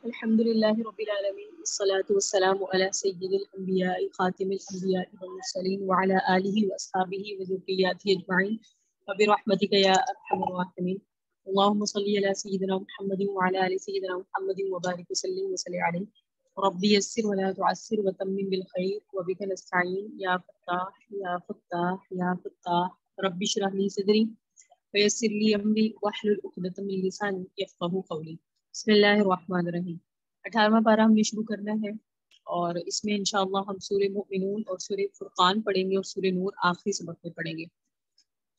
الحمد لله رب العالمين والصلاة والسلام على سيد الأنبياء خاتم الأنبياء والمرسلين وعلى آله وأصحابه وذرياته أجمعين وبرحمتك يا أرحم الراحمين. اللهم صل على سيدنا محمد وعلى آل سيدنا محمد وبارك وسلم عليه. ربي يسر ولا تعسر وتمم بالخير وبك نستعين يا فتاح يا فتاح يا فتاح ربي اشرح لي صدري ويسر لي أمري واحلل عقدة من لساني يفقهوا قولي. بسم اللہ الرحمن الرحیم. 18واں پارہ ہم نے شروع کرنا ہے اور اس میں انشاءاللہ ہم سورہ مؤمنون اور سورہ فرقان پڑھیں گے اور سورہ نور آخری سبق میں پڑھیں گے.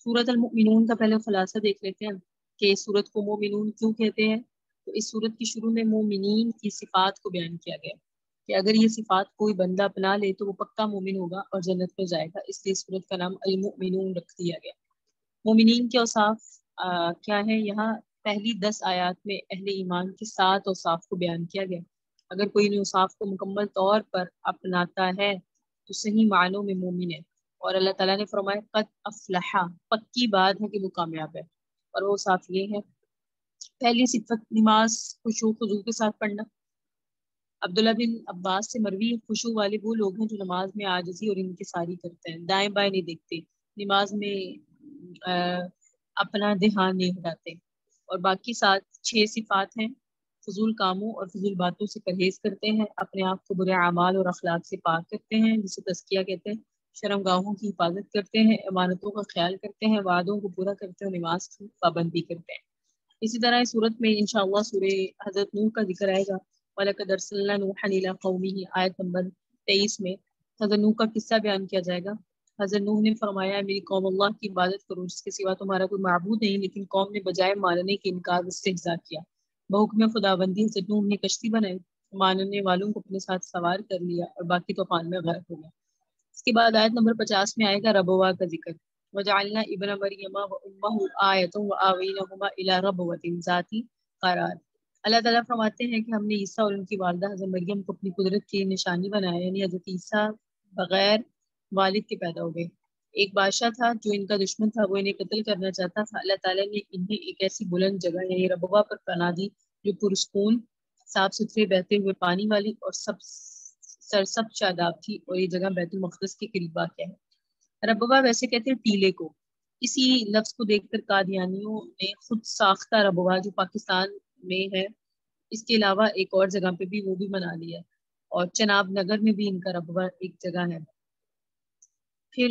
سورۃ المؤمنون کا پہلے خلاصہ دیکھ لیتے ہیں کہ اس سورت کو مومنون کیوں کہتے ہیں. تو اس سورت کی شروع میں مومنین کی صفات کو بیان کیا گیا کہ اگر یہ صفات کوئی بندہ اپنا لے تو وہ پکا مومن ہوگا اور جنت میں جائے گا، اس لیے سورت کا نام المؤمنون رکھ دیا گیا. مومنین کے اوصاف کیا ہے؟ یہاں پہلی 10 آیات میں اہل ایمان کے 7 اوصاف کو بیان کیا گیا. اگر کوئی ان اوصاف کو مکمل طور پر اپناتا ہے تو صحیح معنوں میں مومن ہے، اور اللہ تعالیٰ نے فرمایا قد افلحا، پکی بات ہے کہ وہ کامیاب ہے. اور وہ اوصاف یہ ہے: پہلی صفت نماز خشوع خضوع کے ساتھ پڑھنا. عبداللہ بن عباس سے مروی خشوع والے وہ لوگ ہیں جو نماز میں عاجزی اور انکساری کرتے ہیں، دائیں بائیں نہیں دیکھتے، نماز میں اپنا دھیان نہیں ہٹاتے. اور باقی 6 صفات ہیں: فضول کاموں اور فضول باتوں سے پرہیز کرتے ہیں، اپنے آپ کو برے اعمال اور اخلاق سے پاک کرتے ہیں جسے تزکیہ کہتے ہیں، شرمگاہوں کی حفاظت کرتے ہیں، امانتوں کا خیال کرتے ہیں، وعدوں کو پورا کرتے ہیں، نماز کی پابندی کرتے ہیں. اسی طرح اس صورت میں انشاءاللہ سورہ حضرت نوح کا ذکر آئے گا. وَلَقَدْ أَرْسَلْنَا نُوحًا إِلَىٰ قَوْمِهِ آیت نمبر 23 میں حضرت نوح کا قصہ بیان کیا جائے گا. حضرت نوح نے فرمایا میری قوم اللہ کی عبادت کرو جس کے سوا تمہارا کوئی معبود نہیں، لیکن قوم نے بجائے ماننے کے انکار استہزاء کیا. بحکم خداوندی حضرت نوح نے کشتی بنائی، ماننے والوں کو اپنے ساتھ سوار کر لیا اور باقی طوفان میں غرق ہو گیا. اس کے بعد آیت نمبر 50 میں آئے گا ربوا کا ذکر. وَجَعَلْنَا ابْنَ مَرْيَمَ وَأُمَّهُ آیَةً وَآوَيْنَاهُمَا إِلَىٰ رَبْوَةٍ ذَاتِ قرار. اللہ تعالیٰ فرماتے ہیں کہ ہم نے عیسیٰ اور ان کی والدہ حضرت مریم کو اپنی قدرت کی نشانی بنایا، یعنی حضرت عیسیٰ بغیر والد کے پیدا ہو گئے. ایک بادشاہ تھا جو ان کا دشمن تھا، وہ انہیں قتل کرنا چاہتا تھا. اللہ تعالیٰ نے انہیں ایک ایسی بلند جگہ یعنی ربوہ پر پناہ دی جو پرسکون، صاف ستھرے بہتے ہوئے پانی والی اور سرسبز شاداب تھی، اور یہ جگہ بیت المقدس کے قریب واقع ہے. ربوہ ویسے کہتے ہیں ٹیلے کو. اسی لفظ کو دیکھ کر قادیانیوں نے خود ساختہ ربوہ جو پاکستان میں ہے، اس کے علاوہ ایک اور جگہ پہ بھی وہ بھی بنا لیا، اور چناب نگر میں بھی ان کا ربوہ ایک جگہ ہے. پھر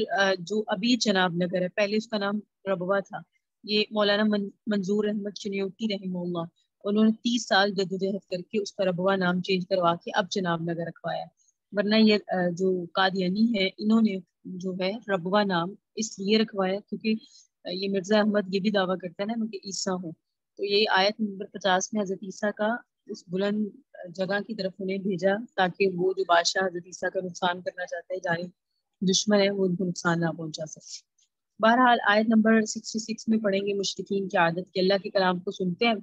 جو ابھی چناب نگر ہے، پہلے اس کا نام ربوہ تھا. یہ مولانا منظور احمد چنیوٹی رحمہ اللہ، انہوں نے 30 سال جدوجہد کر کے اس کا ربوہ نام چینج کروا کے اب چناب نگر رکھوایا. ورنہ یہ جو قادیانی ہے انہوں نے جو ہے ربوہ نام اس لیے رکھوایا کیونکہ یہ مرزا احمد یہ بھی دعویٰ کرتا ہے نا کہ عیسیٰ ہوں. تو یہ آیت نمبر 50 میں حضرت عیسیٰ کا اس بلند جگہ کی طرف انہیں بھیجا تاکہ وہ جو بادشاہ حضرت عیسیٰ کا نقصان کرنا چاہتا ہے، جانی دشمن ہے، وہ ان کو نقصان نہ پہنچا سکے. بہرحال آیت نمبر 66 میں پڑھیں گے مشرکین کی عادت کہ اللہ کے کلام کو سنتے ہیں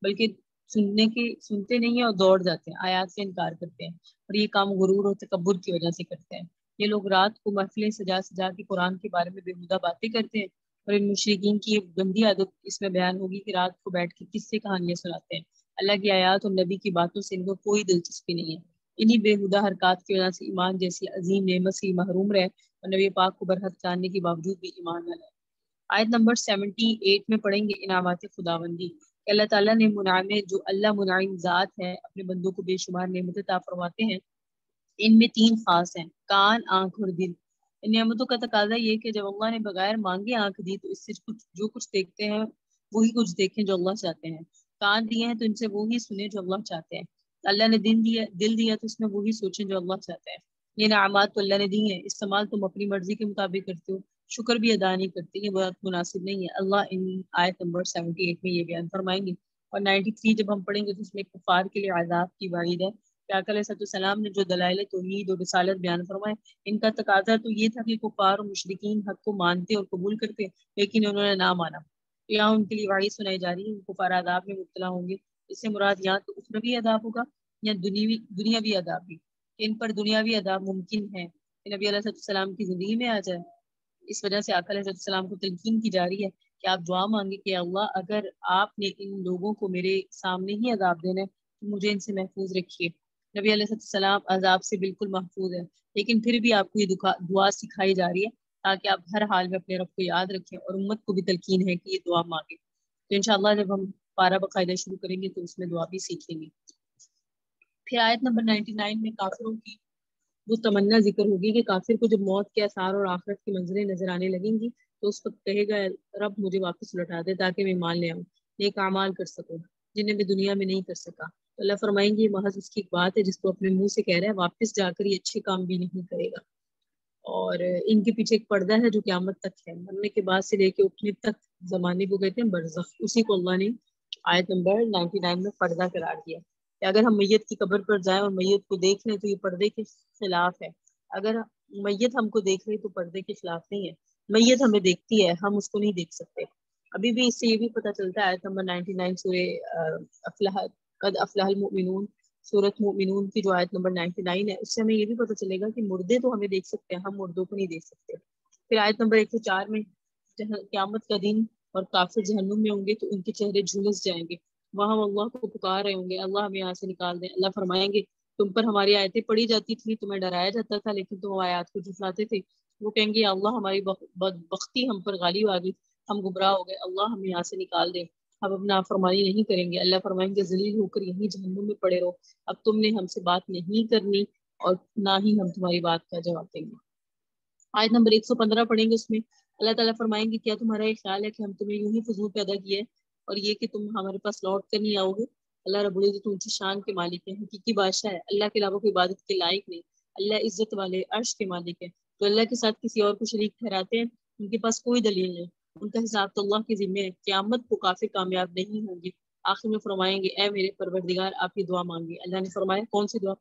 بلکہ سنتے نہیں ہیں اور دوڑ جاتے ہیں، آیات سے انکار کرتے ہیں، اور یہ کام غرور اور تکبر کی وجہ سے کرتے ہیں. یہ لوگ رات کو محفلیں سجا سجا کے قرآن کے بارے میں بےہودہ باتیں کرتے ہیں، اور ان مشرکین کی ایک گندی عادت اس میں بیان ہوگی کہ رات کو بیٹھ کے قصے کہانیاں سناتے ہیں. اللہ کی آیات اور نبی کی باتوں سے ان کو کوئی دلچسپی نہیں ہے. انہی بےہودہ حرکات کی وجہ سے ایمان جیسی عظیم نعمت سے محروم رہے اور نبی پاک کو برحق جاننے کے باوجود بھی ایمان نہ لائے. آیت نمبر 78 میں پڑھیں گے انعامات خداوندی کہ اللہ تعالیٰ نے منعم، جو اللہ منعم ذات ہے، اپنے بندوں کو بے شمار نعمتیں عطا فرماتے ہیں. ان میں 3 خاص ہیں: کان، آنکھ اور دل. ان نعمتوں کا تقاضا یہ کہ جب اللہ نے بغیر مانگے آنکھ دی تو اس سے جو کچھ دیکھتے ہیں وہی کچھ دیکھیں جو اللہ چاہتے ہیں. کان دیے ہیں تو ان سے وہی سنیں جو اللہ چاہتے ہیں. اللہ نے دل دیا تو اس میں وہی سوچیں جو اللہ چاہتے ہیں. یہ نعمات تو اللہ نے دی ہیں، استعمال تم اپنی مرضی کے مطابق کرتے ہو، شکر بھی ادا نہیں کرتے، یہ بات مناسب نہیں ہے. اللہ ان آیت نمبر 78 میں یہ بیان فرمائیں گے. اور 93 جب ہم پڑھیں گے تو اس میں کفار کے لیے عذاب کی وعید ہے کہ آقا علیہ السلام نے جو دلائل توحید اور رسالت بیان فرمائے، ان کا تقاضا تو یہ تھا کہ کفار اور مشرکین حق کو مانتے اور قبول کرتے، لیکن انہوں نے نہ مانا. یہاں ان کے لیے وعید سنائی جا رہی ہے، کفار عذاب میں مبتلا ہوں گے. اس سے مراد یہاں تو اخروی عذاب ہوگا یا دنیاوی عذاب بھی. ان پر دنیاوی عذاب ممکن ہے کہ نبی علیہ السلام کی زندگی میں آ جائے. اس وجہ سے آقا علیہ السلام کو تلقین کی جا رہی ہے کہ آپ دعا مانگے کہ اللہ اگر آپ نے ان لوگوں کو میرے سامنے ہی عذاب دینا ہے مجھے ان سے محفوظ رکھیے۔ نبی علیہ السلام عذاب سے بالکل محفوظ ہے، لیکن پھر بھی آپ کو یہ دعا سکھائی جا رہی ہے تاکہ آپ ہر حال میں اپنے رب کو یاد رکھیں، اور امت کو بھی تلقین ہے کہ یہ دعا مانگے۔ تو انشاءاللہ جب ہم پارہ باقاعدہ شروع کریں گے تو اس میں دعا بھی سیکھیں گے۔ پھر آیت نمبر 99 میں کافروں کی وہ تمنا ذکر ہوگی کہ کافر کو جب موت کے آثار اور آخرت کی منظریں نظر آنے لگیں گی تو اس وقت کہے گا رب مجھے واپس لوٹا دے تاکہ میں ایمان لے آؤں، نیک اعمال کر سکوں جنہیں میں دنیا میں نہیں کر سکا۔ تو اللہ فرمائیں گے یہ محض اس کی ایک بات ہے جس کو اپنے منہ سے کہہ رہا ہے، واپس جا کر یہ اچھے کام بھی نہیں کرے گا۔ اور ان کے پیچھے ایک پردہ ہے جو قیامت تک ہے، مرنے کے بعد سے لے کے اٹھنے تک زمانے کو کہتے ہیں برزخ، اسی کو اللہ نے آیت نمبر 99 میں پردہ قرار دیا کہ اگر ہم میت کی قبر پر جائیں اور میت کو دیکھ لیں تو یہ پردے کے خلاف ہے، اگر میت ہم کو دیکھ رہی تو پردے کے خلاف نہیں ہے، میت ہمیں دیکھتی ہے ہم اس کو نہیں دیکھ سکتے۔ ابھی بھی اس سے یہ بھی پتہ چلتا ہے آیت نمبر 99 سورہ افلاح قد افلح المؤمنون، سورۃ مومنون کی جو آیت نمبر 99 ہے، اس سے ہمیں یہ بھی پتہ چلے گا کہ مردے تو ہمیں دیکھ سکتے ہیں، ہم مردوں کو نہیں دیکھ سکتے۔ پھر آیت نمبر 104 میں قیامت کا دن اور کافر جہنم میں ہوں گے تو ان کے چہرے جھلس جائیں گے، وہاں اللہ کو پکار رہے ہوں گے اللہ ہمیں یہاں سے نکال دیں۔ اللہ فرمائیں گے تم پر ہماری آیتیں پڑھی جاتی تھی، تمہیں ڈرایا جاتا تھا لیکن تم آیات کو جھٹلاتے تھے۔ وہ کہیں گے اللہ ہماری بدبختی ہم پر غالب آ گئی، ہم گمراہ ہو گئے، اللہ ہمیں یہاں سے نکال دے، ہم اب نافرمانی نہیں کریں گے۔ اللہ فرمائیں گے ذلیل ہو کر یہیں جہنم میں پڑے رہو، اب تم نے ہم سے بات نہیں کرنی اور نہ ہی ہم تمہاری بات کا جواب دیں گے۔ آیت نمبر 115 پڑھیں گے، اس میں اللہ تعالیٰ فرمائیں گے کیا تمہارا یہ خیال ہے کہ ہم تمہیں یوں ہی فضول پیدا کیا ہے اور یہ کہ تم ہمارے پاس لوٹ کر نہیں آؤ گے؟ اللہ رب العزت اونچی شان کے مالک ہے، حقیقی بادشاہ ہے، اللہ کے علاوہ کوئی عبادت کے لائق نہیں، اللہ عزت والے عرش کے مالک ہے۔ تو اللہ کے ساتھ کسی اور کو شریک ٹھہراتے ہیں ان کے پاس کوئی دلیل نہیں، ان کا حساب تو اللہ کے ذمہ ہے، قیامت کو کافر کامیاب نہیں ہوں گے۔ آخر میں فرمائیں گے اے میرے پروردگار آپ کی دعا مانگی۔ اللہ نے فرمایا کون سی دعا؟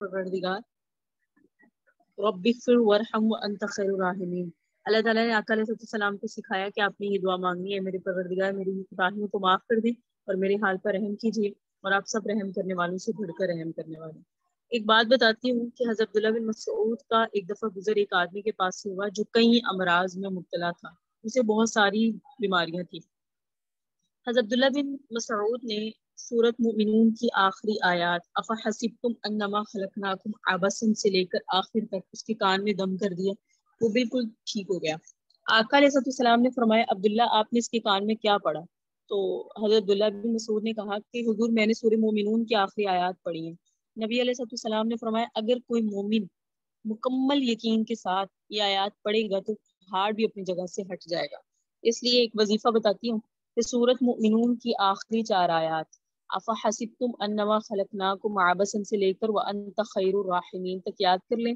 پروردگار رب اغفر وارحم وانت خیر الراحمین۔ اللہ تعالیٰ نے آقا علیہ السلام کو سکھایا کہ آپ نے یہ دعا مانگنی ہے، میرے پروردگار میری کوتاہیوں کو معاف کر دیں اور میرے حال پر رحم کیجیے، اور آپ سب رحم کرنے والوں سے بڑھ کر رحم کرنے والے۔ ایک بات بتاتی ہوں کہ حضرت عبداللہ بن مسعود کا ایک دفعہ گزر ایک آدمی کے پاس سے ہوا جو کئی امراض میں مبتلا تھا، اسے بہت ساری بیماریاں تھیں۔ حضرت عبداللہ بن مسعود نے سورۃ مومنون کی آخری آیات افحسبتم انما خلقناکم عبثا سے لے کر آخر تک اس کے کان میں دم کر دیا، وہ بالکل ٹھیک ہو گیا۔ آقا علیہ السلام نے فرمایا عبداللہ آپ نے اس کے کان میں کیا پڑھا؟ تو حضرت عبداللہ بن مسعود نے کہا کہ حضور میں نے سورہ مومنون کی آخری آیات پڑھی ہیں۔ نبی علیہ السلام نے فرمایا اگر کوئی مومن مکمل یقین کے ساتھ یہ آیات پڑھے گا تو پہاڑ بھی اپنی جگہ سے ہٹ جائے گا۔ اس لیے ایک وظیفہ بتاتی ہوں کہ سورۃ مومنون کی آخری 4 آیات افحسبتم انما خلقناکم عبثا سے لے کر وانت خیر الراحمین تک یاد کر لیں۔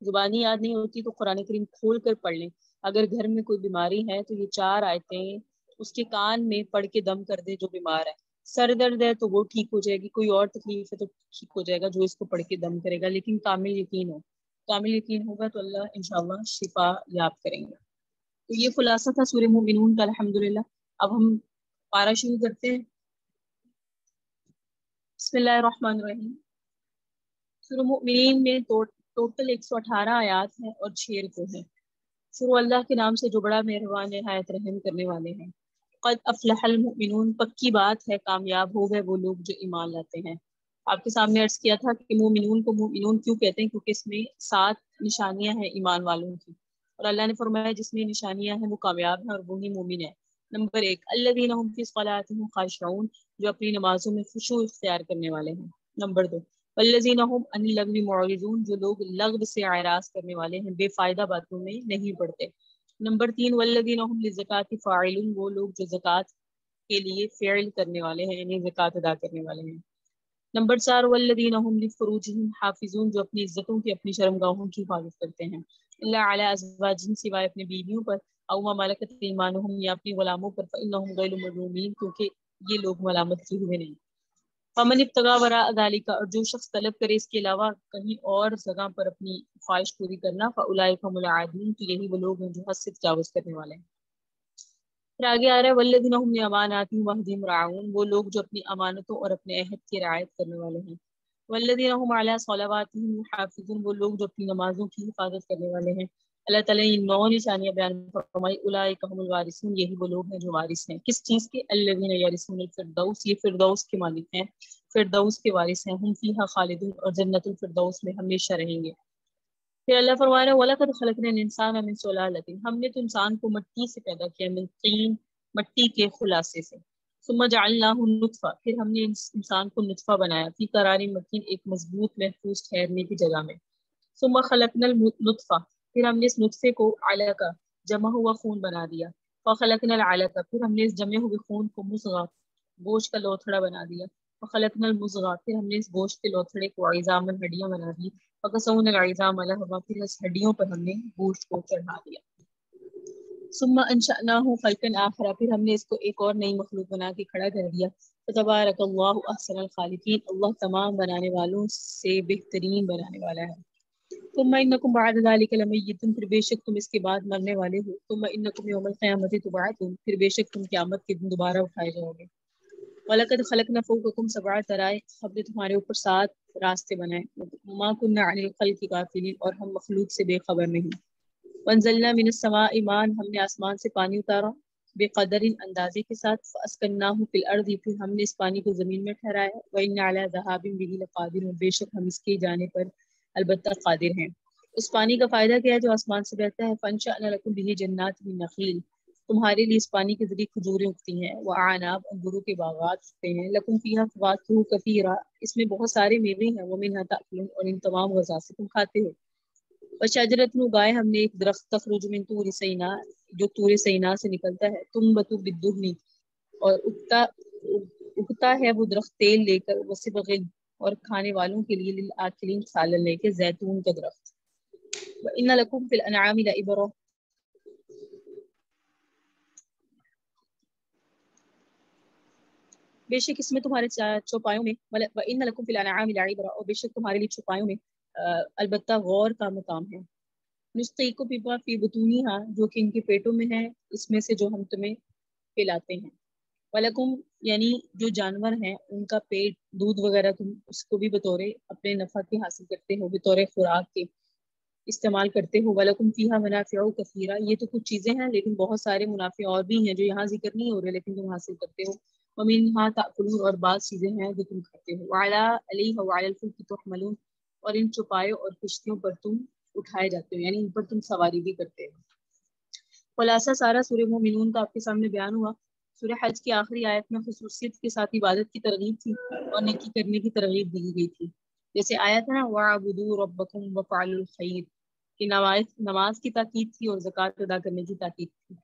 زبانی یاد نہیں ہوتی تو قرآن کریم کھول کر پڑھ لیں۔ اگر گھر میں کوئی بیماری ہے تو یہ 4 آیتیں اس کے کان میں پڑھ کے دم کر دے جو بیمار ہے۔ سر درد ہے تو وہ ٹھیک ہو جائے گی، کوئی اور تکلیف ہے تو ٹھیک ہو جائے گا جو اس کو پڑھ کے دم کرے گا، لیکن کامل یقین ہو، کامل یقین ہوگا تو اللہ انشاءاللہ شفا یاب کریں گے۔ تو یہ خلاصہ تھا سورہ مومنون کا الحمدللہ۔ اب ہم پارہ شروع کرتے ہیں۔ بسم اللہ الرحمن الرحیم۔ سورہ مومنین میں ٹوٹل 118 آیات ہیں اور 6 رکوع ہیں۔ شروع اللہ کے نام سے جو بڑا مہربان نہایت رحم کرنے والے ہیں۔ قد افلح المؤمنون، پکی بات ہے کامیاب ہو گئے وہ لوگ جو ایمان لاتے ہیں۔ آپ کے سامنے عرض کیا تھا کہ مومنون کو مومنون کیوں کہتے ہیں، کیونکہ اس میں 7 نشانیاں ہیں ایمان والوں کی، اور اللہ نے فرمایا جس میں نشانیاں ہیں وہ کامیاب ہیں اور وہی مومن ہے۔ نمبر 1 الذین هم فی صلاتهم خاشعون، جو اپنی نمازوں میں خشوع اختیار کرنے والے ہیں۔ نمبر 2 والذین هم عن اللغو معرضون، جو لوگ لغو سے اعراض کرنے والے ہیں، بے فائدہ باتوں میں نہیں پڑتے۔ نمبر 3 والذین هم للزکاۃ فاعلون، وہ لوگ جو زکوٰۃ کے لیے فعل کرنے والے ہیں، یعنی زکوٰۃ ادا کرنے والے ہیں۔ نمبر 4 والذین هم لفروجهم حافظون، جو اپنی عزتوں کی اپنی شرمگاہوں کی حفاظت کرتے ہیں، الا علی ازواجہم، سوائے اپنی بیویوں پر، او ما ملکت ایمانہم، یا اپنی غلاموں پر، فانہم غیر ملومین، کیونکہ یہ لوگ ملامت کیے ہوئے نہیں۔ فمن ابتغى وراء ذلك، اور جو شخص طلب کرے اس کے علاوہ کہیں اور جگہ پر اپنی خواہش پوری کرنا، فاولئک هم العادون، تو یہی وہ لوگ ہیں جو حد سے تجاوز کرنے والے ہیں۔ پھر آگے آ رہا ہے والذین هم لاماناتهم وعهدهم راعون، وہ لوگ جو اپنی امانتوں اور اپنے عہد کی رعایت کرنے والے ہیں۔ والذین هم علی صلواتهم یحافظون، وہ لوگ جو اپنی نمازوں کی حفاظت کرنے والے ہیں۔ اللہ تعالیٰ نے 9 نشانیاں بیان فرمائی، اولئک هم الوارثون، یہی وہ لوگ ہیں جو وارث ہیں، کس چیز کے؟ الذین یرثون الفردوس، یہ فردوس کے مالک ہیں، فردوس کے وارث ہیں، ہم فیہا خالدون، اور جنت الفردوس میں ہمیشہ رہیں گے۔ پھر اللہ فرما رہا ہے وَلَقَدْ خَلَقْنَا الْإِنسَانَ مِنْ سُلَالَةٍ، ہم نے تو انسان کو مٹی سے پیدا کیا، من طین، مٹی کے خلاصے سے، ثم جعلناہ نطفہ، پھر ہم نے انسان کو نطفہ بنایا، فی قرار مکین، ایک مضبوط محفوظ ٹھہرنے کی جگہ میں، ثم خلقنا النطفہ، پھر ہم نے اس نطفے کو علقہ، جمع ہوا خون بنا دیا، فخلقنا العلقہ، پھر ہم نے اس جمع ہوئے خون کو مضغہ، گوشت کا لوتھڑا بنا دیا، فخلقنا المضغہ، پھر ہم نے اس گوشت کے لوتھڑے کو عظاما، ہڈیاں بنا دی، فکسونا العظام لحما، پھر اس ہڈیوں پر ہم نے گوشت کو چڑھا دیا، ثم انشأناہ خلقا آخر، پھر ہم نے اس کو ایک اور نئی مخلوق بنا کے کھڑا کر دیا، فتبارک اللہ احسن الخالقین، اللہ تمام بنانے والوں سے بہترین بنانے والا ہے۔ ثم انکم بعد ذلک لمیتون، پھر بے شک تم اس کے بعد مرنے والے ہو، ثم انکم یوم القیامۃ تبعثون، پھر بے شک تم قیامت کے دن دوبارہ اٹھائے جاؤ گے۔ وَلَقَدْ خَلَقْنَا فَوْقَكُمْ سَبْعَ طَرَائِقَ، ہم نے تمہارے اوپر 7 راستے بنائے، مَا كُنَّا عَنِ الْخَلْقِ غَافِلِينَ، اور ہم مخلوق سے بے خبر نہیں۔ وَأَنزَلْنَا مِنَ السَّمَاءِ مَاءً، ہم نے آسمان سے پانی اتارا، بقدر اندازے کے ساتھ، فَأَسْكَنَّاهُ فِي الْأَرْضِ، پھر ہم نے اس پانی کو زمین میں ٹھہرایا، وَإِنَّا عَلَى ذَهَابٍ بِهِ لَقَادِرُونَ، بے شک ہم اس کے جانے پر البتہ قادر ہیں۔ اس پانی کا فائدہ کیا ہے جو آسمان سے بہتا ہے؟ فَأَنشَأْنَا لَكُم بِهِ جَنَّاتٍ مِّن نَخِيلٍ، تمہارے لیے اس پانی کے ذریعے کھجوریں اگتی ہیں، وَأَعْنَابٍ، انگوروں کے باغات اگتے ہیں، لَكُم فِيهَا فَوَاكِهُ كَثِيرَةٌ، اس میں بہت سارے میوے ہیں، وَمِنْهَا تَأْكُلُونَ، اور ان تمام غذا سے تم کھاتے ہو۔ وَشَجَرَةٌ، اگائے ہم نے ایک درخت، تخرج من طور سینا، جو طور سینا سے نکلتا ہے، تنبت بالدہن، اور اگتا ہے وہ درخت تیل لے کر، وصبغ، اور کھانے والوں کے لیے، للآکلین، سالن لے کے، زیتون کا درخت۔ وَإِنَّ لَكُمْ فِي الْأَنْعَامِ لَعِبْرَةً، بے شک اس میں تمہارے چوپایوں میں، وَإِنَّ لَكُمْ فِي الْأَنْعَامِ لَعِبْرَةً، اور بے شک تمہارے لیے چوپایوں میں البتہ غور کا مقام ہے۔ نسقیکم مما فی بطونہا، جو کہ ان کے پیٹوں میں ہے، اس میں سے جو ہم تمہیں پلاتے ہیں۔ وَلَکُم، یعنی جو جانور ہیں ان کا پیٹ، دودھ وغیرہ تم اس کو بھی بطور اپنے نفع کے حاصل کرتے ہو، بطور خوراک کے استعمال کرتے ہو۔ وَلَکُم فِیہا مَنَافِعُ کَثِیرَۃ، یہ تو کچھ چیزیں ہیں لیکن بہت سارے منافع اور بھی ہیں جو یہاں ذکر نہیں ہو رہے لیکن تم حاصل کرتے ہو۔ وَمِنْہَا تَأْکُلُونَ، اور بعض چیزیں ہیں جو تم کھاتے ہو۔ عَلَیہَا وَعَلَى الْفُلْکِ تُحْمَلُونَ، اور ان چوپایوں اور کشتیوں پر تم اٹھائے جاتے ہو، یعنی ان پر تم سواری بھی کرتے ہو۔ خلاصہ سارا سورہ مومنون کا آپ کے سامنے بیان ہوا۔ سورہ حج کی آخری آیت میں خصوصیت کے ساتھ عبادت کی ترغیب تھی اور نیکی کرنے کی ترغیب دی گئی تھی، جیسے آیت ہے نا وَاعْبُدُوا رَبَّكُمْ وَافْعَلُوا الْخَيْرَ، کہ نماز کی تاکید تھی اور زکوٰۃ ادا کرنے کی تاکید تھی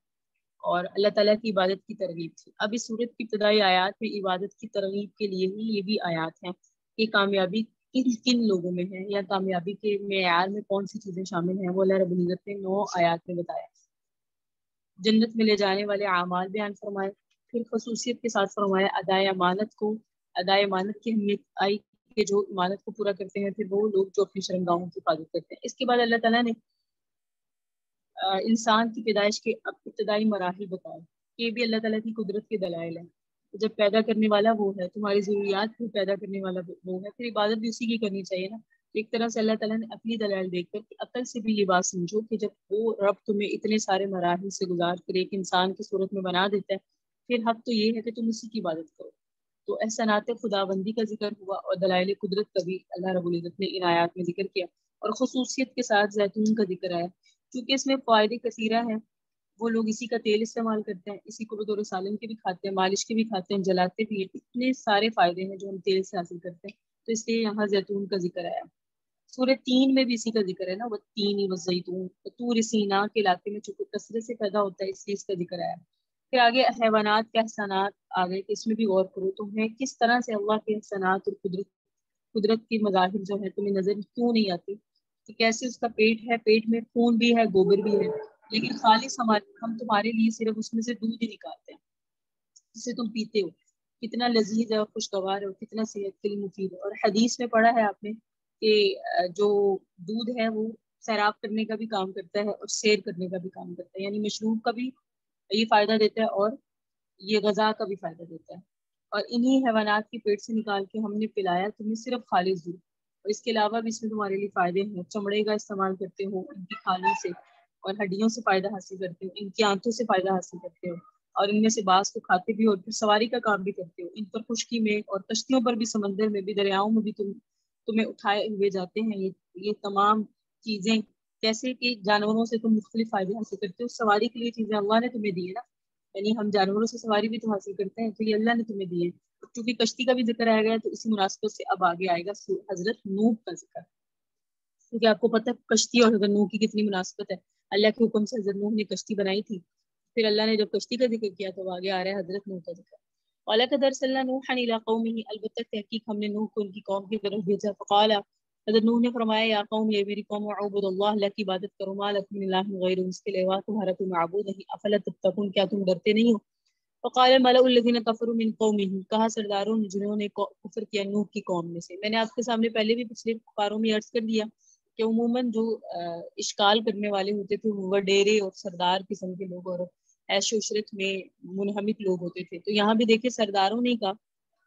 اور اللہ تعالیٰ کی عبادت کی ترغیب تھی۔ اب اس سورت کی ابتدائی آیات میں عبادت کی ترغیب کے لیے ہی یہ بھی آیات ہیں کہ کامیابی کن لوگوں میں ہے یا کامیابی کے معیار میں کون سی چیزیں شامل ہیں، وہ اللہ رب العزت نے 9 آیات میں بتایا۔ جنت میں لے جانے والے اعمال بیان فرمائے، پھر خصوصیت کے ساتھ فرمایا ادائے امانت کی اہمیت آئی کہ جو امانت کو پورا کرتے ہیں، پھر وہ لوگ جو اپنی شرمگاہوں کی حفاظت کرتے ہیں۔ اس کے بعد اللہ تعالیٰ نے انسان کی پیدائش کے ابتدائی مراحل بتائے، یہ بھی اللہ تعالیٰ کی قدرت کے دلائل ہیں۔ جب پیدا کرنے والا وہ ہے، تمہاری ضروریات کو پیدا کرنے والا وہ ہے، پھر عبادت بھی اسی کی کرنی چاہیے نا۔ ایک طرح سے اللہ تعالیٰ نے اپنی دلائل دیکھ کر عقل سے بھی یہ بات سمجھو کہ جب وہ رب تمہیں اتنے سارے مراحل سے گزار کر ایک انسان کی صورت میں بنا دیتا ہے پھر حق تو یہ ہے کہ تم اسی کی عبادت کرو۔ تو احسانات خداوندی کا ذکر ہوا اور دلائل قدرت کا بھی اللہ رب العزت نے ان آیات میں ذکر کیا، اور خصوصیت کے ساتھ زیتون کا ذکر آیا کیونکہ اس میں فوائد کثیرہ ہیں۔ وہ لوگ اسی کا تیل استعمال کرتے ہیں، اسی کو بطور سالن کے بھی کھاتے ہیں، مالش کے بھی کھاتے ہیں، جلاتے بھی ہیں، اتنے سارے فائدے ہیں جو ہم تیل سے حاصل کرتے ہیں، تو اس لیے یہاں زیتون کا ذکر آیا۔ سورہ 3 میں بھی اسی کا ذکر ہے نا، وہ تین والزیتون، طور سینا کے علاقے میں چونکہ کثرت سے پیدا ہوتا ہے اس لیے اس کا ذکر آیا۔ پھر آگے حیوانات کے احسانات آگئے کہ اس میں بھی غور کرو تمہیں کس طرح سے اللہ کے احسانات اور قدرت کی مظاہر جو ہے تمہیں نظر کیوں نہیں آتی، کہ کیسے اس کا پیٹ ہے، پیٹ میں خون بھی ہے، گوبر بھی ہے، لیکن خالص ہم تمہارے لیے صرف اس میں سے دودھ ہی نکالتے ہیں جسے تم پیتے ہو، کتنا لذیذ ہے اور خوشگوار ہے اور کتنا صحت کے لیے مفید ہے۔ اور حدیث میں پڑھا ہے آپ نے کہ جو دودھ ہے وہ سیراب کرنے کا بھی کام کرتا ہے اور سیر کرنے کا بھی کام کرتا ہے، یعنی مشروب کا بھی یہ فائدہ دیتا ہے اور یہ غذا کا بھی فائدہ دیتا ہے۔ اور انہی حیوانات کے پیٹ سے نکال کے ہم نے پلایا تمہیں صرف خالص دودھ، اور اس کے علاوہ بھی اس میں تمہارے لیے فائدے ہیں، چمڑے کا استعمال کرتے ہو ان کی کھالوں سے اور ہڈیوں سے فائدہ حاصل کرتے ہو، ان کی آنتوں سے فائدہ حاصل کرتے ہو، اور ان میں سے بعض کو کھاتے بھی ہو اور پھر سواری کا کام بھی کرتے ہو، ان پر خشکی میں اور کشتیوں پر بھی، سمندر میں بھی، دریاؤں میں بھی تمہیں اٹھائے ہوئے جاتے ہیں۔ یہ تمام چیزیں جیسے کہ جانوروں سے تم مختلف فائدے حاصل کرتے ہو، سواری کے لیے چیزیں اللہ نے تمہیں دی ہے نا، یعنی ہم جانوروں سے سواری بھی تو حاصل کرتے ہیں، تو یہ اللہ نے تمہیں دی ہے۔ کیونکہ کشتی کا بھی ذکر آیا گیا تو اسی مناسبت سے اب آگے آئے گا حضرت نوح کا ذکر، کیونکہ آپ کو پتہ ہے کشتی اور حضرت نوح کی کتنی مناسبت ہے۔ اللہ کے حکم سے حضرت نوح نے کشتی بنائی تھی، پھر اللہ نے جب کشتی کا ذکر کیا تو آگے آ رہا ہے حضرت نوح کا ذکر۔ وَلَقَدْ أَرْسَلْنَا نُوحًا إِلَىٰ قَوْمِهِ، البتہ تحقیق ہم نے نوح کو ان کی قوم کی طرف بھیجا، فقال حضرت نوح نے فرمایا یا قوم، یہ میری قوم، اعبدوا اللہ، اللہ کی عبادت کرو، ما لکم من الہ غیر، اس کے علاوہ تمہارا کوئی معبود نہیں، افلا تتقون، کیا تم ڈرتے نہیں ہو؟ فقال الملأ الذين كفروا من قومه، کہا سرداروں جنہوں نے کفر کیا نوح کی قوم میں سے۔ میں نے آپ کے سامنے پہلے بھی پچھلے پاروں میں عرض کر دیا کہ عموماً جو اشکال کرنے والے ہوتے تھے وہ وڈیرے اور سردار قسم کے لوگ اور عیش و عشرت میں منہمک لوگ ہوتے تھے، تو یہاں بھی دیکھیں سرداروں نے کہا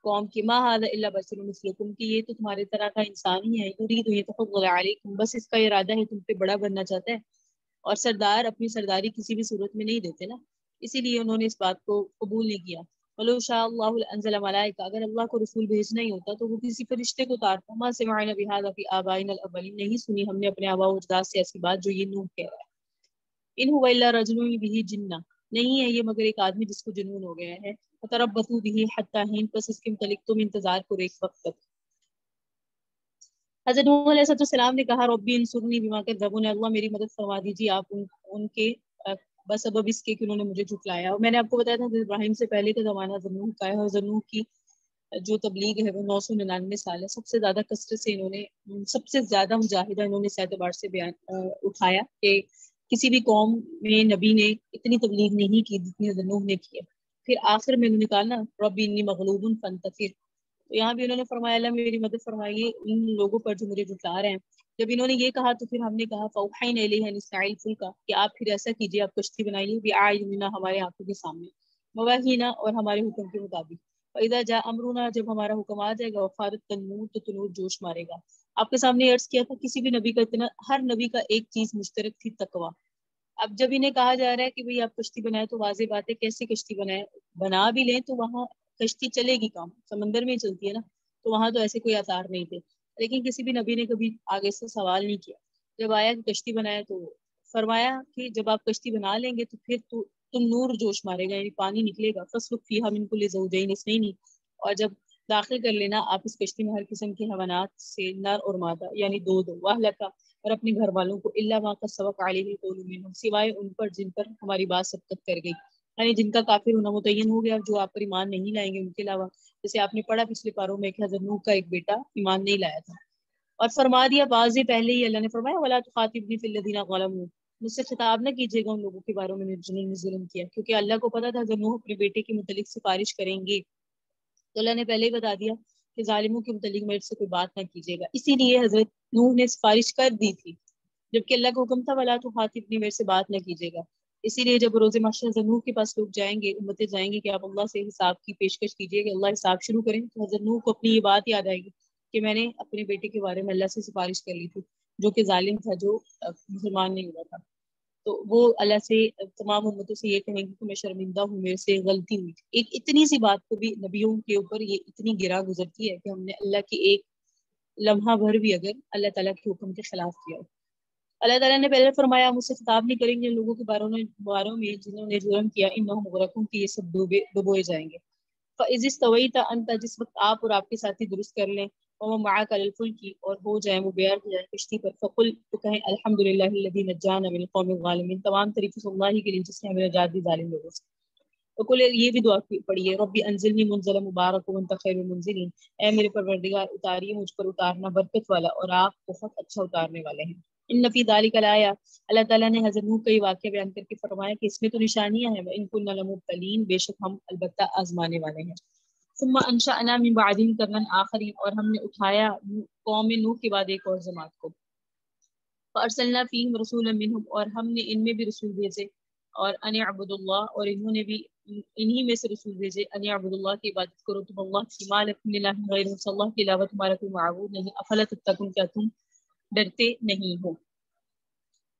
قوم کی ما ھذا الا بشر مثلکم، کہ یہ تو تمہارے طرح کا انسان ہی ہے، یرید یتفضل علیکم، بس اس کا ارادہ ہے تم پہ بڑا بننا چاہتا ہے، اور سردار اپنی سرداری کسی بھی صورت میں نہیں دیتے نا، اسی لیے انہوں نے اس بات کو قبول نہیں کیا۔ وَلَوْ شَاءَ اللَّهُ لَأَنزَلَ مَلَائِكَةً، اگر اللہ کو رسول بھیجنا ہی ہوتا تو وہ کسی فرشتے کو اتارتا۔ مَا سَمِعْنَا بِهَٰذَا فِي آبَائِنَا الْأَوَّلِينَ، نہیں سنی ہم نے اپنے آباء و اجداد سے ایسی بات جو یہ نوح کہہ رہا ہے۔ إِنْ هُوَ إِلَّا رَجُلٌ بِهِ جِنَّةٌ، نہیں ہے یہ مگر ایک آدمی جس کو جنون ہو گیا ہے۔ فَتَرَبَّصُوا بِهِ حَتَّىٰ حِينٍ، پس اس کے متعلق تم انتظار کرو ایک وقت تک۔ حضرت نوح علیہ السلام نے کہا ربی انصرنی بما کذبون، اللہ میری مدد فرما دیجیے آپ ان کے بس سبب اس کے کہ انہوں نے مجھے جھٹلایا۔ اور میں نے آپ کو بتایا تھا حضرت ابراہیم سے پہلے کا زمانہ حضرت نوح کا ہے، اور حضرت نوح کی جو تبلیغ ہے وہ 999 سال ہے، سب سے زیادہ کثرت سے انہوں نے، سب سے زیادہ مجاہدہ انہوں نے اس اعتبار سے بیان اٹھایا کہ کسی بھی قوم میں نبی نے اتنی تبلیغ نہیں کی جتنی حضرت نوح نے کی ہے۔ پھر آخر میں انہوں نے کہا نا ربی انی مغلوب فانتصر، تو یہاں بھی انہوں نے فرمایا اللہ میری مدد فرمائیے ان لوگوں پر جو مجھے جھٹلا رہے ہیں۔ جب انہوں نے یہ کہا تو پھر ہم نے کہا فَأَوْحَيْنَا إِلَيْهِ أَنِ اصْنَعِي الْفُلْكَ، کہ آپ پھر ایسا کیجیے، آپ کشتی بنائیے، بِأَعْيُنِنَا، ہمارے آنکھوں کے سامنے، وَوَحْيِنَا، اور ہمارے حکم کے مطابق، وَإِذَا جَاءَ أَمْرُنَا، جب ہمارا حکم آ جائے گا، وَفَارَتِ التَّنُّورُ، تو تنور جوش مارے گا۔ آپ کے سامنے عرض کیا تھا کسی بھی نبی کا اتنا، ہر نبی کا ایک چیز مشترک تھی، تقویٰ۔ اب جب انہیں کہا جا رہا ہے کہ بھئی آپ کشتی بنائے تو واضح بات ہے کیسی کشتی بنائے، بنا بھی لیں تو وہاں کشتی چلے گی، کام سمندر میں ہی چلتی ہے نا، تو وہاں تو ایسے کوئی آثار نہیں تھے، لیکن کسی بھی نبی نے کبھی آگے سے سوال نہیں کیا۔ جب آیا کہ کشتی بنائے تو فرمایا کہ جب آپ کشتی بنا لیں گے تو پھر تم نور جوش مارے گا، یعنی پانی نکلے گا، فَاسْلُكْ فِيهَا مِن كُلِّ زَوْجَيْنِ اثْنَيْنِ، اور جب داخل کر لینا آپ اس کشتی میں ہر قسم کے حیوانات سے نر اور مادہ، یعنی دو وَأَهْلَكَ، اور اپنے گھر والوں کو، إِلَّا مَا قَدْ سَبَقَ عَلَيْهِ الْقَوْلُ مِنْهُمْ، سوائے ان پر جن پر ہماری بات سبقت کر گئی، یعنی جن کا کافر ہونا متعین ہو گیا، جو آپ پر ایمان نہیں لائیں گے ان کے علاوہ، جیسے آپ نے پڑھا پچھلے پاروں میں کہ حضرت نوح کا ایک بیٹا ایمان نہیں لایا تھا، اور فرما دیا واضح پہلے ہی اللہ نے فرمایا وَلَا تُخَاطِبْنِي فِي الَّذِينَ ظَلَمُوا، مجھ سے خطاب نہ کیجیے گا ان لوگوں کے بارے میں جنہوں نے ظلم کیا، کیونکہ اللہ کو پتا تھا حضرت نوح اپنے بیٹے کے متعلق سفارش کریں گے، تو اللہ نے پہلے ہی بتا دیا کہ ظالموں کے متعلق میرے سے کوئی بات نہ کیجیے گا، اسی لیے حضرت نوح نے سفارش کر دی تھی، جبکہ اللہ کا حکم تھا وَلَا تُخَاطِبْنِی، میرے سے بات نہ کیجیے گا۔ اسی لیے جب روز محشر حضرت نوح کے پاس لوگ جائیں گے، امتیں جائیں گے کہ آپ اللہ سے حساب کی پیشکش کیجیے کہ اللہ حساب شروع کریں، تو حضرت نوح کو اپنی یہ بات یاد آئے گی کہ میں نے اپنے بیٹے کے بارے میں اللہ سے سفارش کر لی تھی جو کہ ظالم تھا، جو مسلمان نہیں ہوا تھا۔ تو وہ اللہ سے تمام امتوں سے یہ کہیں گے کہ میں شرمندہ ہوں، میرے سے غلطی ہوئی تھی۔ ایک اتنی سی بات کو بھی نبیوں کے اوپر یہ اتنی گرا گزرتی ہے کہ ہم نے اللہ کی ایک لمحہ بھر بھی اگر اللہ تعالیٰ کے حکم کے خلاف کیا ہو۔ اللہ تعالیٰ نے پہلے فرمایا مجھ سے خطاب نہیں کریں گے لوگوں کے باروں میں جنہوں نے جرم کیا، انہم مغرقون، کہ یہ سب ڈبوئے جائیں گے۔ فَإِذِ اسْتَوَيْتَ أَنْتَ، جس وقت آپ اور آپ کے ساتھی درست کر لیں، وَمَن مَعَكَ عَلَى الْفُلْكِ، اور ہو جائیں وہ بیار ہو جائیں کشتی پر، فَقُلْ، تو کہیں الحمدللہ الذی نجانا من القوم الظالمین، تمام تعریف اللہ کے لیے جس نے ہمیں نجات دی ظالم لوگوں سے۔ وَقُلْ، یہ بھی دعا پڑھیے، ربی انزلنی منزلا مبارک وانت خیر المنزلین، اے میرے پروردگار اتاریے مجھ پر اتارنا برکت والا، اور آپ بہت اچھا اتارنے والے ہیں۔ ان فی ذلک لآیہ، اللہ تعالیٰ نے حضرت نوح کا یہ واقعہ بیان کر کے فرمایا کہ اس میں تو نشانیاں ہیں، وَإِن كُنَّا لَمُبْتَلِينَ، بے شک ہم البتہ آزمانے والے ہیں۔ ثم انشأنا من بعدهم قرنا آخرین، اور ہم نے اٹھایا قوم نوح کے بعد ایک اور جماعت کو، فارسلنا فیہم رسولا منہم، اور ہم نے ان میں بھی رسول بھیجے، اور ان اعبدوا اللہ، اور انہوں نے بھی انہی میں سے رسول بھیجے، ان اعبدوا اللہ کی عبادت کرو تم اللہ کی، ما لکم من الہ غیر، اللہ کے علاوہ تمہارا کوئی معبود نہیں، افلا تتقون، کیا تم ڈرتے نہیں ہو۔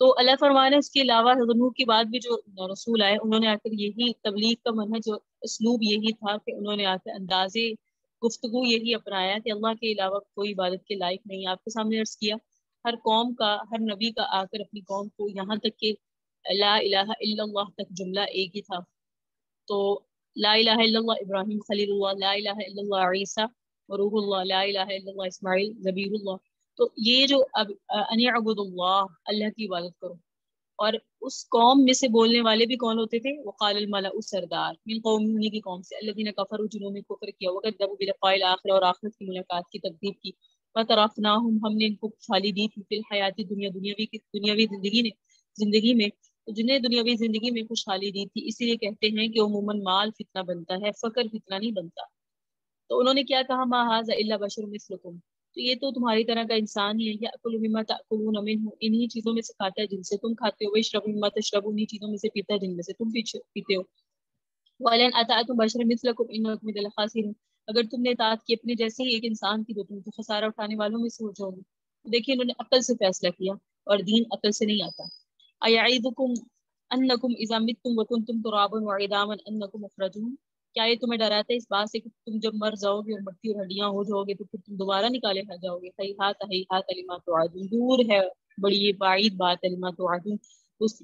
تو اللہ فرمانے اس کے علاوہ حضرت نوح کے بعد بھی جو رسول آئے، انہوں نے آ کر یہی تبلیغ کا منہج جو اسلوب یہی تھا کہ انہوں نے آ کر انداز گفتگو یہی اپنایا کہ اللہ کے علاوہ کوئی عبادت کے لائق نہیں۔ آپ کے سامنے عرض کیا ہر قوم کا، ہر نبی کا آ کر اپنی قوم کو یہاں تک کہ لا الہ الا اللہ تک جملہ ایک ہی تھا۔ تو لا الہ الا اللہ ابراہیم خلیل اللہ، لا الہ الا اللہ عیسیٰ روح اللہ، لا الہ الا اللہ اسماعیل ذبیح اللہ۔ تو یہ جو اب ان اعبدوا اللہ، اللہ کی عبادت کرو، اور اس قوم میں سے بولنے والے بھی کون ہوتے تھے؟ وقال الملأ، سردار، من قوم، انہی کی قوم سے، الذین کفروا، جنہوں نے کفر کیا، وکذبوا بلقاء الآخرہ، اور آخرت کی ملاقات کی تکذیب کی، وترفناہم، ہم نے ان کو خوشحالی دی تھی، فی الحیات دنیا، دنیاوی زندگی میں، جنہیں دنیاوی زندگی میں خوشحالی دی تھی۔ اسی لیے کہتے ہیں کہ عموماً مال فتنہ بنتا ہے، فقر فتنہ نہیں بنتا۔ تو انہوں نے کیا کہا، ما ھذا الا بشر مثلکم، تو یہ تو تمہاری طرح کا انسان ہی ہے، یأکل مما تأکلون منہ، انہی چیزوں میں سے کھاتا ہے جن سے تم کھاتے ہو، ویشرب مما تشربون، انہی چیزوں میں سے پیتا ہے جن میں سے تم پیتے ہو، وَلَئِنْ أَطَعْتُمْ بَشَرًا مِثْلَكُمْ إِنَّكُمْ إِذًا لَخَاسِرُونَ، اگر تم نے اطاعت کی اپنے جیسے ہی ایک انسان کی تو تم تو خسارہ اٹھانے والوں میں سے ہو جاؤ گے۔ دیکھیے انہوں نے عقل سے فیصلہ کیا، اور دین عقل سے نہیں آتا۔ أَيَعِدُكُمْ أَنَّكُمْ إِذَا مِتُّمْ وَكُنْتُمْ تُرَابًا وَعِظَامًا أَنَّكُمْ مُخْرَجُونَ، کیا یہ تمہیں ڈراتا ہے اس بات سے کہ تم جب مر جاؤ گے اور مٹی اور ہڈیاں ہو جاؤ گے تو پھر تم دوبارہ نکالے کھا جاؤ گے؟ ہیہات ہیہات لما توعدون، دور ہے بڑی یہ بعید بات ہے، لما توعدون،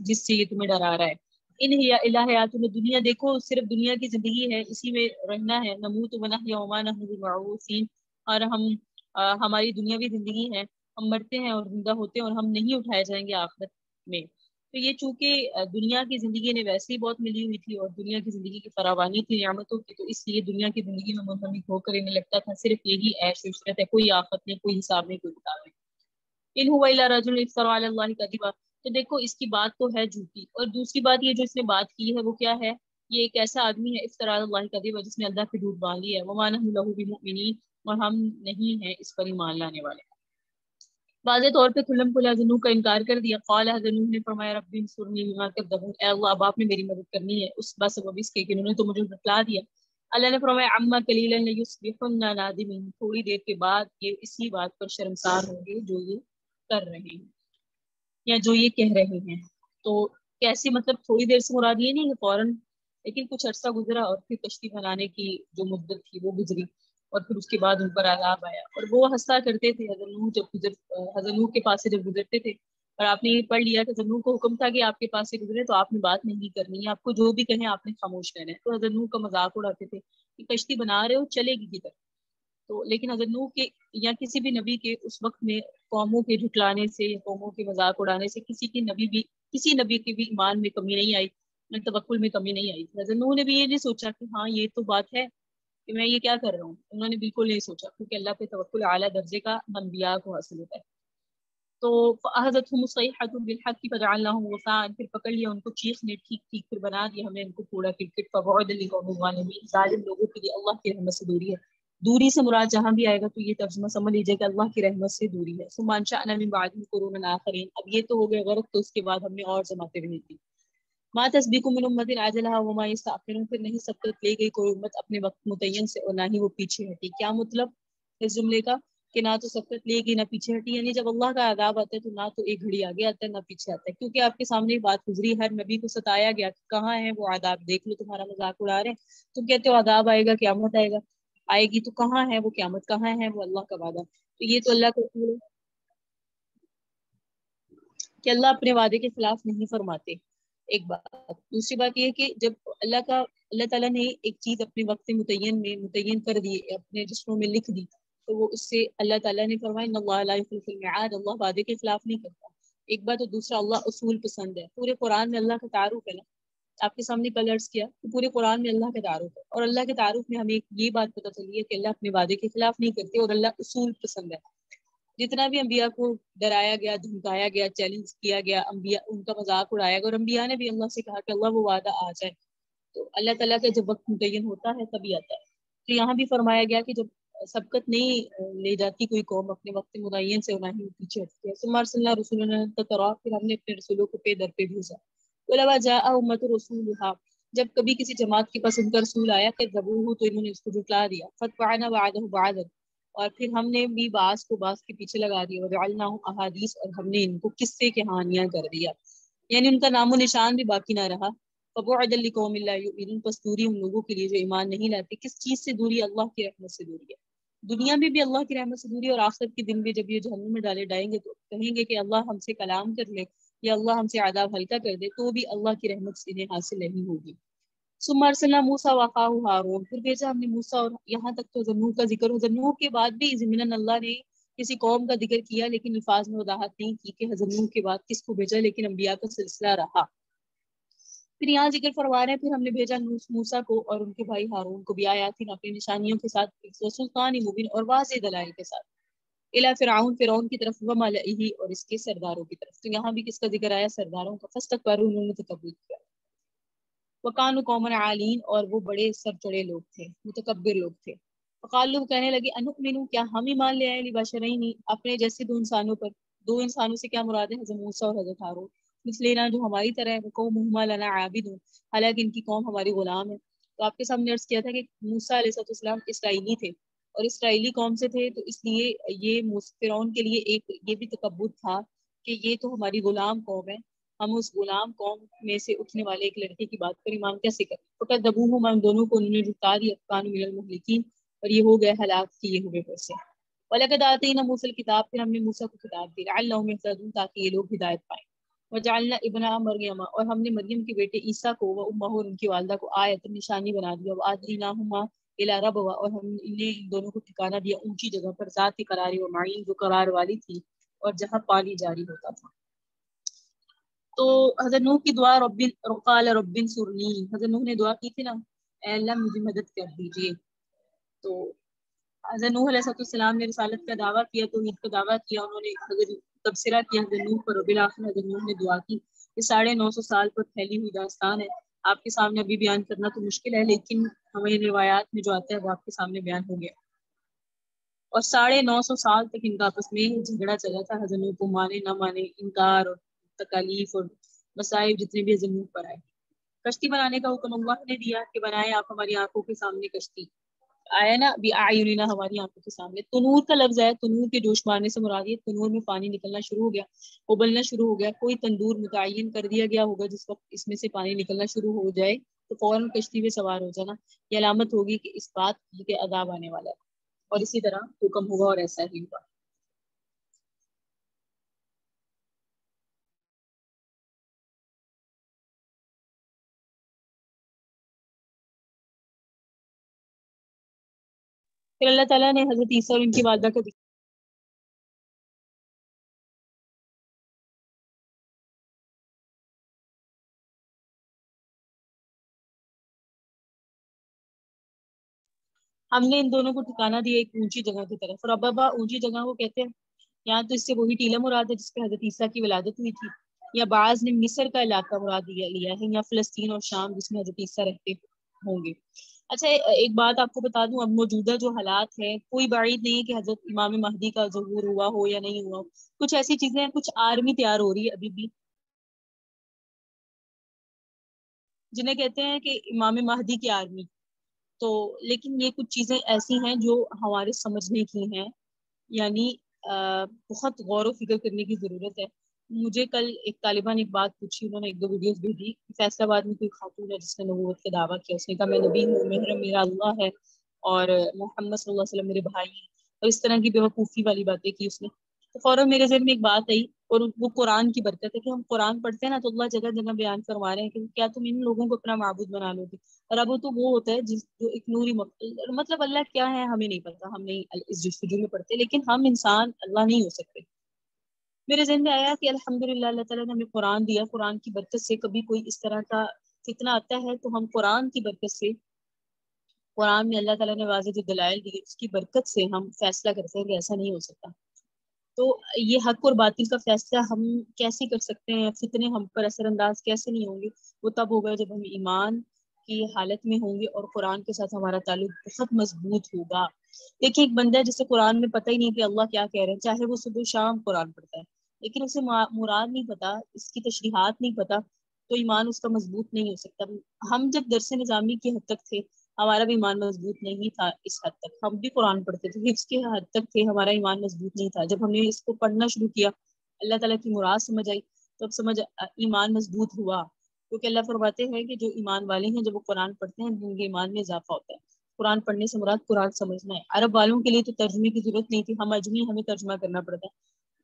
جس سے یہ تمہیں ڈرا رہا ہے۔ ان ہی الا حیاتنا دنیا، دیکھو صرف دنیا کی زندگی ہے، اسی میں رہنا ہے، نموت ونحیا وما نحن بمبعوثین، اور ہماری دنیاوی زندگی ہے، ہم مرتے ہیں اور زندہ ہوتے ہیں، اور ہم نہیں اٹھائے جائیں گے آخرت میں۔ تو یہ چونکہ دنیا کی زندگی نے ویسے ہی بہت ملی ہوئی تھی، اور دنیا کی زندگی کی فراوانی تھی نعمتوں کی، تو اس لیے دنیا کی زندگی میں منہمک ہو کر انہیں لگتا تھا صرف یہی عیش و عشرت ہے، کوئی آخرت نہیں، کوئی حساب نہیں، کوئی کتاب نہیں۔ ان هو الا رجل افترى على الله كذبا، تو دیکھو اس کی بات تو ہے جھوٹی، اور دوسری بات یہ جو اس نے بات کی ہے وہ کیا ہے، یہ ایک ایسا آدمی ہے افترى على الله كذبا، جس نے اللہ پہ جھوٹ باندھ لیا ہے، وما نحن له بمؤمنين، اور ہم نہیں ہیں اس پر ایمان لانے والے۔ واضح طور پہ کھلم کھلا ذنوب کا انکار کر دیا۔ قال ذنوب نے فرمایا رب انصرنی بما كذبون، اے اللہ اب آپ نے میری مدد کرنی ہے اس بسبب اس کے کہ انہوں نے تو مجھے بتلا دیا۔ اللہ نے فرمایا عما قلیلا لیصبحن نادمین، تھوڑی دیر کے بعد یہ اسی بات پر شرمسار ہوں گے جو یہ کر رہے ہیں یا جو یہ کہہ رہے ہیں۔ تو کیسی، مطلب تھوڑی دیر سے مراد یہ نہیں کہ فوراً، لیکن کچھ عرصہ گزرا اور پھر کشتی بنانے کی جو مدت تھی وہ گزری، اور پھر اس کے بعد ان پر عذاب آیا، اور وہ ہنسا کرتے تھے حضرت نوح کے پاس سے جب گزرتے تھے، اور آپ نے یہ پڑھ لیا کہ حضرت نوح کو حکم تھا کہ آپ کے پاس سے گزرے تو آپ نے بات نہیں کرنی ہے، آپ کو جو بھی کہیں آپ نے خاموش رہنا ہے۔ تو حضرت نوح کا مذاق اڑاتے تھے کہ کشتی بنا رہے ہو، چلے گی کدھر؟ تو لیکن حضرت نوح کے یا کسی بھی نبی کے اس وقت میں قوموں کے جھٹلانے سے یا قوموں کے مذاق اڑانے سے کسی نبی کے بھی ایمان میں کمی نہیں آئی، توکل میں کمی نہیں آئی۔ حضرت نوح نے بھی یہ نہیں سوچا کہ ہاں یہ تو بات ہے کہ میں یہ کیا کر رہا ہوں، انہوں نے بالکل نہیں سوچا، کیونکہ اللہ پہ توکل اعلیٰ درجے کا انبیاء کو حاصل ہوتا ہے۔ تو فأخذتهم الصيحة بالحق فجعلناهم غثاء، پھر پکڑ لیا ان کو چیخ نے، ٹھیک پھر بنا دیا ہم نے ان کو کوڑا کرکٹ۔ فبعدا للقوم الظالمین، ظالم لوگوں کے لیے اللہ کی رحمت سے دوری ہے۔ دوری سے مراد جہاں بھی آئے گا تو یہ ترجمہ سمجھ لیجیے کہ اللہ کی رحمت سے دوری ہے۔ ثم انشأنا من بعدهم قرونا آخرین، اب یہ تو ہو گئے غرق، تو اس کے بعد ہم نے اور جماعتیں بھیج دی۔ ما تسبق من امت اجلها وما يستأخرون، پھر نہیں سبقت لے گئی کوئی امت اپنے وقت متعین سے اور نہ ہی وہ پیچھے ہٹی۔ کیا مطلب اس جملے کا کہ نہ تو سبقت لے گی نہ پیچھے ہٹی. یعنی جب اللہ کا عذاب آتا ہے تو نہ تو ایک گھڑی آگے آتا ہے نہ پیچھے آتا ہے, کیونکہ آپ کے سامنے بات گزری, ہر نبی کو ستایا گیا کہ کہاں ہے وہ عذاب, دیکھ لو تمہارا مذاق اڑا رہے ہیں, تم کہتے ہو عذاب آئے گا قیامت آئے گی, تو کہاں ہے وہ قیامت, کہاں ہے وہ اللہ کا وعدہ. تو یہ تو اللہ کا کہ اللہ اپنے وعدے کے خلاف نہیں فرماتے. ایک بات. دوسری بات یہ کہ جب اللہ تعالیٰ نے ایک چیز اپنے وقت متعین کر دی, اپنے جسموں میں لکھ دی, تو وہ اس سے اللہ تعالیٰ نے فرمایا ان اللہ لا یخلف الميعاد, اللہ وعدے کے خلاف نہیں کرتا. ایک بات. اور دوسرا, اللہ اصول پسند ہے. پورے قرآن میں اللہ کا تعارف ہے نا, آپ کے سامنے کل عرض کیا کہ پورے قرآن میں اللہ کا تعارف ہے, اور اللہ کے تعارف میں ہمیں یہ بات پتہ چلی ہے کہ اللہ اپنے وعدے کے خلاف نہیں کرتے اور اللہ اصول پسند ہے. جتنا بھی انبیاء کو ڈرایا گیا, دھمکایا گیا, چیلنج کیا گیا, انبیاء ان کا مذاق اڑایا گیا, اور انبیاء نے بھی اللہ سے کہا کہ اللہ وہ وعدہ آ جائے, تو اللہ تعالیٰ کا جب وقت متعین ہوتا ہے تبھی آتا ہے. تو یہاں بھی فرمایا گیا کہ جب سبقت نہیں لے جاتی کوئی قوم اپنے وقت متعین سے, نہ ہی پیچھے ہٹتی ہے. ثم ارسلنا رسولنا تترا, پھر ہم نے اپنے رسولوں کو پے در پہ بھیجا. ولما جاء امۃ رسولها, جب کبھی کسی جماعت کے پاس ان کا رسول آیا کہ ذبوہ, تو انہوں نے اس کو جھٹلا دیا. فتبعنا بعضهم بعضا, اور پھر ہم نے بھی بعض کو بعض کے پیچھے لگا دیا. وجعلناهم احادیث, اور ہم نے ان کو قصے کہانیاں کر دیا, یعنی ان کا نام و نشان بھی باقی نہ رہا. فبعدا لقوم لا یؤمنون, پس دوری ان لوگوں کے لیے جو ایمان نہیں لاتے. کس چیز سے دوری؟ اللہ کی رحمت سے دوری ہے. دنیا میں بھی اللہ کی رحمت سے دوری, اور آخرت کے دن بھی جب یہ جہنم میں ڈالے جائیں گے تو کہیں گے کہ اللہ ہم سے کلام کر لے یا اللہ ہم سے عذاب ہلکا کر دے, تو بھی اللہ کی رحمت سے انہیں حاصل نہیں ہوگی. ثم ارسلنا موسیٰ واخاہ ہارون, پھر بھیجا ہم نے موسیٰ, اور یہاں تک تو ذنوح کا ذکر ہو. ذنوح کے بعد بھی ضمناً اللہ نے کسی قوم کا ذکر کیا, لیکن الفاظ میں وضاحت نہیں کی کہ ذنوح کے بعد کس کو بھیجا, لیکن انبیاء کا سلسلہ رہا. پھر یہاں ذکر فرما رہے ہیں پھر ہم نے بھیجا موسیٰ کو اور ان کے بھائی ہارون کو بھی آیاتین, اپنی نشانیوں کے ساتھ, سلطان مبین, اور واضح دلائل کے ساتھ, الی فرعون کی طرف, وملئہ, اور اس کے سرداروں کی طرف. تو یہاں بھی کس کا ذکر آیا؟ سرداروں کا. فاستکبروا, انہوں نے تکبر کیا. وکانوا قوما عالین, اور وہ بڑے سر چڑے لوگ تھے, متکبر لوگ تھے. فقالوا, کہنے لگے, انؤمن, کیا ہم ایمان لے آئے, لبشرین, اپنے جیسے دو انسانوں پر. دو انسانوں سے کیا مراد ہے؟ حضرت موسیٰ اور حضرت ہارون. مثلنا, جو ہماری طرح ہے. قومہما لنا عابدون, حالانکہ ان کی قوم ہماری غلام ہے. تو آپ کے سامنے عرض کیا تھا کہ موسیٰ علیہ السلام اسرائیلی تھے, اور اسرائیلی قوم سے تھے, تو اس لیے یہ فرعون کے لیے ایک یہ بھی تکبر تھا کہ یہ تو ہماری غلام قوم ہے, ہم اس غلام قوم میں سے اٹھنے والے ایک لڑکے کی بات پر ایمان کیسے کریں. فکذبوہما, ان دونوں کو انہوں نے جھٹلا دیا. کانوا من المہلکین, اور یہ ہو گئے ہلاک کیے ہوئے پر سے. وَلَقَدْ آتَيْنَا مُوسَى الْكِتَابَ, پھر ہم نے موسیٰ کو کتاب دی. لَعَلَّهُمْ يَهْتَدُونَ, تاکہ یہ لوگ ہدایت پائیں. وَجَعَلْنَا ابْنَ مَرْيَمَ, اور ہم نے مریم کے بیٹے عیسیٰ کو, وَأُمَّهُ, اور ان کی والدہ کو, آیت, نشانی بنا دیا. وَآتَيْنَاهُمَا إِلَى رَبْوَةٍ, اور ہم نے ان دونوں کو ٹھکانہ دیا اونچی جگہ پر, ذات قرار و معین, جو قرار والی تھی اور جہاں پانی جاری ہوتا تھا. تو حضرت نوح کی دعا, قال رب انصرنی, حضرت نوح نے دعا کی تھی نا, اے اللہ مجھے مدد کر دیجیے. تو حضرت نوح علیہ السلام نے رسالت کا دعویٰ کیا, توحید کا دعویٰ کیا, انہوں نے حضرت تبصرہ کیا حضرت نوح پر, بالآخر حضرت نوح نے دعا کی. یہ 950 سال پر پھیلی ہوئی داستان ہے, آپ کے سامنے ابھی بیان کرنا تو مشکل ہے, لیکن ہمیں روایات میں جو آتا ہے وہ آپ کے سامنے بیان ہو گیا. اور 950 سال تک ان کا آپس میں جھگڑا چلا تھا, حضرت نوح کو مانے نہ مانے, انکار اور تکالیف اور مصائب جتنے بھی حضرت نوح پر آئے. کشتی بنانے کا حکم اللہ نے دیا کہ بنائے آپ ہماری آنکھوں کے سامنے کشتی. آیا نا بِأَعْيُنِنَا, ہماری آنکھوں کے سامنے. تنور کا لفظ ہے, تنور کے جوش مارنے سے مراد ہے تنور میں پانی نکلنا شروع ہو گیا, ابلنا شروع ہو گیا. کوئی تندور متعین کر دیا گیا ہوگا, جس وقت اس میں سے پانی نکلنا شروع ہو جائے تو فوراً کشتی میں سوار ہو جانا. یہ علامت ہوگی کہ اس بات کی عذاب آنے والا ہے, اور اسی طرح حکم ہوگا اور ایسا ہی ہوا. پھر اللہ تعالیٰ نے حضرت عیسیٰ اور ان کی والدہ کا ہم نے ان دونوں کو ٹھکانہ دیا ایک اونچی جگہ کی طرف. اور ابابا, اونچی جگہ کو کہتے ہیں یہاں تو اس سے وہی ٹیلا مراد ہے جس پہ حضرت عیسیٰ کی ولادت ہوئی تھی, یا بعض نے مصر کا علاقہ مراد لیا ہے, یا فلسطین اور شام جس میں حضرت عیسیٰ رہتے ہوں گے. اچھا, ایک بات آپ کو بتا دوں, اب موجودہ جو حالات ہیں کوئی بعید نہیں ہے کہ حضرت امام مہدی کا ظہور ہوا ہو یا نہیں ہوا ہو. کچھ ایسی چیزیں ہیں, کچھ آرمی تیار ہو رہی ہے ابھی بھی, جنہیں کہتے ہیں کہ امام مہدی کی آرمی. تو لیکن یہ کچھ چیزیں ایسی ہیں جو ہمارے سمجھنے کی ہیں, یعنی بہت غور و فکر کرنے کی ضرورت ہے۔ مجھے کل ایک طالبہ نے ایک بات پوچھی، انہوں نے ایک دو ویڈیوز بھیجی، فیصل آباد میں کوئی خاتون ہے جس نے نبوت کا دعویٰ کیا، اس نے کہا میں نبی ہوں، محرم میرا اللہ ہے اور محمد صلی اللہ علیہ وسلم میرے بھائی ہیں، اور اس طرح کی بیوقوفی والی باتیں کی اس نے۔ تو فوراً میرے ذہن میں ایک بات آئی، اور وہ قرآن کی برکت ہے کہ ہم قرآن پڑھتے ہیں نا، تو اللہ جگہ جگہ بیان فرما رہے ہیں کہ کیا تم ان لوگوں کو اپنا معبود بنا لو گے؟ اور اب وہ تو وہ ہوتا ہے جس جو ایک نوری مطلب اللہ کیا ہے ہمیں نہیں پتا، ہم نہیں اس جستجو میں پڑھتے، لیکن ہم انسان اللہ نہیں ہو سکتے۔ میرے ذہن میں آیا کہ الحمدللہ اللہ تعالیٰ نے ہمیں قرآن دیا، قرآن کی برکت سے کبھی کوئی اس طرح کا فتنہ آتا ہے تو ہم قرآن کی برکت سے، قرآن میں اللہ تعالیٰ نے واضح جو دلائل دی اس کی برکت سے ہم فیصلہ کرتے ہیں کہ ایسا نہیں ہو سکتا۔ تو یہ حق اور باطل کا فیصلہ ہم کیسے کر سکتے ہیں، فتنے ہم پر اثر انداز کیسے نہیں ہوں گے؟ وہ تب ہوگا جب ہم ایمان کی حالت میں ہوں گے اور قرآن کے ساتھ ہمارا تعلق بہت مضبوط ہوگا۔ دیکھیں ایک بندہ ہے جسے قرآن میں پتہ ہی نہیں کہ اللہ کیا کہہ رہے ہیں، چاہے وہ صبح شام قرآن پڑھتا ہے، لیکن اسے مراد نہیں پتا، اس کی تشریحات نہیں پتا، تو ایمان اس کا مضبوط نہیں ہو سکتا۔ ہم جب درس نظامی کی حد تک تھے ہمارا بھی ایمان مضبوط نہیں تھا، اس حد تک ہم بھی قرآن پڑھتے تھے، حفظ کے حد تک تھے، ہمارا ایمان مضبوط نہیں تھا۔ جب ہم نے اس کو پڑھنا شروع کیا، اللہ تعالیٰ کی مراد سمجھ آئی، تو اب سمجھ ایمان مضبوط ہوا، کیونکہ اللہ فرماتے ہیں کہ جو ایمان والے ہیں جب وہ قرآن پڑھتے ہیں ان کے ایمان میں اضافہ ہوتا ہے۔ قرآن پڑھنے سے مراد قرآن سمجھنا ہے۔ عرب والوں کے لیے تو ترجمے کی ضرورت نہیں تھی، ہم اجمی ہمیں ترجمہ کرنا پڑتا ہے۔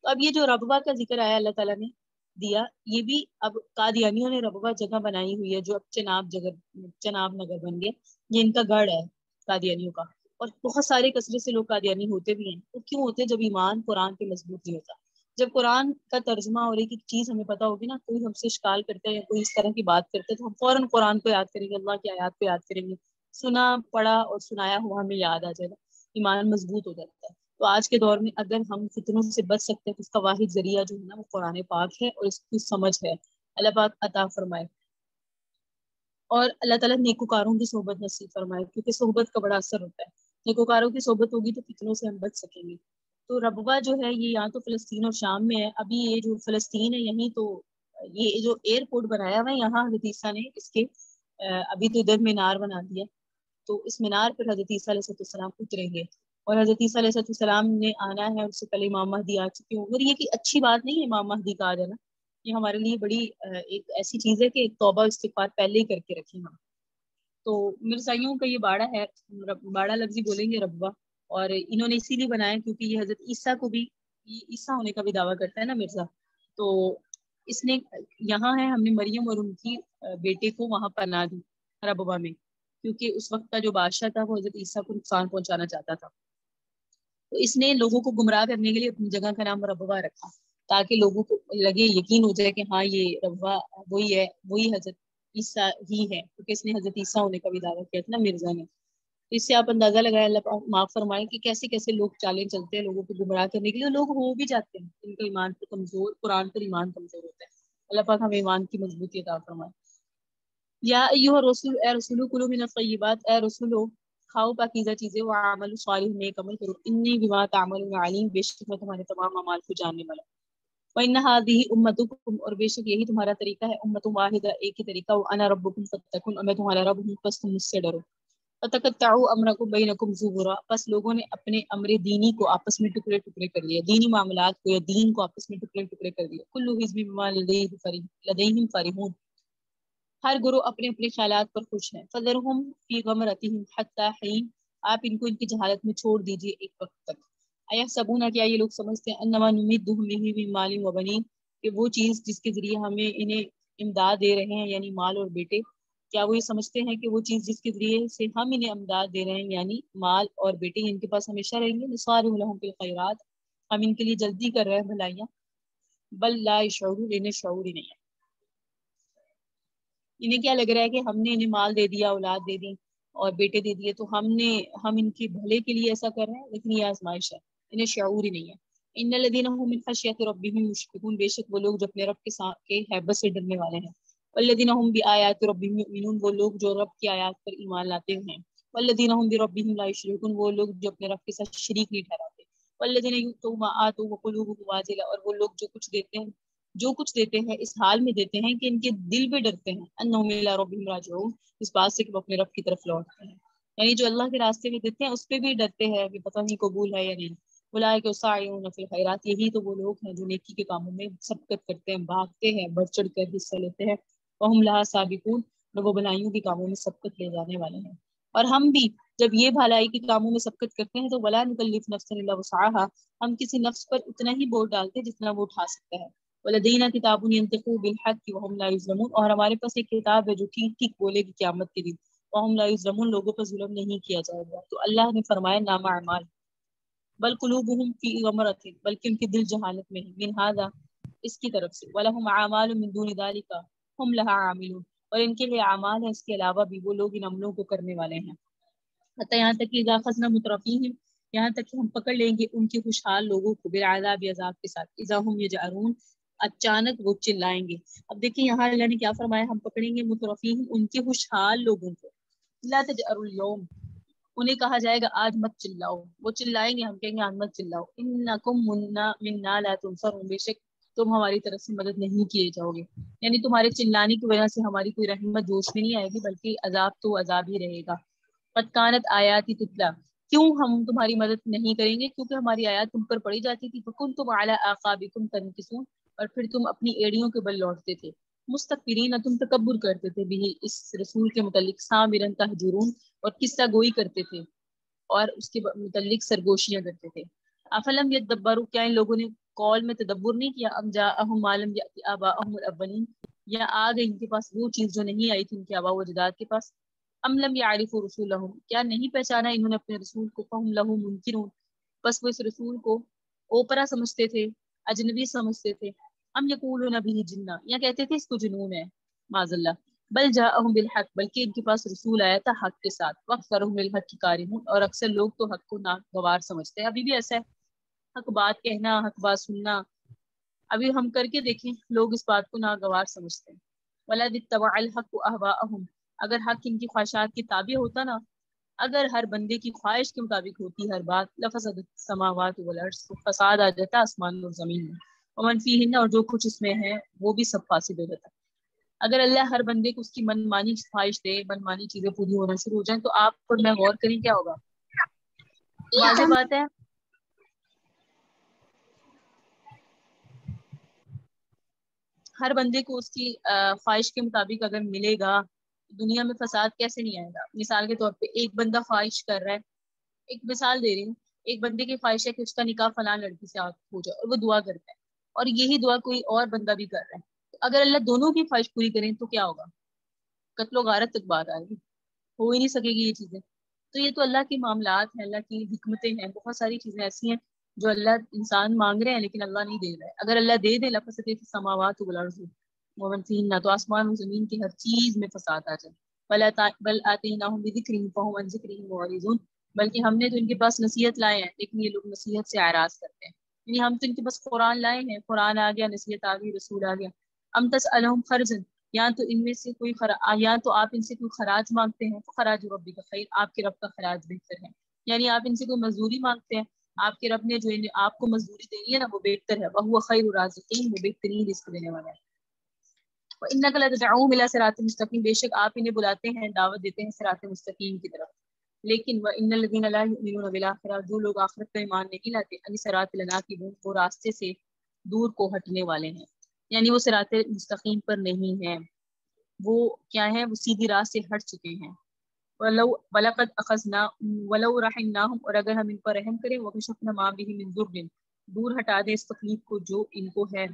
تو اب یہ جو ربوہ کا ذکر آیا اللہ تعالیٰ نے دیا، یہ بھی اب قادیانیوں نے ربوہ جگہ بنائی ہوئی ہے، جو اب چناب نگر بن گیا، یہ ان کا گڑھ ہے قادیانیوں کا، اور بہت سارے کثرت سے لوگ قادیانی ہوتے بھی ہیں۔ تو کیوں ہوتے؟ جب ایمان قرآن کے مضبوط نہیں ہوتا۔ جب قرآن کا ترجمہ اور ایک ایک چیز ہمیں پتہ ہوگی نا، کوئی ہم سے اشکال کرتے ہیں یا کوئی اس طرح کی بات کرتے ہیں تو ہم فوراً قرآن کو یاد کریں گے، اللہ کی آیات کو یاد کریں گے، سنا پڑھا اور سنایا ہوا ہمیں یاد آ جائے گا، ایمان مضبوط ہو جاتا ہے۔ تو آج کے دور میں اگر ہم فتنوں سے بچ سکتے ہیں تو اس کا واحد ذریعہ جو ہے نا وہ قرآن پاک ہے اور اس کی سمجھ ہے، اللہ پاک عطا فرمائے۔ اور اللہ تعالیٰ نیکوکاروں کی صحبت نصیب فرمائے، کیونکہ صحبت کا بڑا اثر ہوتا ہے، نیکوکاروں کی صحبت ہوگی تو فتنوں سے ہم بچ سکیں گے۔ تو ربوہ جو ہے یہ یہاں تو فلسطین اور شام میں ہے، ابھی یہ جو فلسطین ہے یہیں تو یہ جو ایئرپورٹ بنایا ہوا ہے یہاں حضرت عیسیٰ نے اس کے ابھی تو ادھر مینار بنا دیا، تو اس مینار پر حضرت عیسیٰ علیہ السلام اتریں گے، اور حضرت عیسیٰ علیہ السلام نے آنا ہے، اس سے پہلے امام مہدی آ چکے ہوں، اور یہ کہ اچھی بات نہیں ہے امام مہدی کا آ جانا، یہ ہمارے لیے بڑی ایک ایسی چیز ہے کہ ایک توبہ استغفار پہلے ہی کر کے رکھیں ہم۔ تو مرزائیوں کا یہ باڑا ہے، باڑا لفظی بولیں گے ربوہ، اور انہوں نے اسی لیے بنایا کیونکہ یہ حضرت عیسیٰ کو بھی عیسیٰ ہونے کا بھی دعویٰ کرتا ہے نا مرزا، تو اس نے یہاں ہے ہم نے مریم اور ان کی بیٹے کو وہاں پناہ دی ربوہ میں، کیونکہ اس وقت کا جو بادشاہ تھا وہ حضرت عیسیٰ کو نقصان پہنچانا چاہتا تھا، تو اس نے لوگوں کو گمراہ کرنے کے لیے اپنی جگہ کا نام ربوہ رکھا، تاکہ لوگوں کو لگے، یقین ہو جائے کہ ہاں یہ ربوہ وہی ہے، وہی حضرت عیسیٰ ہی ہے، کیونکہ اس نے حضرت عیسیٰ ہونے کا بھی دعویٰ کیا تھا نا مرزا نے۔ اس سے آپ اندازہ لگائے، اللہ پاک معاف فرمائے کہ کیسے کیسے لوگ چالیں چلتے ہیں لوگوں کو گمراہ کرنے کے لیے، لوگ ہو بھی جاتے ہیں ان کا ایمان پر کمزور، قرآن پر ایمان کمزور ہوتا ہے، اللہ پاک ہمیں ایمان کی مضبوطی عطا فرمائے۔ یا ایھا الرسول، اے رسولو، کلوا من الطیبات، اے رسولو کھاؤ پاکیزہ چیزیں، وعملوا صالح، نیک عمل کرو، انی بما تعملون علیم، بے شک میں تمہارے تمام اعمال کو جاننے والا ہوں۔ وَإِنَّ هَٰذِهِ أُمَّتُكُمْ، اور بے شک یہی تمہارا طریقہ ہے، امت واحدہ، ایک ہی طریقہ، وَأَنَا رَبُّكُمْ فَاتَّقُونِ، اور میں تمہارا رب ہوں پس تم مجھ سے ڈرو۔ فَتَقَطَّعُوا أَمْرَكُمْ بَيْنَكُمْ زُبُرًا، پس لوگوں نے اپنے امر دینی کو آپس میں ٹکڑے ٹکڑے کر لیے، دینی معاملات کو یا دین کو آپس میں ٹکڑے ٹکڑے کر دیا۔ كُلُّ حِزْبٍ بِمَا لَدَيْهِمْ فَرِحُونَ، ہر گروہ اپنے اپنے خیالات پر خوش ہیں۔ فَذَرْهُمْ فِي غَمْرَتِهِمْ حَتَّىٰ حِينٍ، آپ ان کو ان کی جہالت میں چھوڑ دیجیے ایک وقت تک۔ أَيَحْسَبُونَ، کیا یہ لوگ سمجھتے ہیں، أَنَّمَا نُمِدُّهُم بِهِ مِن مَّالٍ وَبَنِينَ، کہ وہ چیز جس کے ذریعے ہمیں انہیں امداد دے رہے ہیں یعنی مال اور بیٹے، کیا وہ یہ سمجھتے ہیں کہ وہ چیز جس کے ذریعے سے ہم انہیں امداد دے رہے ہیں یعنی مال اور بیٹے ان کے پاس ہمیشہ رہیں گے؟ نُصَارِعُ لَهُم فِي الْخَيْرَاتِ، ہم ان کے لیے جلدی کر رہے ہیں بھلائیاں، بل لا يشعرون، انہیں شعور ہی نہیں ہے۔ انہیں کیا لگ رہا ہے کہ ہم نے انہیں مال دے دیا، اولاد دے دی اور بیٹے دے دیے تو ہم ان کے بھلے کے لیے ایسا کر رہے ہیں، لیکن یہ آزمائش ہے، انہیں شعور ہی نہیں ہے۔ ان الذين هم من خشية ربهم مشفقون، بے شک وہ لوگ جو اپنے رب کے ہیبت سے ڈرنے والے ہیں۔ والذین هم بآیات ربهم یؤمنون، وہ لوگ جو رب کی آیات پر ایمان لاتے ہیں۔ والذین هم بربهم لا یشرکون، وہ لوگ جو اپنے رب کے ساتھ شریک نہیں ٹھہراتے۔ والذین یؤتون ما آتوا وقلوبهم واجلة، اور وہ لوگ جو کچھ دیتے ہیں اس حال میں دیتے ہیں کہ ان کے دل بھی ڈرتے ہیں، انہم الی ربهم راجعون، اس بات سے کہ وہ اپنے رب کی طرف لوٹتے ہیں، یعنی جو اللہ کے راستے میں دیتے ہیں اس پہ بھی ڈرتے ہیں کہ پتہ نہیں قبول ہے یا نہیں۔ اولئک یسارعون فی الخیرات، یہی تو وہ لوگ ہیں جو نیکی کے کاموں میں سبقت کرتے ہیں، بھاگتے ہیں، بڑھ چڑھ کر حصہ لیتے ہیں، وہم لہا سابقون، اور وہ بھلائیوں کے کاموں میں سبقت لے جانے والے ہیں۔ اور ہم بھی جب یہ بھلائی کے کاموں میں سبقت کرتے ہیں تو ولا نکلف نفسا الا وسعها، ہم کسی نفس پر اتنا ہی بوجھ ڈالتے ہیں جتنا وہ اٹھا سکتا ہے۔ ولدینا کتاب ينطق بالحق وهم لا يظلمون، اور ہمارے پاس ایک کتاب ہے جو ٹھیک ٹھیک بولے گی قیامت کے دن، وهم لا يظلمون، لوگوں پر ظلم نہیں کیا جائے گا۔ تو اللہ نے فرمایا نام اعمال، بل قلوبهم فی غمرۃ، بلکہ ان کے دل جہالت میں ہے، من ھذا، اس کی طرف سے، ولہم اعمال من دون ذلک هم لها عاملون، اور ان کے لیے اعمال ہیں اس کے علاوہ بھی، وہ لوگ ان عملوں کو کرنے والے ہیں۔ حتی یہاں تک کہ اذا اخذنا مترفیہم، یہاں تک کہ ہم پکڑ لیں گے ان کے خوشحال لوگوں کو، بالعذاب، عذاب کے ساتھ، اذا هم یجأرون، اچانک وہ چلائیں گے۔ اب دیکھیں یہاں اللہ نے کیا فرمایا، ہم پکڑیں گے مترفیہم، ان کے خوشحال لوگوں کو، لا تجأروا اليوم، انہیں کہا جائے گا آج مت چلاؤ، وہ چلائیں گے، ہم کہیں گے آج مت چلاؤ، انکم منا لا تنصرون، بے شک تم ہماری طرف سے مدد نہیں کیے جاؤ گے، یعنی تمہارے چلانے کی وجہ سے ہماری کوئی رحمت جوش میں نہیں آئے گی، بلکہ عذاب تو عذاب ہی رہے گا۔ قد کانت آیاتی تتلا، کیوں ہم تمہاری مدد نہیں کریں گے، کیونکہ ہماری آیات تم پر پڑھی جاتی تھی، فکنتم علی اعقابکم تنکسون، اور پھر تم اپنی ایڑیوں کے بل لوٹتے تھے، مستکبرین، تم تکبر کرتے تھے، بھی اس رسول کے متعلق، سامرن تہجرون، اور قصہ گوئی کرتے تھے، اور اس کے متعلق سرگوشیاں کرتے تھے۔ افلم یدبروا، کیا ان لوگوں نے قول میں تدبر نہیں کیا، ام جاءہم ما لم یأت آباءہم الاولین، یا آ گئی ان کے پاس وہ چیز جو نہیں آئی تھی ان کے آباء و اجداد کے پاس، ام لم یعرفوا رسولہم، کیا نہیں پہچانا انہوں نے اپنے رسول کو، فہم لہ منکرون، بس وہ اس رسول کو اوپرا سمجھتے تھے، اجنبی سمجھتے تھے، ام یقولون بہ جنہ، یا کہتے تھے اس کو جنون ہے، معاذ اللہ، بل جاءہم بالحق، بلکہ ان کے پاس رسول آیا تھا حق کے ساتھ، واکثرہم للحق کارہون، اور اکثر لوگ تو حق کو ناگوار سمجھتے ہیں، ابھی بھی ایسا ہے، حق بات کہنا، حق بات سننا، ابھی ہم کر کے دیکھیں لوگ اس بات کو ناگوار سمجھتے ہیں۔ وَلَذِ اتَّبَعَ الْحَقُّ أَهْوَاءَهُمْ، اگر حق ان کی خواہشات کی تابع ہوتا نا، اگر ہر بندے کی خواہش کے مطابق ہوتی ہر بات، لفسدت السماوات والارض، تو فساد آ جاتا آسمان اور زمین میں، ومن فیہن، اور جو کچھ اس میں ہے وہ بھی سب فاسد ہو جاتا۔ اگر اللہ ہر بندے کو اس کی من مانی خواہش دے، من مانی چیزیں پوری ہونا شروع ہو جائیں، تو آپ اور میں غور کریں کیا ہوگا؟ واضح بات ہے، ہر بندے کو اس کی خواہش کے مطابق اگر ملے گا، دنیا میں فساد کیسے نہیں آئے گا؟ مثال کے طور پہ ایک بندہ خواہش کر رہا ہے، ایک مثال دے رہی ہوں، ایک بندے کی خواہش ہے کہ اس کا نکاح فلاں لڑکی سے ہو جائے، اور وہ دعا کرتا ہے، اور یہی دعا کوئی اور بندہ بھی کر رہا ہے، تو اگر اللہ دونوں کی خواہش پوری کریں تو کیا ہوگا؟ قتل و غارت تک بات آئے گی، ہو ہی نہیں سکے گی یہ چیزیں۔ تو یہ تو اللہ کے معاملات ہیں، اللہ کی حکمتیں ہیں، بہت ساری چیزیں ایسی ہیں جو اللہ انسان مانگ رہے ہیں لیکن اللہ نہیں دے رہا ہے۔ اگر اللہ دے دے، لفسدت السماوات والارض ومن فیہن، تو آسمان و زمین کی ہر چیز میں فساد آ جائے۔ بل آتیناہم بذکرہم فہم عن ذکرہم معرضون، بلکہ ہم نے تو ان کے پاس نصیحت لائے ہیں لیکن یہ لوگ نصیحت سے اعراض کرتے ہیں، یعنی ہم تو ان کے پاس قرآن لائے ہیں، قرآن آ گیا، نصیحت آ گئی، رسول آ گیا، ام تسألہم خرجا، یا تو ان میں سے کوئی یا تو آپ ان سے کوئی خراج مانگتے ہیں، تو خراج ربک خیر، آپ کے رب کا خراج بہتر ہے، یعنی آپ ان سے کوئی مزدوری مانگتے ہیں، آپ کے رب نے جو آپ کو مزدوری دینی ہے نا وہ بہتر ہے، وہو خیر الرازقین، وہ بہترین رزق دینے والا ہے۔ وَإِنَّكَ لَتَدْعُوهُمْ إِلَىٰ صِرَاطٍ مُسْتَقِيمٍ، بے شک آپ انہیں بلاتے ہیں، دعوت دیتے ہیں صراط مستقیم کی طرف، لیکن وَإِنَّ الَّذِينَ لَا يُؤْمِنُونَ بِالْآخِرَةِ، جو لوگ آخرت پر ایمان نہیں لاتے، عَنِ الصِّرَاطِ لَنَاكِبُونَ، وہ راستے سے دور کو ہٹنے والے ہیں، یعنی وہ صراط مستقیم پر نہیں ہیں، وہ کیا ہے، وہ سیدھی راہ سے ہٹ چکے ہیں۔ وَلَقَدْ أَخَذْنَا وَلَوْ رَحِمْنَاهُمْ، اور اگر ہم ان پر رحم کریں، وَكَشَفْنَا مَا بِهِم مِّن ضُرٍّ، دور ہٹا دیں اس تکلیف کو جو ان کو ہے،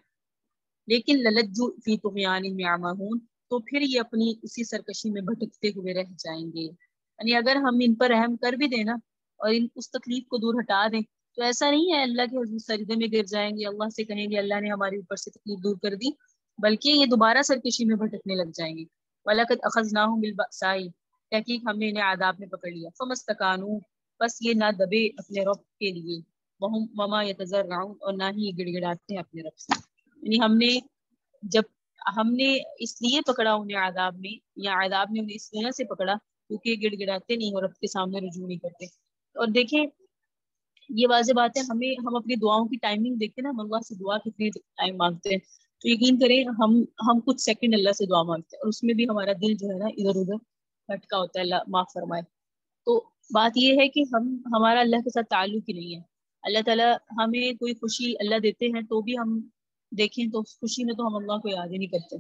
لیکن لَلَجُّوا فِي طُغْيَانِهِمْ يَعْمَهُونَ، تو پھر یہ اپنی اسی سرکشی میں بھٹکتے ہوئے رہ جائیں گے، یعنی اگر ہم ان پر رحم کر بھی دیں نا اور اس تکلیف کو دور ہٹا دیں، تو ایسا نہیں ہے اللہ کے حضور سجدے میں گر جائیں گے، اللہ سے کہیں گے اللہ نے ہمارے اوپر سے تکلیف دور کر دی، بلکہ یہ دوبارہ سرکشی میں بھٹکنے لگ جائیں گے۔ وَلَقَدْ أَخَذْنَاهُمْ بِالْبَأْسَاءِ، تحقیق ہم نے انہیں عذاب میں پکڑ لیا، فَمَا اسْتَكَانُوا، بس یہ نہ دبے اپنے رب کے لیے، وَمَا يَتَضَرَّعُونَ، اور نہ ہی گڑ گڑاتے ہیں اپنے رب سے، یعنی ہم نے اس لیے پکڑا انہیں عذاب میں، یا عذاب نے انہیں اس وجہ سے پکڑا کیونکہ گڑ گڑاتے نہیں اور رب کے سامنے رجوع نہیں کرتے۔ اور دیکھیں یہ واضح بات ہے، ہم اپنی دعاؤں کی ٹائمنگ دیکھیں نا، ہم اللہ سے دعا کتنی ٹائم مانگتے ہیں، تو یقین کریں ہم کچھ سیکنڈ اللہ سے دعا مانگتے ہیں اور اس میں بھی ہمارا دل جو ہے نا ادھر ادھر بھٹکا ہوتا ہے، اللہ معاف فرمائے۔ تو بات یہ ہے کہ ہمارا اللہ کے ساتھ تعلق ہی نہیں ہے، اللہ تعالیٰ ہمیں کوئی خوشی اللہ دیتے ہیں تو بھی ہم دیکھیں تو اس خوشی میں تو ہم اللہ کو یاد ہی نہیں کرتے،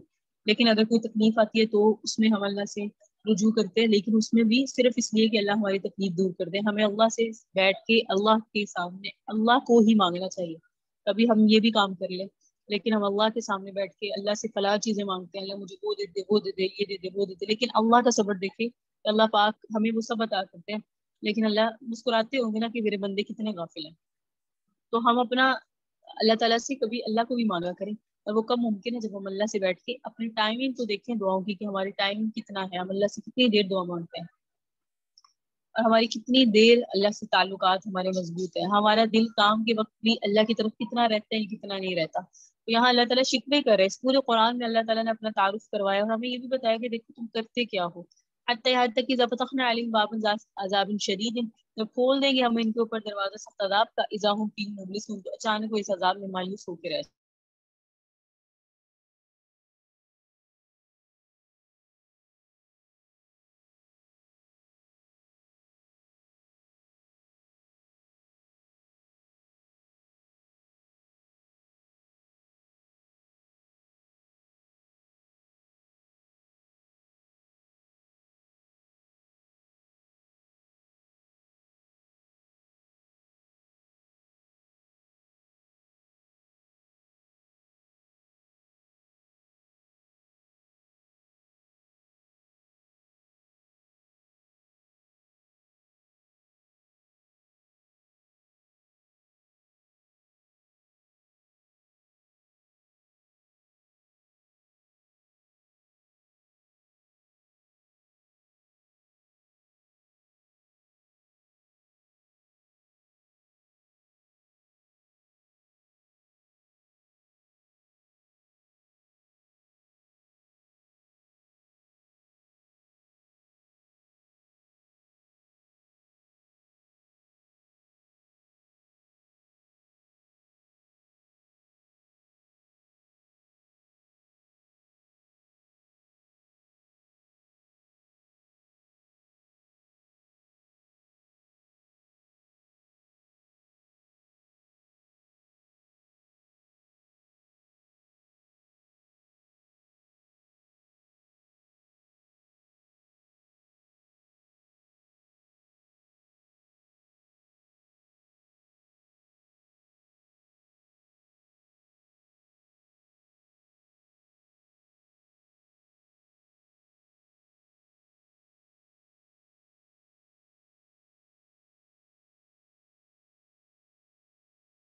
لیکن اگر کوئی تکلیف آتی ہے تو اس میں ہم اللہ سے رجوع کرتے ہیں، لیکن اس میں بھی صرف اس لیے کہ اللہ ہماری تکلیف دور کر دے۔ ہمیں اللہ سے بیٹھ کے اللہ کے سامنے اللہ کو ہی مانگنا چاہیے۔ کبھی ہم یہ بھی کام کر لیں، لیکن ہم اللہ کے سامنے بیٹھ کے اللہ سے فلاں چیزیں مانگتے ہیں، اللہ مجھے وہ دے دے، وہ دے دے، یہ دے دے، وہ دے دے، لیکن اللہ کا صبر دیکھے کہ اللہ پاک ہمیں وہ سب عطا کرتے ہیں، لیکن اللہ مسکراتے ہوں گے نا کہ میرے بندے کتنے غافل ہیں۔ تو ہم اپنا اللہ تعالیٰ سے کبھی اللہ کو بھی مانگا کریں، اور وہ کب ممکن ہے جب ہم اللہ سے بیٹھ کے اپنی ٹائمنگ تو دیکھیں دعاؤں کی کہ ہماری ٹائمنگ کتنا ہے، ہم اللہ سے کتنی دیر دعا مانگتے ہیں، اور ہماری کتنی دیر اللہ سے تعلقات ہمارے مضبوط ہیں، ہمارا دل کام کے وقت بھی اللہ کی طرف کتنا رہتا ہے کتنا نہیں رہتا۔ تو یہاں اللہ تعالیٰ شکوے کر رہے ہیں، اس پورے قرآن میں اللہ تعالیٰ نے اپنا تعارف کروایا اور ہمیں یہ بھی بتایا کہ دیکھو تم کرتے کیا ہو، حتیٰ یہاں تک کہ اذا فتحنا علیہم بابا عذاب شدید، جب کھول دیں گے ہم ان کے اوپر دروازہ سخت عذاب کا، اذا ہم فیہ مبلسون، تو اچانک وہ اس عذاب میں مایوس ہو کے رہ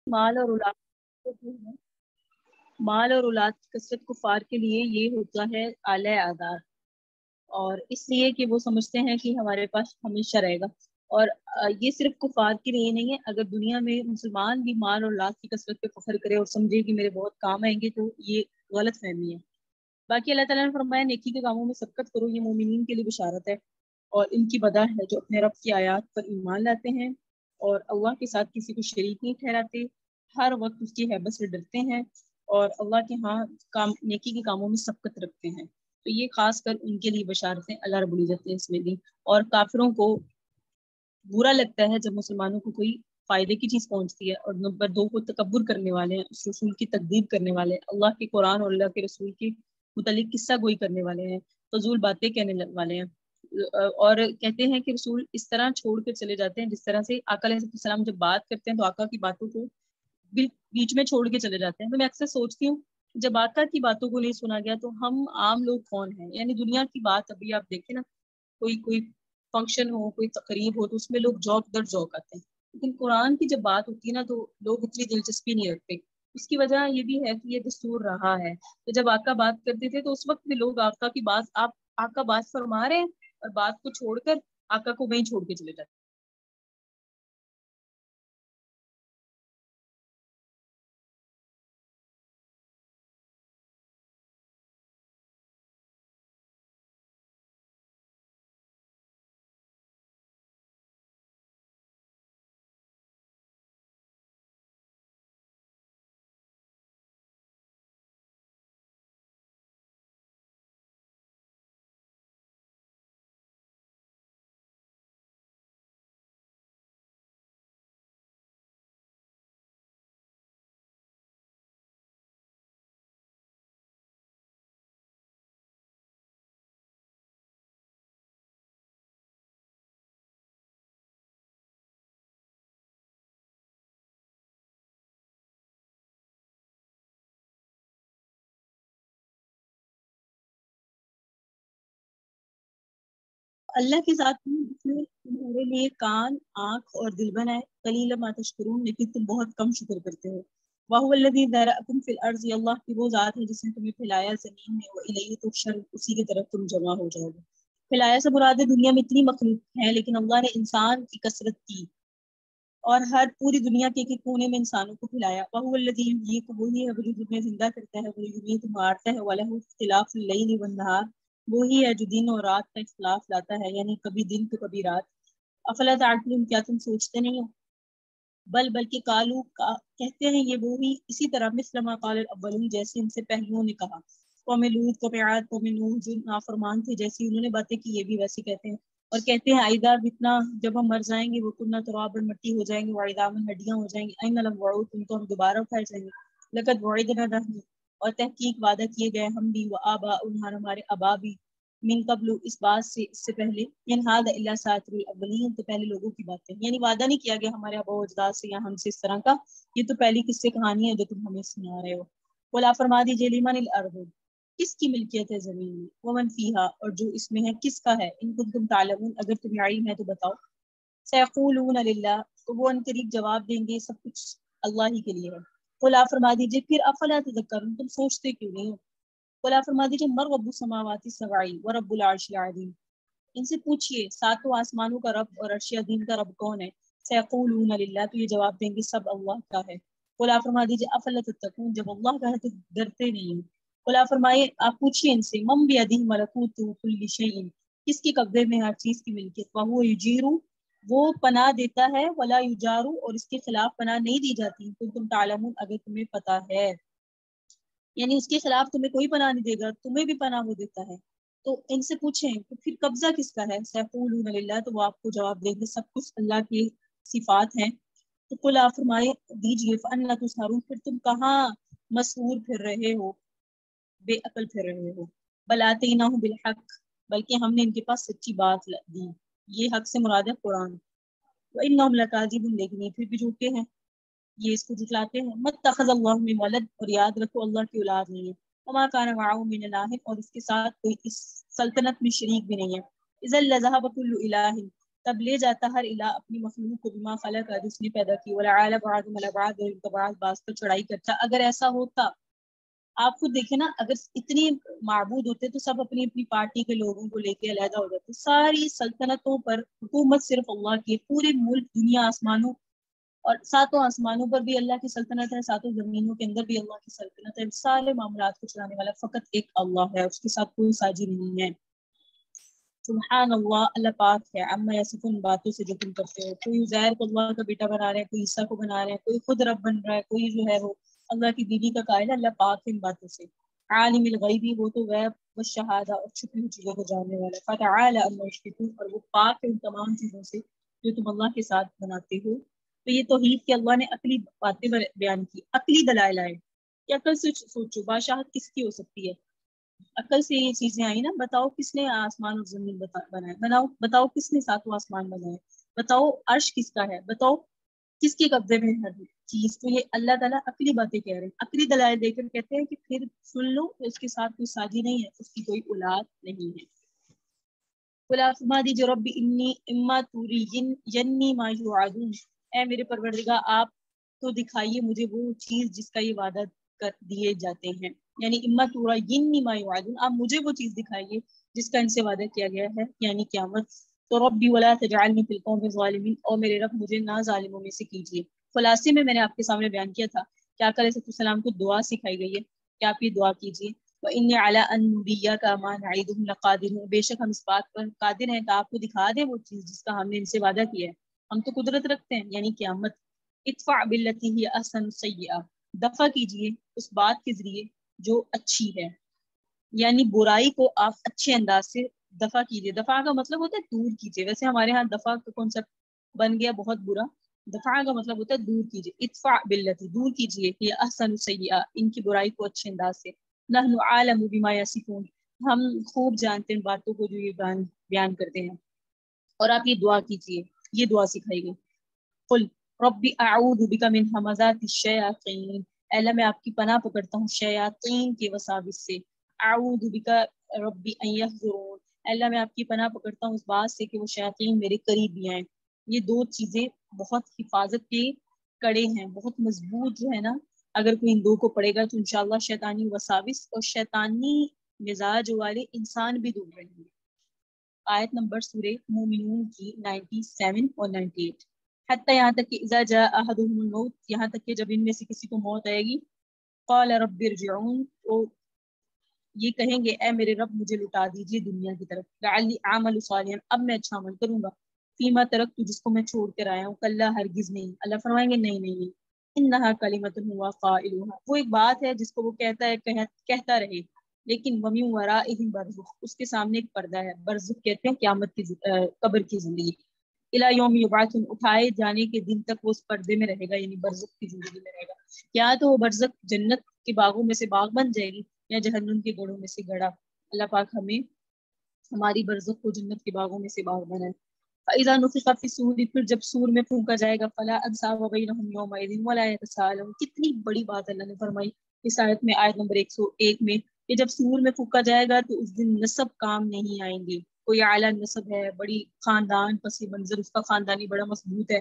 مال اور اولاد، مال اور اولاد کی کثرت کفار کے لیے یہ ہوتا ہے اعلی اعداد، اور اس لیے کہ وہ سمجھتے ہیں کہ ہمارے پاس ہمیشہ رہے گا، اور یہ صرف کفار کے لیے نہیں ہے، اگر دنیا میں مسلمان بھی مال اور اولاد کی کثرت پہ فخر کرے اور سمجھے کہ میرے بہت کام آئیں گے تو یہ غلط فہمی ہے۔ باقی اللہ تعالیٰ نے فرمایا نیکی کے کاموں میں سبقت کرو، یہ مومنین کے لیے بشارت ہے، اور ان کی بدہ ہے جو اپنے رب کی آیات پر ایمان لاتے ہیں اور اللہ کے ساتھ کسی کو شریک نہیں ٹھہراتے، ہر وقت اس کی ہیبت سے ڈرتے ہیں اور اللہ کے ہاں نیکی کے کاموں میں سبقت رکھتے ہیں۔ تو یہ خاص کر ان کے لیے بشارتیں اللہ رب العزت نے اس میں دی، اور کافروں کو برا لگتا ہے جب مسلمانوں کو کوئی فائدے کی چیز پہنچتی ہے، اور نمبر دو کو تکبر کرنے والے ہیں، اس رسول کی تکذیب کرنے والے ہیں، اللہ کے قرآن اور اللہ کے رسول کے متعلق قصہ گوئی کرنے والے ہیں، فضول باتیں کہنے والے ہیں، اور کہتے ہیں کہ رسول اس طرح چھوڑ کر چلے جاتے ہیں جس طرح سے آقا علیہ السلام جب بات کرتے ہیں تو آقا کی باتوں کو بیچ میں چھوڑ کے چلے جاتے ہیں۔ تو میں اکثر سوچتی ہوں جب آقا کی باتوں کو نہیں سنا گیا تو ہم عام لوگ کون ہیں؟ یعنی دنیا کی بات ابھی آپ دیکھیں نا، کوئی فنکشن ہو، کوئی تقریب ہو تو اس میں لوگ جوک در جوک آتے ہیں، لیکن قرآن کی جب بات ہوتی ہے نا تو لوگ اتنی دلچسپی نہیں رکھتے۔ اس کی وجہ یہ بھی ہے کہ یہ دستور رہا ہے، تو جب آقا بات کرتے تھے تو اس وقت بھی لوگ آقا کی بات، آپ آقا بات فرما رہے ہیں اور بات کو چھوڑ کر آقا کو وہیں چھوڑ کے چلے جاتے ہیں۔ اللہ کے ساتھ جس نے تمہارے لیے کان، آنکھ اور دل بنائے، قلیلا ما تشکرون، لیکن تم بہت کم شکر کرتے ہو۔ وَهُوَ الَّذِي ذَرَأَكُمْ فِي الْأَرْضِ، اللہ کی وہ ذات ہے جس نے تمہیں پھیلایا زمین میں، وَإِلَيْهِ تُحْشَرُونَ، اسی کی طرف تم جمع ہو جاؤ گے۔ پھیلایا سے مراد ہے دنیا میں اتنی مخلوق ہے، لیکن اللہ نے انسان کی کثرت کی اور ہر پوری دنیا کے ایک کونے میں انسانوں کو پھیلایا۔ وَهُوَ الَّذِي يُحْيِيكُمْ، وہی ہے جو تمہیں زندہ کرتا ہے، وَيُمِيتُ، مارتا ہے، وَلَهُ اخْتِلَافُ اللَّيْلِ وَالنَّهَارِ، وہی ہے جو دن اور رات کا اختلاف لاتا ہے، یعنی کبھی دن تو کبھی رات۔ افلا تعقلون، کیا تم سوچتے نہیں ہو؟ بلکہ کہتے ہیں یہ وہی اسی طرح مثل ما قال الاولون، جیسے ان سے پہلوؤں نے کہا۔ قوم لوط، قوم عاد، قوم نوح جو نافرمان تھے، جیسی انہوں نے باتیں کی یہ بھی ویسے کہتے ہیں، اور کہتے ہیں اذا متنا، جب ہم مر جائیں گے، وہ کننا ترابا، مٹی ہو جائیں گے، وعظاما، ہڈیاں ہو جائیں گی، این لمبعوث، ان کو ہم دوبارہ اٹھائے جائیں گے، لقد وعدنا نحن، اور تحقیق وعدہ کیے گئے ہم بھی، وآباؤنا، ہمارے آبا بھی، من قبل، اس بات سے، اس سے پہلے، ان ھذا الا ساطر الاولین، تو پہلے لوگوں کی باتیں، یعنی وعدہ نہیں کیا گیا ہمارے آبا و اجداد سے یا ہم سے اس طرح کا، یہ تو پہلی قصے کہانی ہے جو تم ہمیں سنا رہے ہو۔ ولا فرما دیجیے لمن الارض، کس کی ملکیت ہے زمین میں، ومن فیہا، اور جو اس میں ہے کس کا ہے، ان کنتم تعلمون، اگر تمہیں علم ہے تو بتاؤ۔ سیقولون للہ، تو وہ ان قریب جواب دیں گے سب کچھ اللہ ہی کے لیے ہے۔ ولا فرما دیجیے پھر افلا تذکرون، تم سوچتے کیوں نہیں ہو؟ ولا فرما دیجیے من رب السماوات السبع ورب العرش العظیم، ان سے پوچھئے ساتوں آسمانوں کا رب اور عرش عظیم کا رب کون ہے؟ سیقولون للہ، تو یہ جواب دیں گے سب اللہ کا ہے۔ ولا فرما دیجیے افلا تتقون، جب اللہ کا ہے تو ڈرتے نہیں ہیں۔ ولا فرمائے آپ پوچھئے ان سے من بیدہ ملکوت کل شیء، کس کے قبضے میں ہر چیز کی ملکیت، وہو یجیر، وہ پناہ دیتا ہے، ولا یجار، اور اس کے خلاف پناہ نہیں دی جاتی، تم تعلمون، اگر تمہیں پتہ ہے، یعنی اس کے خلاف تمہیں کوئی پناہ نہیں دے گا، تمہیں بھی پناہ وہ دیتا ہے۔ تو ان سے پوچھیں تو پھر قبضہ کس کا ہے؟ سیقولون للہ، تو وہ آپ کو جواب دیں گے سب کچھ اللہ کی صفات ہیں۔ تو قل آپ فرمائے دیجیے فأنا تسحرون، پھر تم کہاں مسحور پھر رہے ہو، بے عقل پھر رہے ہو۔ بل آتیناہ بالحق، بلکہ ہم نے ان کے پاس سچی بات دی، یہ حق سے مراد ہے قرآن۔ وإنہم لکاذبون، لیکن یہ پھر بھی جھوٹے ہیں، یہ اس کو جھٹلاتے ہیں۔ متخذ اللہ من ولد، اور یاد رکھو اللہ کی اولاد نہیں ہے۔ وما کان معه من الہ، اور اس کے ساتھ کوئی اس سلطنت میں شریک بھی نہیں ہے۔ اذا لذهب كل الہ، تب لے جاتا ہر الہ اپنی مخلوق کو بما خلق، جس نے پیدا کی، ولعل بعضهم على بعض، اور ان کا بعض پر چڑھائی کرتا۔ اگر ایسا ہوتا، آپ خود دیکھیں نا، اگر اتنے معبود ہوتے تو سب اپنی اپنی پارٹی کے لوگوں کو لے کے علیحدہ ہو جاتے، ساری سلطنتوں پر حکومت صرف اللہ کی، پورے ملک، دنیا، آسمانوں، اور ساتوں آسمانوں پر بھی اللہ کی سلطنت ہے، ساتوں زمینوں کے اندر بھی اللہ کی سلطنت ہے، سارے معاملات کو چلانے والا فقط ایک اللہ ہے، اس کے ساتھ کوئی ساجی نہیں ہے۔ سبحان اللہ، اللہ پاک ہے، عما یصفون، باتوں سے جو تم کرتے ہو۔ کوئی عزیر کو اللہ کا بیٹا بنا رہے ہیں، کوئی عیسیٰ کو بنا رہے ہیں، کوئی خود رب بن رہا ہے، کوئی جو ہے وہ اللہ کی بیوی کا قائل ہے، اللہ پاک ان باتوں سے۔ عالم الغیبی، وہ تو غیب والشہادہ، اور چھپی ہوئی چیزوں کو جاننے والا ہے۔ فتعالی عما یشرکون، اور وہ پاک ہے ان تمام چیزوں سے جو تم اللہ کے ساتھ بناتے ہو۔ تو یہ توحید کہ اللہ نے عقلی باتیں بیان کی، عقلی دلائل آئے کہ عقل سے سوچو بادشاہت کس کی ہو سکتی ہے، عقل سے یہ چیزیں آئی نا، بتاؤ کس نے آسمان اور زمین بنائے، بتاؤ کس نے ساتوں آسمان بنائے، بتاؤ عرش کس کا ہے، بتاؤ کس کے قبضے میں ہر چیز۔ تو یہ اللہ تعالیٰ عقلی باتیں کہہ رہے ہیں، عقلی دلائل دے کر کہتے ہیں کہ پھر سن لو کہ اس کے ساتھ کوئی ساجی نہیں ہے، اس کی کوئی اولاد نہیں ہے۔ قُلْ فرما دیجیے رب انی اما تُرِینِّی ما یوعدون، اے میرے پروردگار آپ تو دکھائیے مجھے وہ چیز جس کا یہ وعدہ کر دیے جاتے ہیں، یعنی اما تُرِینِّی ما یوعدون، آپ مجھے وہ چیز دکھائیے جس کا ان سے وعدہ کیا گیا ہے، یعنی قیامت۔ تو ربی ولا تجعلنی فی القوم الظالمین، اور میرے رب مجھے نہ ظالموں میں سے کیجیے۔ خلاصے میں نے آپ کے سامنے بیان کیا تھا کہ آقا علیہ السلام کو دعا سکھائی گئی ہے کہ آپ یہ دعا کیجیے، وَإِنِّي عَلَىٰ أَن نُرِيَّكَ مَا نَعِدُهُمْ لَقَادِرُونَ، بے شک ہم اس بات پر قادر ہیں کہ آپ کو دکھا دیں وہ چیز جس کا ہم نے ان سے وعدہ کیا ہے، ہم تو قدرت رکھتے ہیں، یعنی قیامت۔ ادفع باللتی ہی احسن السیئہ، دفع کیجیے اس بات کے ذریعے جو اچھی ہے، یعنی برائی کو آپ اچھے انداز سے دفع کیجیے۔ دفع کا مطلب ہوتا ہے دور کیجیے، ویسے ہمارے ہاں دفع کا کنسپٹ بن گیا بہت برا، دفع کا مطلب ہوتا ہے دور کیجیے۔ ادفع باللتی، دور کیجیے کہ احسن السیئہ، ان کی برائی کو اچھے انداز سے۔ نحن عالم بما یصفون، ہم خوب جانتے ہیں باتوں کو جو یہ بیان کرتے ہیں۔ اور آپ یہ دعا کیجیے، یہ دعا سکھائی گئی، قل ربی اعوذ بک من ہمزات الشیاطین، اے اللہ میں آپ کی پناہ پکڑتا ہوں شیاطین کے وساوس سے۔ اعوذ بک ربی ان یحضرون، اللہ میں آپ کی پناہ پکڑتا ہوں اس بات سے کہ وہ شیاطین میرے قریب بھی آئیں. یہ دو چیزیں بہت حفاظت کے کڑے ہیں، بہت مضبوط جو ہے نا. اگر کوئی ان دو کو پڑے گا تو انشاءاللہ شیطانی وساوس اور شیطانی مزاج والے انسان بھی دور رہیں گے. آیت نمبر سورہ مومنون کی 97 اور 98. حتی یہاں تک کہ اذا جاء احدهم الموت، یہاں تک کہ جب ان میں سے کسی کو موت آئے گی، قال رب ارجعون، تو یہ کہیں گے اے میرے رب مجھے لٹا دیجیے دنیا کی طرف، لعلی اعمل صالحا، اب میں اچھا عمل کروں گا، فیما ترکت، جس کو میں چھوڑ کر آیا ہوں، کلا ہرگز نہیں. اللہ فرمائیں گے نہیں نہیں نہیں، انہا کلمۃ ہوا قائلھا، وہ ایک بات ہے جس کو وہ کہتا ہے کہتا رہے، لیکن ومن ورائہم برزخ، اس کے سامنے ایک پردہ ہے. برزخ کہتے ہیں قیامت کی قبر کی زندگی. الی یوم یبعثون، اٹھائے جانے کے دن تک وہ اس پردے میں رہے گا، یعنی برزخ کی زندگی میں رہے گا. یا تو وہ برزخ جنت کے باغوں میں سے باغ بن جائے گی، یا جہنم کے گڑھوں میں سے گڑھا. اللہ پاک ہمیں ہماری برزخ کو جنت کے باغوں میں سے باغ بنائے. فَإِذَا نُفِخَ فِي الصُّورِ، پھر جب سور میں پھونکا جائے گا، فَلَا أَنْسَابَ بَيْنَهُمْ يَوْمَئِذٍ وَلَا يَتَسَاءَلُونَ. کتنی بڑی بات اللہ نے فرمائی اس آیت میں، آیت نمبر 101 میں، کہ جب سور میں پھونکا جائے گا تو اس دن نسب کام نہیں آئیں گے. کوئی اعلیٰ نسب ہے، بڑی خاندان پس منظر، اس کا خاندانی بڑا مضبوط ہے،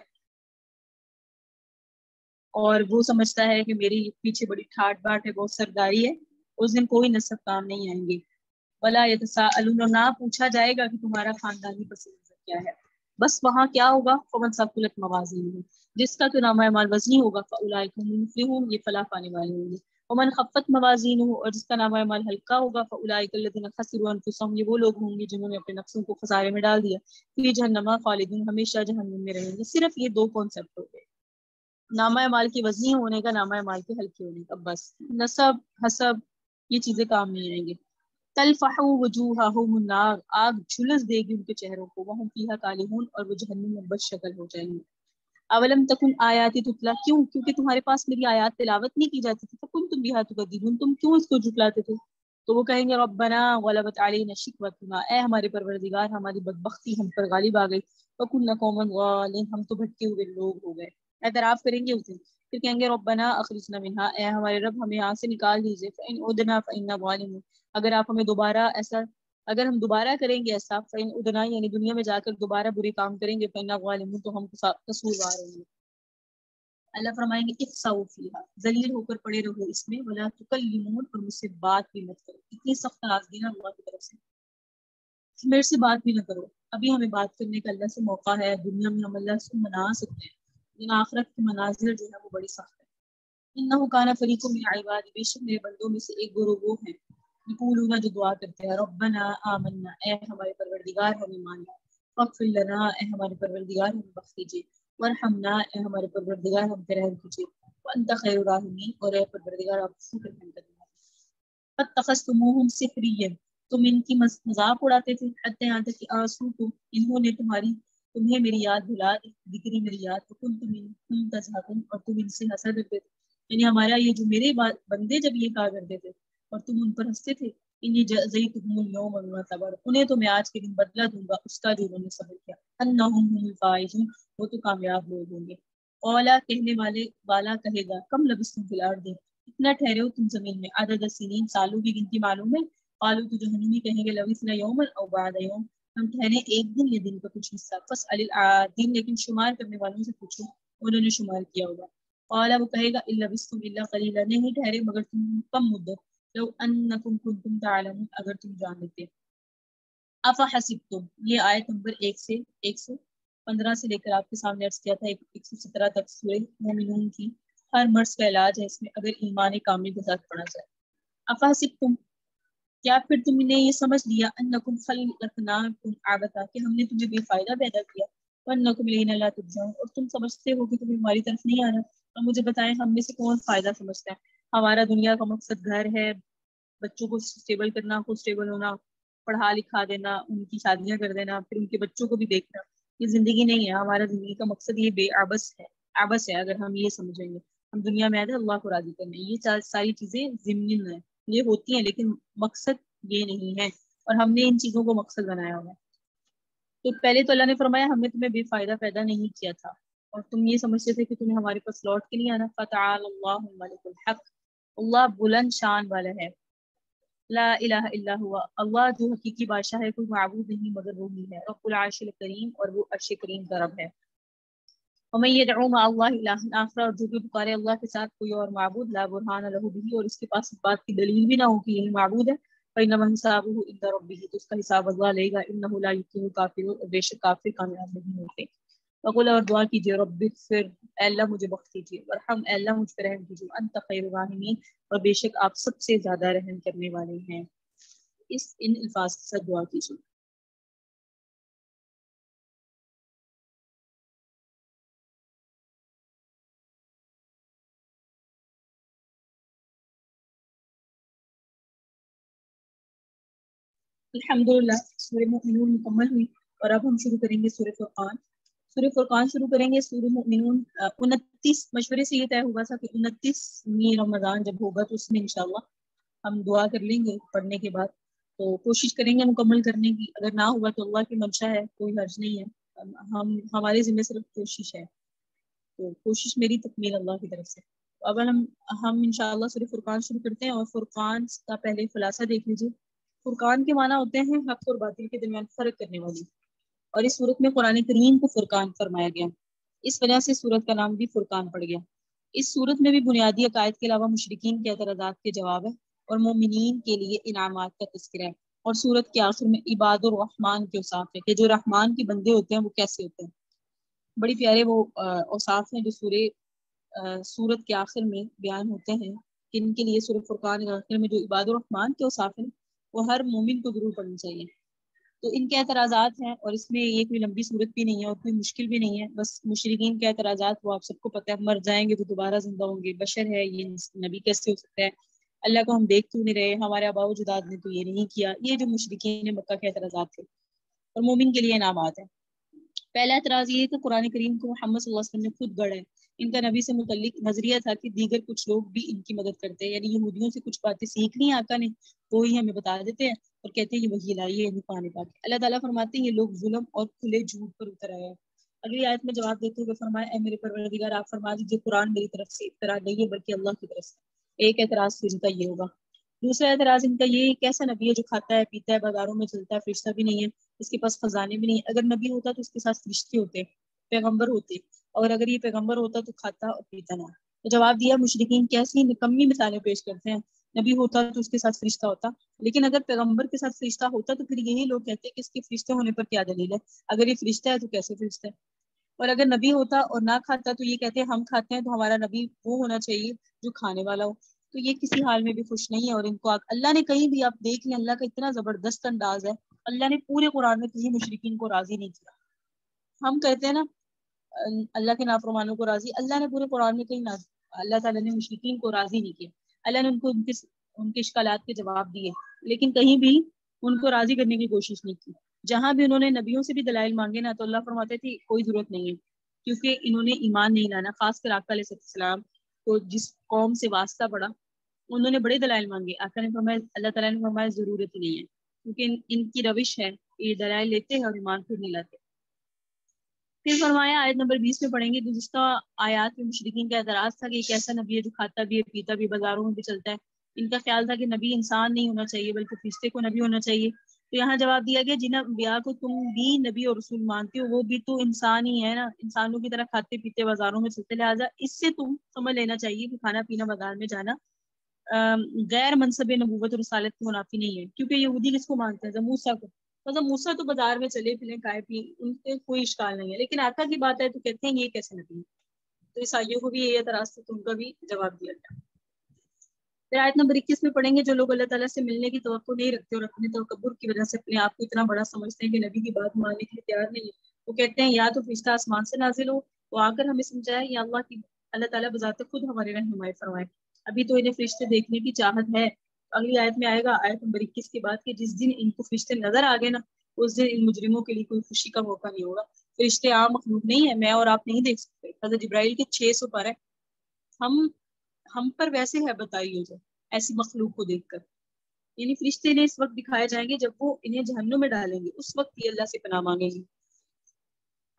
اور وہ سمجھتا ہے کہ میری پیچھے بڑی ٹھاٹ باٹ ہے، بہت سرداری ہے، اس دن کوئی نسب کام نہیں آئیں گے. ولا یتساءلون، نہ پوچھا جائے گا کہ تمہارا خاندانی پس منظر کیا ہے. بس وہاں کیا ہوگا، فمن ثقلت موازینہ، جس کا تو نامہ اعمال وزنی ہوگا، فاولئک هم المفلحون، یہ فلاح پانے والے ہوں گے. ومن خفت موازینہ، اور جس کا نامہ اعمال ہلکا ہوگا، فاولئک الذین خسروا انفسهم، یہ وہ لوگ ہوں گے جنہوں نے اپنے نفسوں کو خسارے میں ڈال دیا. فی جہنم خالدون، ہمیشہ جہنم میں رہیں گے. صرف یہ دو کانسیپٹ ہو گئے، نامہ اعمال کی وزنی ہونے کا، نامہ اعمال کے ہلکے ہونے کا. بس نسب حسب یہ چیزیں کام نہیں آئیں گے. تلفح وجوہہم النار، آگ جھلس دے گی ان کے چہروں کو، وہم فیہا کالحون، اور وہ جہنم میں بد شکل ہو جائیں گے. اولم تکن آیاتی تتلا، کیوں؟ کیونکہ تمہارے پاس میری آیات تلاوت نہیں کی جاتی تھی. فکنتم بہا تکذبون، تم کیوں اس کو جھٹلاتے تھے؟ تو وہ کہیں گے ربنا غلبت علینا شقوتنا، اے ہمارے پروردگار ہماری بدبختی ہم پر غالب آ گئی، وکنا قوما غالین، ہم تو بھٹکے ہوئے لوگ ہو گئے. اعتراف کریں گے اس دن، پھر کہیں گے ربنا اخرجنا منہا، اے ہمارے رب ہمیں یہاں سے نکال دیجیے، فإن عدنا فإنا ظالمون، اگر آپ ہمیں دوبارہ ایسا، اگر ہم دوبارہ کریں گے ایسا، فإن عدنا یعنی دنیا میں جا کر دوبارہ برے کام کریں گے، فإنا ظالمون، تو ہم قصوروار ہوں گے. اللہ فرمائیں گے اخسؤوا فیہا، ذلیل ہو کر پڑے رہو اس میں، ولا تکلمون، اور مجھ سے بات بھی مت کرو. اتنی سخت نازگی نا اللہ کی طرف سے، میرے سے بات بھی نہ کرو. ابھی ہمیں بات کرنے کا اللہ سے موقع ہے، دنیا میں ہم اللہ سے منا سکتے ہیں، لیکن آخرت کے مناظر جو ہے وہ بڑی سخت ہے. انہ کان فریق من عبادی، بے شک میرے بندوں میں سے ایک گروہ وہ ہیں، یقولون، جو دعا کرتے ہیں، ربنا آمنا، اے ہمارے پروردگار ہمیں مان لیا، فاغفر لنا، اے ہمارے پروردگار ہمیں بخش دیجیے، وارحمنا، اے ہمارے پروردگار ہم پہ رحم کیجیے، وانت خیر الراحمین، اور اے پروردگار آپ خوب رحم کرنے والے. فاتخذتموہم سخریا، تم ان کی مذاق اڑاتے تھے، حتی یہاں تک کہ آنسوکم، انہوں نے تمہیں میری یاد بھلا دی، ذکری میری یاد، وکنتم منہم تضحکون، اور تم ان سے ہنسا کرتے تھے. یعنی ہمارا یہ جو میرے بندے جب یہ کہا کرتے تھے اور تم ان پر ہنستے تھے، انی جزیتہم اليوم بما صبروا، انہیں تو میں آج کے دن بدلہ دوں گا اس کا جو انہوں نے صبر کیا، انہم هم الفائزون، وہ تو کامیاب لوگ ہوں گے. اولا، کہنے والا کہے گا، کم لبثتم فی الارض، اتنا ٹھہرے ہو تم زمین میں، عدد سنین، سالوں کی گنتی معلوم ہے. قالوا، تو جہنمی کہیں گے لبثنا یوما او بعض یوم، ہم ٹھہرے ایک دن یا دن کا کچھ حصہ. فاسأل العادین، لیکن شمار کرنے والوں سے پوچھو، انہوں نے شمار کیا ہوگا. قال، وہ کہے گا ان لبثتم الا قلیلا، نہیں ٹھہرے مگر تم کم مدت، لو انکم کنتم تعلمون، اگر تم جان لیتے. افحسبتم، یہ آیت نمبر 1 سے 115 سے لے کر آپ کے سامنے عرض کیا تھا 117 تک سورہ مومنون کی. ہر مرض کا علاج ہے اس میں اگر ایمان کامل کے ساتھ پڑھا جائے. افحسبتم، کیا پھر تم نے یہ سمجھ لیا، انکم خلقناکم عبثا، کہ ہم نے تمہیں بے فائدہ پیدا کیا، وانکم الینا لا ترجعون، اور تم سمجھتے ہو کہ تمہیں ہماری طرف نہیں آنا. اور مجھے بتائیں ہم میں سے کون فائدہ سمجھتا ہے؟ ہمارا دنیا کا مقصد گھر ہے، بچوں کو اسٹیبل کرنا، خود اسٹیبل ہونا، پڑھا لکھا دینا، ان کی شادیاں کر دینا، پھر ان کے بچوں کو بھی دیکھنا. یہ زندگی نہیں ہے. ہمارا زندگی کا مقصد یہ بے عبث ہے، عبث ہے اگر ہم یہ سمجھیں گے. ہم دنیا میں آئے تھے اللہ کو راضی کرنے. یہ ساری چیزیں ضمن ہیں، یہ ہوتی ہیں لیکن مقصد یہ نہیں ہے، اور ہم نے ان چیزوں کو مقصد بنایا ہوا ہے. تو پہلے تو اللہ نے فرمایا ہم نے تمہیں بے فائدہ پیدا نہیں کیا تھا، اور تم یہ سمجھتے تھے کہ تمہیں ہمارے پاس لوٹ کے نہیں آنا. فتعال اللہ الملک الحق، اللہ بلند شان والا ہے، لا الہ الا ہوا، اللہ جو حقیقی بادشاہ ہے، کوئی معبود نہیں مگر وہی ہے، رب العرش الکریم، اور وہ عرش کریم کا رب ہے۔ ومن يدعو مع الله الہ آخر، اور جو بھی پکارے اللہ کے ساتھ کوئی اور معبود، لا برہان لہ به، اور اس کے پاس اس بات کی دلیل بھی نہ ہو کہ یہی معبود ہے، فإنما حسابه عند ربه، تو اس کا حساب اللہ لے گا، انه لا یفلح الکافرون، اور بے شک کافر کامیاب نہیں ہوتے۔ وقل، اور دعا کیجیے، رب اغفر، اے اللہ مجھے بخش دیجیے، ورحم، اے اللہ مجھ پر رحم کیجیے، انت خیر الراحمین، اور بے شک آپ سب سے زیادہ رحم کرنے والے ہیں۔ ان الفاظ کے ساتھ دعا کیجیے۔ الحمدللہ، سورہ مومنون مکمل ہوئی، اور اب ہم شروع کریں گے سورہ فرقان۔ سورہ فرقان شروع کریں گے۔ سورہ مومنون 29 مشورے سے یہ طے ہوا تھا کہ 29ویں رمضان جب ہوگا تو اس میں انشاءاللہ ہم دعا کر لیں گے پڑھنے کے بعد، تو کوشش کریں گے مکمل کرنے کی، اگر نہ ہوا تو اللہ کی منشا ہے، کوئی حرج نہیں ہے، ہمارے ذمہ صرف کوشش ہے، تو کوشش میری، تکمیل اللہ کی طرف سے۔ اب ہم انشاءاللہ سورہ فرقان شروع کرتے ہیں، اور فرقان کا پہلے خلاصہ دیکھ لیجیے۔ فرقان کے معنی ہوتے ہیں حق اور باطل کے درمیان فرق کرنے والی، اور اس صورت میں قرآن کریم کو فرقان فرمایا گیا، اس وجہ سے صورت کا نام بھی فرقان پڑ گیا۔ اس صورت میں بھی بنیادی عقائد کے علاوہ مشرکین کے اعتراضات کے جواب ہے، اور مومنین کے لیے انعامات کا تذکرہ ہے، اور صورت کے آخر میں عباد الرحمن کے اوصاف ہے کہ جو رحمان کے بندے ہوتے ہیں وہ کیسے ہوتے ہیں۔ بڑی پیارے وہ اوصاف ہیں جو صورت کے آخر میں بیان ہوتے ہیں، کہ ان کے لیے سورہ فرقان کے آخر میں جو عباد الرحمن کے اوصاف ہیں وہ ہر مومن کو ضرور پڑھنی چاہیے۔ تو ان کے اعتراضات ہیں، اور اس میں یہ کوئی لمبی صورت بھی نہیں ہے اور کوئی مشکل بھی نہیں ہے، بس مشرکین کے اعتراضات وہ آپ سب کو پتہ ہے، مر جائیں گے تو دوبارہ زندہ ہوں گے، بشر ہے یہ، نبی کیسے ہو سکتا ہے، اللہ کو ہم دیکھ کیوں نہیں رہے، ہمارے آباء و اجداد نے تو یہ نہیں کیا، یہ جو مشرکین مکہ کے اعتراضات تھے، اور مومن کے لیے انعامات ہیں۔ پہلا اعتراض یہ ہے کہ قرآن کریم کو محمد صلی اللہ علیہ وسلم نے خود گڑھا ہے۔ ان کا نبی سے متعلق نظریہ تھا کہ دیگر کچھ لوگ بھی ان کی مدد کرتے ہیں، یعنی یہودیوں سے کچھ باتیں سیکھ لی آقا نے، وہی ہمیں بتا دیتے ہیں اور کہتے ہیں یہ وہی لائی ہے، یعنی قرآن پاک۔ اللہ تعالیٰ فرماتے ہیں یہ لوگ ظلم اور کھلے جھوٹ پر اتر آئے ہیں۔ اگلی آیت میں جواب دیتے ہوئے فرمایا، اے میرے پروردگار آپ فرما دیجیے قرآن میری طرف سے اترا نہیں ہے بلکہ اللہ کی طرف سے۔ ایک اعتراض تو ان کا یہ ہوگا۔ دوسرا اعتراض ان کا یہ، کیسا نبی ہے جو کھاتا ہے پیتا ہے بازاروں میں چلتا ہے، فرشتہ بھی نہیں ہے، اس کے پاس خزانے بھی نہیں ہے؟ اگر نبی ہوتا تو اس کے ساتھ فرشتے ہوتے، پیغمبر ہوتے، اور اگر یہ پیغمبر ہوتا تو کھاتا اور پیتا نہ۔ تو جواب دیا مشرکین کیسی نکمی مثالیں پیش کرتے ہیں، نبی ہوتا تو اس کے ساتھ فرشتہ ہوتا، لیکن اگر پیغمبر کے ساتھ فرشتہ ہوتا تو پھر یہی لوگ کہتے ہیں کہ اس کے فرشتے ہونے پر کیا دلیل ہے، اگر یہ فرشتہ ہے تو کیسے فرشتہ ہے؟ اور اگر نبی ہوتا اور نہ کھاتا تو یہ کہتے ہیں ہم کھاتے ہیں تو ہمارا نبی وہ ہونا چاہیے جو کھانے والا ہو، تو یہ کسی حال میں بھی خوش نہیں ہے، اور ان کو اللہ نے کہیں بھی، آپ دیکھ لیں اللہ کا اتنا زبردست انداز ہے، اللہ نے پورے قرآن میں کسی مشرکین کو راضی نہیں کیا۔ ہم کہتے ہیں نا اللہ کے نافرمانوں کو راضی، اللہ نے پورے قرآن میں کہیں اللہ تعالیٰ نے مشرکین کو راضی نہیں کیا، اللہ نے ان کو ان کے اشکالات کے جواب دیے، لیکن کہیں بھی ان کو راضی کرنے کی کوشش نہیں کی۔ جہاں بھی انہوں نے نبیوں سے بھی دلائل مانگے نا، تو اللہ فرماتے تھے کوئی ضرورت نہیں ہے، کیونکہ انہوں نے ایمان نہیں لانا، خاص کر آقا علیہ السلام کو جس قوم سے واسطہ پڑا انہوں نے بڑے دلائل مانگے، آقا نے فرمایا، اللہ تعالیٰ نے فرمایا ضرورت ہی نہیں ہے، کیونکہ ان کی روش ہے یہ دلائل لیتے ہیں اور ایمان پھر نہیں لاتے۔ پھر فرمایا آیت نمبر 20 میں پڑھیں گے، گزشتہ آیات میں مشرکین کا اعتراض تھا کہ ایک ایسا نبی ہے جو کھاتا بھی ہے پیتا بھی، بازاروں میں بھی چلتا ہے۔ ان کا خیال تھا کہ نبی انسان نہیں ہونا چاہیے بلکہ فرشتے کو نبی ہونا چاہیے۔ تو یہاں جواب دیا گیا جن انبیاء کو تم بھی نبی اور رسول مانتے ہو وہ بھی تو انسان ہی ہے نا، انسانوں کی طرح کھاتے پیتے بازاروں میں چلتے، لہٰذا اس سے تم سمجھ لینا چاہیے کہ کھانا پینا بازار میں جانا غیر منصب نبوت اور رسالت کو منافی نہیں ہے، کیونکہ یہودی کس کو مانتے ہیں؟ موسیٰ کو، مطلب موسیٰ تو بازار میں چلے پھریں کھائے پیے، ان سے کوئی اشکال نہیں ہے، لیکن آقا کی بات ہے تو کہتے ہیں یہ کیسے نبی ہے؟ تو عیسائیوں کو بھی یہ اعتراض تھا، تو ان کا بھی جواب دیا گیا۔ پھر آیت نمبر 21 میں پڑھیں گے، جو لوگ اللہ تعالیٰ سے ملنے کی توقع نہیں رکھتے اور اپنے تکبر کی وجہ سے اپنے آپ کو اتنا بڑا سمجھتے ہیں کہ نبی کی بات ماننے کے لیے تیار نہیں ہے، وہ کہتے ہیں یا تو فرشتہ آسمان سے نازل ہو تو آ کر ہمیں سمجھائے، یا اللہ تعالیٰ بذات خود ہمارے رہنمائی فرمائے۔ ابھی تو انہیں فرشتے دیکھنے کی چاہت ہے، اگلی آیت میں آئے گا آیت نمبر 21 کے بعد کہ جس دن ان کو فرشتے نظر آ گئے نا، اس دن ان مجرموں کے لیے کوئی خوشی کا موقع نہیں ہوگا۔ فرشتے عام مخلوق نہیں ہے، میں اور آپ نہیں دیکھ سکتے، حضرت جبرائیل کے 600 پر ہے، ہم پر ویسے ہے بتائی ہو جائے ایسی مخلوق کو دیکھ کر، یعنی فرشتے انہیں اس وقت دکھائے جائیں گے جب وہ انہیں جہنم میں ڈالیں گے، اس وقت یہ اللہ سے پناہ مانگیں گے۔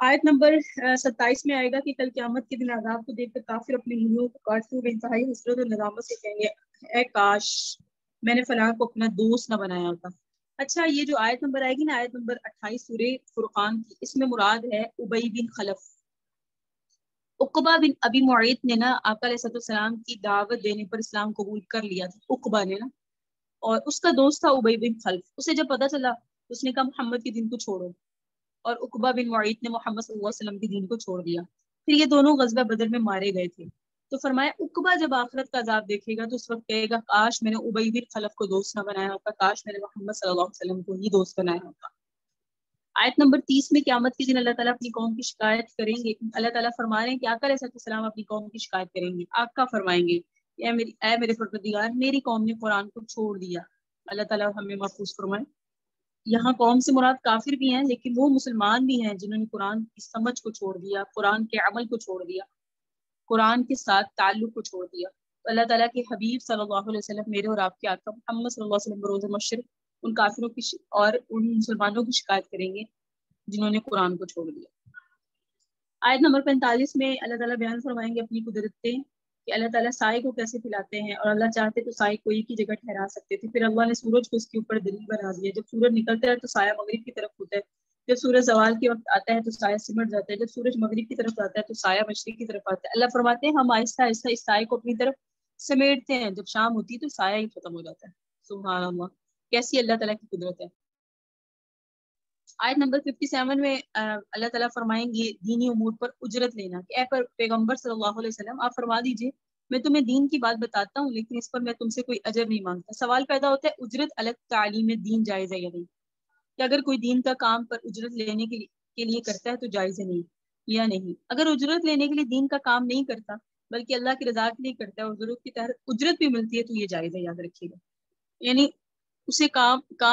آیت نمبر 27 میں آئے گا کہ کل قیامت کے دن عذاب کو دیکھ کر کافر اپنی انگلیوں کو کاٹتے ہوئے انتہائی حسرت اور ندامت سے کہیں گے اے کاش میں نے فلاں کو اپنا دوست نہ بنایا ہوتا. اچھا یہ جو آیت نمبر آئے گی نا، آیت نمبر 28 سورہ فرقان کی، اس میں مراد ہے ابی بن خلف. عقبہ بن ابی معیط نے نا آقا علیہ السلام کی دعوت دینے پر اسلام قبول کر لیا تھا عقبہ نے نا، اور اس کا دوست تھا ابی بن خلف. اسے جب پتا چلا اس نے کہا محمد کے دین کو چھوڑو، اور عقبہ بن معیط نے محمد صلی اللہ علیہ وسلم کے دین کو چھوڑ دیا. پھر یہ دونوں غزوہ بدر میں مارے گئے تھے. تو فرمایا عقبہ جب آخرت کا عذاب دیکھے گا تو اس وقت کہے گا کاش میں نے ابی بن خلف کو دوست نہ بنایا ہوتا، کاش میں نے محمد صلی اللہ علیہ وسلم کو ہی دوست بنایا ہوتا. آیت نمبر 30 میں قیامت کے دن اللہ تعالیٰ اپنی قوم کی شکایت کریں گے. اللہ تعالیٰ فرما رہے ہیں کہ آقا علیہ السلام اپنی قوم کی شکایت کریں گے. آقا فرمائیں گے اے میرے پروردگار، میری قوم نے قرآن کو چھوڑ دیا. اللہ تعالیٰ ہمیں محفوظ فرمائے. یہاں قوم سے مراد کافر بھی ہیں، لیکن وہ مسلمان بھی ہیں جنہوں نے قرآن کی سمجھ کو چھوڑ دیا، قرآن کے عمل کو چھوڑ دیا، قرآن کے ساتھ تعلق کو چھوڑ دیا. تو اللہ تعالیٰ کے حبیب صلی اللہ علیہ وسلم، میرے اور آپ کے آقا محمد صلی اللہ علیہ وسلم بروز محشر ان کافروں کی اور ان مسلمانوں کی شکایت کریں گے جنہوں نے قرآن کو چھوڑ دیا. آیت نمبر 45 میں اللہ تعالیٰ بیان فرمائیں گے اپنی قدرتیں کہ اللہ تعالیٰ سائے کو کیسے پھیلاتے ہیں، اور اللہ چاہتے تو سائے کو ایک ہی جگہ ٹھہرا سکتے تھے. پھر اللہ نے سورج کو اس کے اوپر دلیل بنا دیا. جب سورج نکلتا ہے تو سایہ مغرب کی طرف ہوتا ہے، جب سورج زوال کے وقت آتا ہے تو سایہ سمٹ جاتا ہے، جب سورج مغرب کی طرف آتا ہے تو سایہ مشرق کی طرف آتا ہے. اللہ فرماتے ہیں ہم آہستہ آہستہ اس سائے کو اپنی طرف سمیٹتے ہیں، جب شام ہوتی ہے تو سایہ ہی ختم ہو جاتا ہے. سبحان اللہ، کیسی اللہ تعالیٰ کی قدرت ہے. آیت نمبر 57 میں اللہ تعالیٰ فرمائیں گے دینی امور پر اجرت لینا کہ اے پیغمبر صلی اللہ علیہ وسلم آپ فرما دیجئے میں تمہیں دین کی بات بتاتا ہوں لیکن اس پر میں تم سے کوئی اجر نہیں مانگتا. سوال پیدا ہوتا ہے اجرت الگ تعلیم دین جائز ہے یا نہیں، کہ اگر کوئی دین کا کام پر اجرت لینے کے لیے کرتا ہے تو جائز ہے نہیں یا نہیں. اگر اجرت لینے کے لیے دین کا کام نہیں کرتا بلکہ اللہ کی رضا کے لیے کرتا ہے اور ضرورت کے تحت اجرت بھی ملتی ہے تو یہ جائز ہے، یاد رکھیے گا. یعنی اسے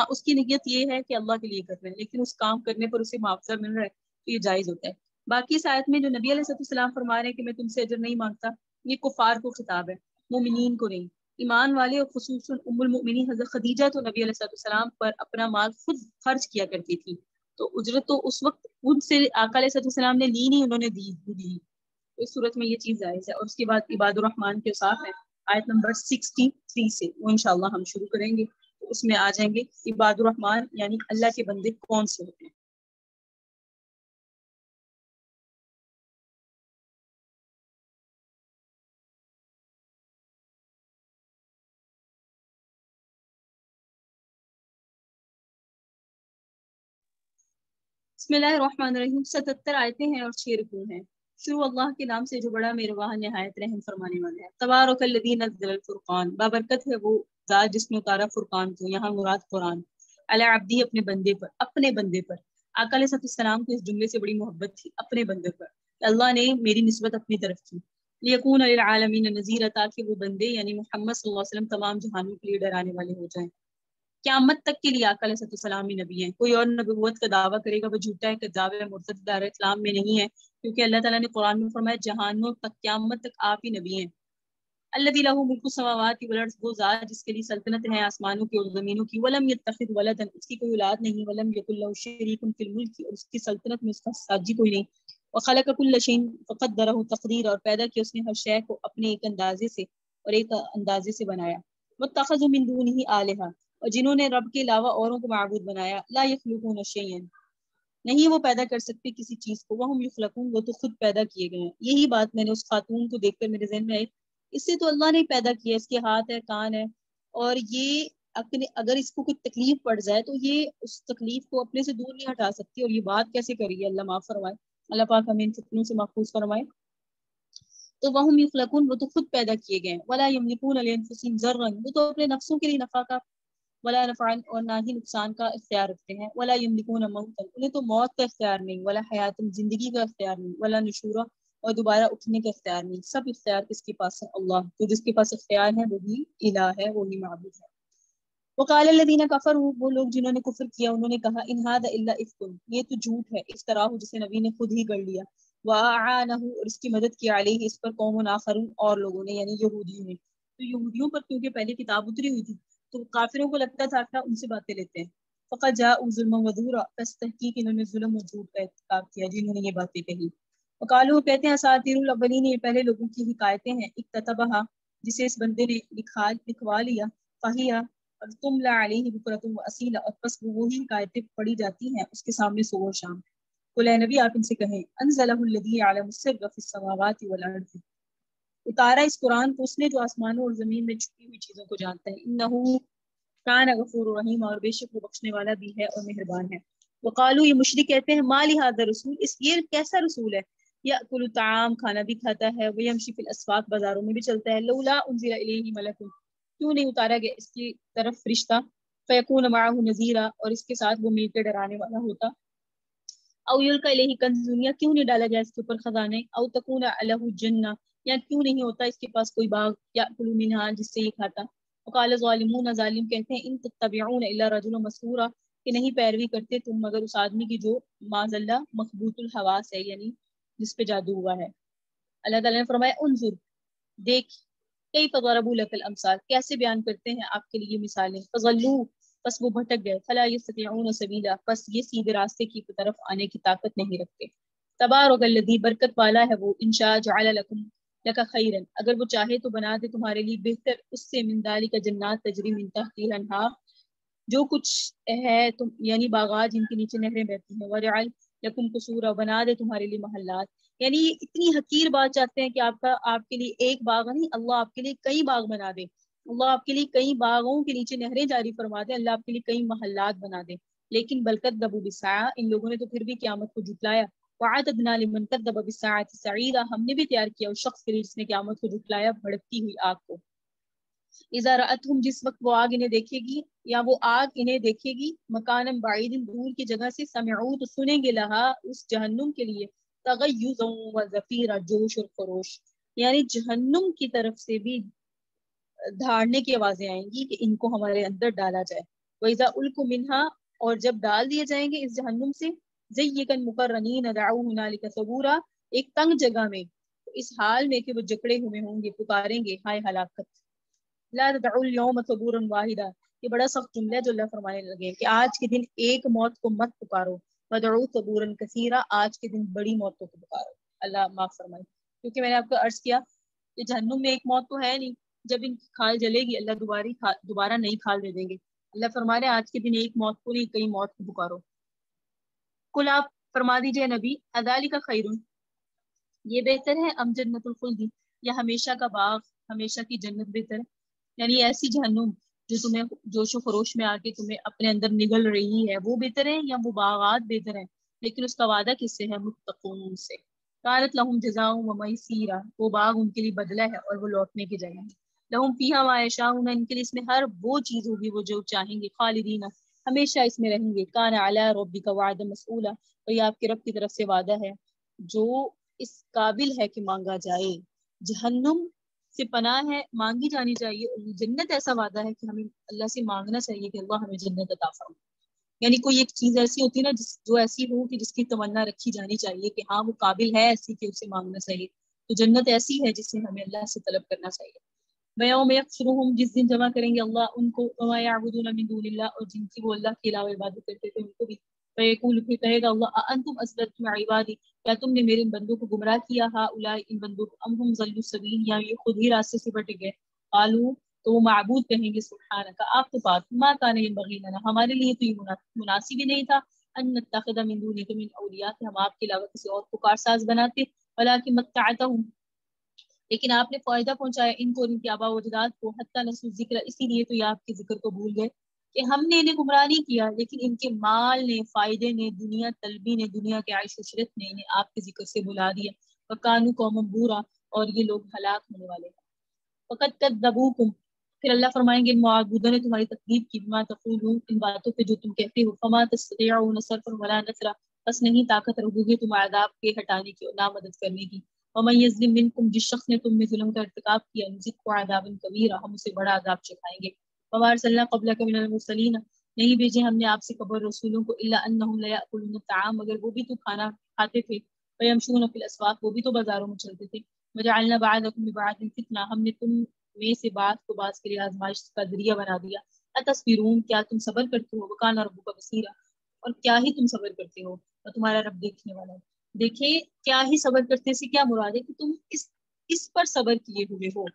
اس کی نیت یہ ہے کہ اللہ کے لیے کر رہے ہیں لیکن اس کام کرنے پر اسے معاوضہ مل رہا ہے تو یہ جائز ہوتا ہے. باقی اس آیت میں جو نبی علیہ السلام فرما رہے ہیں کہ میں تم سے اجر نہیں مانگتا، یہ کفار کو خطاب ہے، مومنین کو نہیں. ایمان والے اور خصوصاً ام المؤمنین حضرت خدیجہ تو نبی علیہ السلام پر اپنا مال خود خرچ کیا کرتی تھی، تو اجرت تو اس وقت ان سے آقا علیہ السلام نے لی نہیں، انہوں نے دی. اس صورت میں یہ چیز جائز ہے. اور اس کے بعد عباد الرحمن کے اوصاف ہے آیت نمبر 63 سے، وہ انشاءاللہ ہم شروع کریں گے. اس میں آ جائیں گے عباد الرحمن یعنی اللہ کے بندے کون سے ہوتے ہیں. بسم اللہ الرحمن الرحیم. 77 آیتیں ہیں اور 6 رکوع ہیں. شروع اللہ کے نام سے جو بڑا مہربان نہایت رحم فرمانے والا ہے. تبارک الذی نزل الفرقان، بابرکت ہے وہ ذات جس نے اتارا فرقان کو، یہاں مراد قرآن، علی عبدی اپنے بندے پر، اپنے بندے پر. آقا علیہ السلام کو اس جملے سے بڑی محبت تھی، اپنے بندے پر. اللہ نے میری نسبت اپنی طرف کی. لیکون للعالمین نذیر، تاکہ وہ بندے یعنی محمد صلی اللہ علیہ وسلم تمام جہانوں کے لیے ڈرانے والے ہو جائیں. قیامت تک کے لیے آقا علیہ السلام ہی نبی ہیں. کوئی اور نبوت کا دعویٰ کرے گا وہ جھوٹا ہے، کذاب ہے، مرتد دار اسلام میں نہیں ہے، کیونکہ اللہ تعالیٰ نے قرآن میں فرمایا جہانوں تک، قیامت تک آپ ہی نبی ہیں. الذی لہ ملک السماوات والارض، وہ ذات جس کے لیے سلطنت ہے آسمانوں کی اور زمینوں کی. ولم یتخذ ولدا، اس کی کوئی اولاد نہیں. ولم یکن لہ شریک فی الملک، اور اس کی سلطنت میں اس کا ساجی کوئی نہیں. وخلق کل شیء فقدرہ تقدیرا، اور پیدا کیا اس نے ہر شے کو اپنے ایک اندازے سے اور ایک اندازے سے بنایا. واتخذوا من دونہ آلہۃ، اور جنہوں نے رب کے علاوہ اوروں کو معبود بنایا. لا یخلقون شیئا، نہیں وہ پیدا کر سکتے کسی چیز کو. وہم یخلقون، وہ تو خود پیدا کیے گئے ہیں. یہی بات میں نے اس خاتون کو دیکھ کر میرے ذہن میں آئی، اس سے تو اللہ نے پیدا کیا، اس کے ہاتھ ہے، کان ہے، اور یہ اگر اس کو کوئی تکلیف پڑ جائے تو یہ اس تکلیف کو اپنے سے دور نہیں ہٹا سکتی، اور یہ بات کیسے کری ہے. اللہ معاف فرمائے، اللہ پاک ہمیں ان فتنوں سے محفوظ فرمائے. تو وہم یخلقون، وہ تو خود پیدا کیے گئے ہیں. ولا یملکون لانفسہم ضرا، وہ تو اپنے نفسوں کے لیے نفع کا، ولا نفعا، اور نہ ہی نقصان کا اختیار رکھتے ہیں. ولا یملکون موتا، انہیں تو موت کا اختیار نہیں. ولا حیات، زندگی کا اختیار نہیں. ولا نشورا، اور دوبارہ اٹھنے کا اختیار نہیں. سب اختیار کس کے پاس ہے؟ اللہ. تو جس کے پاس اختیار ہے وہی الہ ہے، وہی معبود ہے. وقال الذین کفروا، وہ لوگ جنہوں نے کفر کیا انہوں نے کہا ان ھذا الا افک، یہ تو جھوٹ ہے، افتراہ جسے نبی نے خود ہی گڑھ لیا. واعانہ، اور اس کی مدد کی، علیہ اس پر، قوم آخرون، اور لوگوں نے، یعنی یہودیوں نے. تو یہودیوں پر کیونکہ پہلے کتاب اتری ہوئی تھی تو کافروں کو لگتا تھا کہ ان سے باتیں لیتے ہیں. فقط جاءوا ظلما وزورا، پس تحقیق انہوں نے ظلم و جھوٹ کا ارتکاب کیا جنہوں نے یہ باتیں کہی. وقالوا، کہتے ہیں اساطیر الاولین، یہ پہلے لوگوں کی حکایتیں ہیں. اکتتبھا، جسے اس بندے نے لکھوا لیا. فہیا، اور تملا علیہ بکرۃ و اصیلا، اور پس وہی حکایتیں پڑھی جاتی ہیں اس کے سامنے صبح و شام. قل اے نبی آپ ان سے کہیں انزلہ الذی یعلم السر فی السماوات والارض، اتارا اس قرآن کو اس نے جو آسمانوں اور زمین میں چھپی ہوئی چیزوں کو جانتا ہے. انہ کان غفور رحیم، اور بے شک وہ بخشنے والا بھی ہے اور مہربان ہے. وقالو، یہ مشرک کہتے ہیں ما لہذا رسول، اس یہ کیسا رسول ہے، یاکل الطعام، کھانا بھی کھاتا ہے، ویمشی فی الاسواق، بازاروں میں بھی چلتا ہے، لولا انزل الیہ ملک، کیوں نہیں اتارا گیا اس کی طرف فرشتہ، فیکون معہ نذیرا، اور اس کے ساتھ وہ مل کے ڈرانے والا ہوتا، او یلقی الیہ کنز، یا کیوں نہیں ڈالا گیا اس کے اوپر خزانے، او تکون لہ جنہ، یا کیوں نہیں ہوتا اس کے پاس کوئی باغ، یاکل منہا، جس سے یہ کھاتا. وقال الظالمون، ظالم کہتے ہیں ان تتبعون الا رجلا مسحورا، کہ نہیں پیروی کرتے تم مگر اس آدمی کی جو معاذ اللہ مخبوط الحواس ہے، یعنی جس پہ جادو ہوا ہے. اللہ تعالیٰ نے فرمایا انظر، دیکھ، کیف ضربوا لک الامثال، کیسے بیان کرتے ہیں آپ کے لیے مثالیں، فضلوا، پس وہ بھٹک گئے، فلا یستطيعون سبیلا، پس یہ سیدھے راستے کی طرف آنے کی طاقت نہیں رکھتے. تبارک الذی، برکت والا ہے وہ، ان شاء جعل لکم لک خیرا، اگر وہ چاہے تو بنا دے تمہارے لیے بہتر اس سے، من ذالک جنات تجری من تحتها الانہار، جو کچھ ہے تم، یعنی باغات جن کے نیچے نہریں بہتی ہیں، وجعل لکم قصورا، بنا دے تمہارے لیے محلات. یعنی یہ اتنی حقیر بات چاہتے ہیں کہ آپ کے لیے ایک باغ نہیں، اللہ آپ کے لیے کئی باغ بنا دے، اللہ آپ کے لیے کئی باغوں کے نیچے نہریں جاری فرما دے، اللہ آپ کے لیے کئی محلات بنا دے. لیکن بل کذبوا بالساعۃ، ان لوگوں نے تو پھر بھی قیامت کو جھٹلایا. وَأَعْتَدْنَا لِمَنْ كَذَّبَ بِالسَّاعَةِ سَعِيرًا، ہم نے بھی تیار کیا اس شخص کے لیے جس نے قیامت کو جھٹلایا بھڑکتی ہوئی آگ کو. اذا رأتهم، جس وقت وہ آگ انہیں دیکھے گی، یا وہ آگ انہیں دیکھے گی، مکانم بعید، دور کی جگہ سے، سمعوا، تو سنیں گے، لہا، اس جہنم کے لیے، تغیظا و زفیرا، جوش اور خروش، یعنی جہنم کی طرف سے بھی دھاڑنے کی آوازیں آئیں گی کہ ان کو ہمارے اندر ڈالا جائے. وَإِذَا أُلْقُوا مِنْهَا، اور جب ڈال دیے جائیں گے اس جہنم سے، زَيِّقًا مُقَرَّنِينَ دَعَوْا هُنَالِكَ ثُبُورًا، ایک تنگ جگہ میں، اس حال میں کہ وہ جکڑے ہوئے ہوں گے، پکاریں گے ہائے ہلاکت. لا تدعوا اليوم ثبورا واحدا، یہ بڑا سخت جملہ ہے جو اللہ فرمانے لگے کہ آج کے دن ایک موت کو مت پکارو، ودعوا ثبورا کثیرا، آج کے دن بڑی موتوں کو پکارو. اللہ معاف فرمائے، کیونکہ میں نے آپ کو عرض کیا کہ جہنم میں ایک موت تو ہے نہیں، جب ان کی کھال جلے گی اللہ دوبارہ نئی کھال دے دیں گے. اللہ فرما رہے آج کے دن ایک موت کو نہیں، کئی موت کو پکارو. کل آپ فرما دیجئے نبی، اذالک خیر، یہ بہتر ہے، ام جنت الخلد، یا ہمیشہ کا باغ، ہمیشہ کی جنت بہتر ہے، یعنی ایسی جہنم جو تمہیں جوش و خروش میں آ کے تمہیں اپنے اندر نگل رہی ہے وہ بہتر ہے، یا وہ باغات بہتر ہیں، لیکن اس کا وعدہ کس سے ہے، متقون سے. کانت لہم جزاء و میسیرا، وہ باغ ان کے لیے بدلہ ہے اور وہ لوٹنے کی جگہ ہے. لہم فیہا ما یشاؤون، ان کے لیے اس میں ہر وہ چیز ہوگی وہ جو چاہیں گے، خالدین، ہمیشہ اس میں رہیں گے. کان علی ربک وعدا مسئولا، تو یہ آپ کے رب کی طرف سے وعدہ ہے جو اس قابل ہے کہ مانگا جائے. جہنم سے پناہ ہے، مانگی جانی چاہیے، اور جنت ایسا وعدہ ہے کہ ہمیں اللہ سے مانگنا چاہیے کہ اللہ ہمیں جنت عطا فرمائے. یعنی کوئی ایک چیز ایسی ہوتی ہے نا جو ایسی ہو کہ جس کی تمنا رکھی جانی چاہیے کہ ہاں وہ قابل ہے ایسی کہ اسے مانگنا چاہیے، تو جنت ایسی ہے جسے ہمیں اللہ سے طلب کرنا چاہیے. وَيَوْمَ يَحْشُرُهُمْ، جس دن جمع کریں گے اللہ ان کو، وَمَا يَعْبُدُونَ مِن دُونِ اللَّهِ، اور جن کی وہ اللہ کے علاوہ عبادت کرتے تھے ان کو بھی. فَيَقُولُ، پھر کہے گا اللہ، أَأَنْتُمْ أَضْلَلْتُمْ عِبَادِي، کیا تم نے میرے ان بندوں کو گمراہ کیا، هؤلاء، ان بندوں کو، أَمْ هُمْ ضَلُّوا السَّبِيلَ، یا یہ خود ہی راستے سے بھٹک گئے. قالوا، تو وہ معبود کہیں گے سبحانک، آپ تو پاک، ما کان ينبغي لنا، ہمارے لیے تو یہ مناسب ہی نہیں تھا، ان نتخذ من دونک من اولیاء، کہ ہم آپ کے علاوہ کسی اور کو کارساز بناتے، ولکن متعتهم، لیکن آپ نے فائدہ پہنچایا ان کو، ان کے آباء و اجداد کو، حتی نسوا ذکر، اسی لیے تو یہ آپ کے ذکر کو بھول گئے کہ ہم نے انہیں گمراہ نہیں کیا، لیکن ان کے مال نے، فائدے نے، دنیا طلبی نے، دنیا کے عیش و عشرت نے انہیں آپ کے ذکر سے بلا دیا. وَكَانُوا قَوْمًا بُورًا، اور یہ لوگ ہلاک ہونے والے ہیں. فَقَدْ كَذَّبُوكُمْ، پھر اللہ فرمائیں گے ان معبودوں نے تمہاری تکذیب کی، بما تقولون، ان باتوں پہ جو تم کہتے ہو، فما تستطيعون صرفا ولا نصرا، بس نہیں طاقت رکھو گے تم عذاب کے ہٹانے کی اور نہ مدد کرنے کی. ومن یظلم منکم، جس شخص نے تم میں ظلم کا ارتکاب کیا، نذقہ عذابا کبیرا، ہم اسے بڑا عذاب چکھائیں گے. وما ارسلنا قبلک من المرسلین، نہیں بھیجے ہم نے آپ سے قبل رسولوں کو، الا انہم لیأکلون الطعام، مگر وہ بھی تو کھانا کھاتے تھے، ویمشون فی الاسواق، وہ بھی تو بازاروں میں چلتے تھے. وجعلنا بعضکم لبعض فتنہ، ہم نے تم میں سے بعض کو بعض کے لیے آزمائش کا ذریعہ بنا دیا. اتصبرون، کیا تم صبر کرتے ہو، وکان ربک بصیرا، اور کیا ہی تم صبر کرتے ہو اور تمہارا رب دیکھنے والا ہے. دیکھیں کیا ہی صبر کرتے سے کیا مراد ہے کہ تم اس پر صبر کیے ہوئے ہو،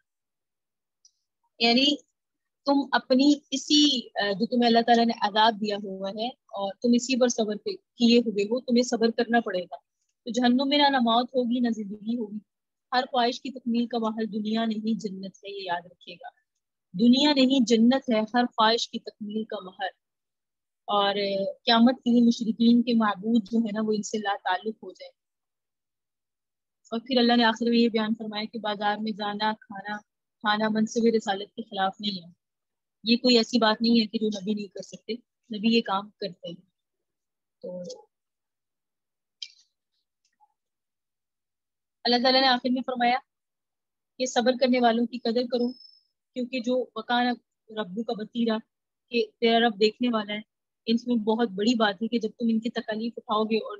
یعنی تم اپنی اسی جو تمہیں اللہ تعالیٰ نے عذاب دیا ہوا ہے اور تم اسی پر صبر کیے ہوئے ہو، تمہیں صبر کرنا پڑے گا۔ تو جہنم میں نہ موت ہوگی نہ زندگی ہوگی، ہر خواہش کی تکمیل کا محل دنیا نہیں جنت ہے، یہ یاد رکھیے گا، دنیا نہیں جنت ہے، ہر خواہش کی تکمیل کا محل۔ اور قیامت کے لیے مشرکین کے معبود جو ہے نا وہ ان سے لا تعلق ہو جائے۔ اور پھر اللہ نے آخر میں یہ بیان فرمایا کہ بازار میں جانا کھانا منصب رسالت کے خلاف نہیں ہے، یہ کوئی ایسی بات نہیں ہے کہ جو نبی نہیں کر سکتے، نبی یہ کام کرتے ہیں۔ تو اللہ تعالیٰ نے آخر میں فرمایا کہ صبر کرنے والوں کی قدر کرو، کیونکہ جو وکان ربو کا بصیرا، کہ تیرا رب دیکھنے والا ہے۔ ان میں بہت بڑی بات ہے کہ جب تم ان کی تکلیف اٹھاؤ گے اور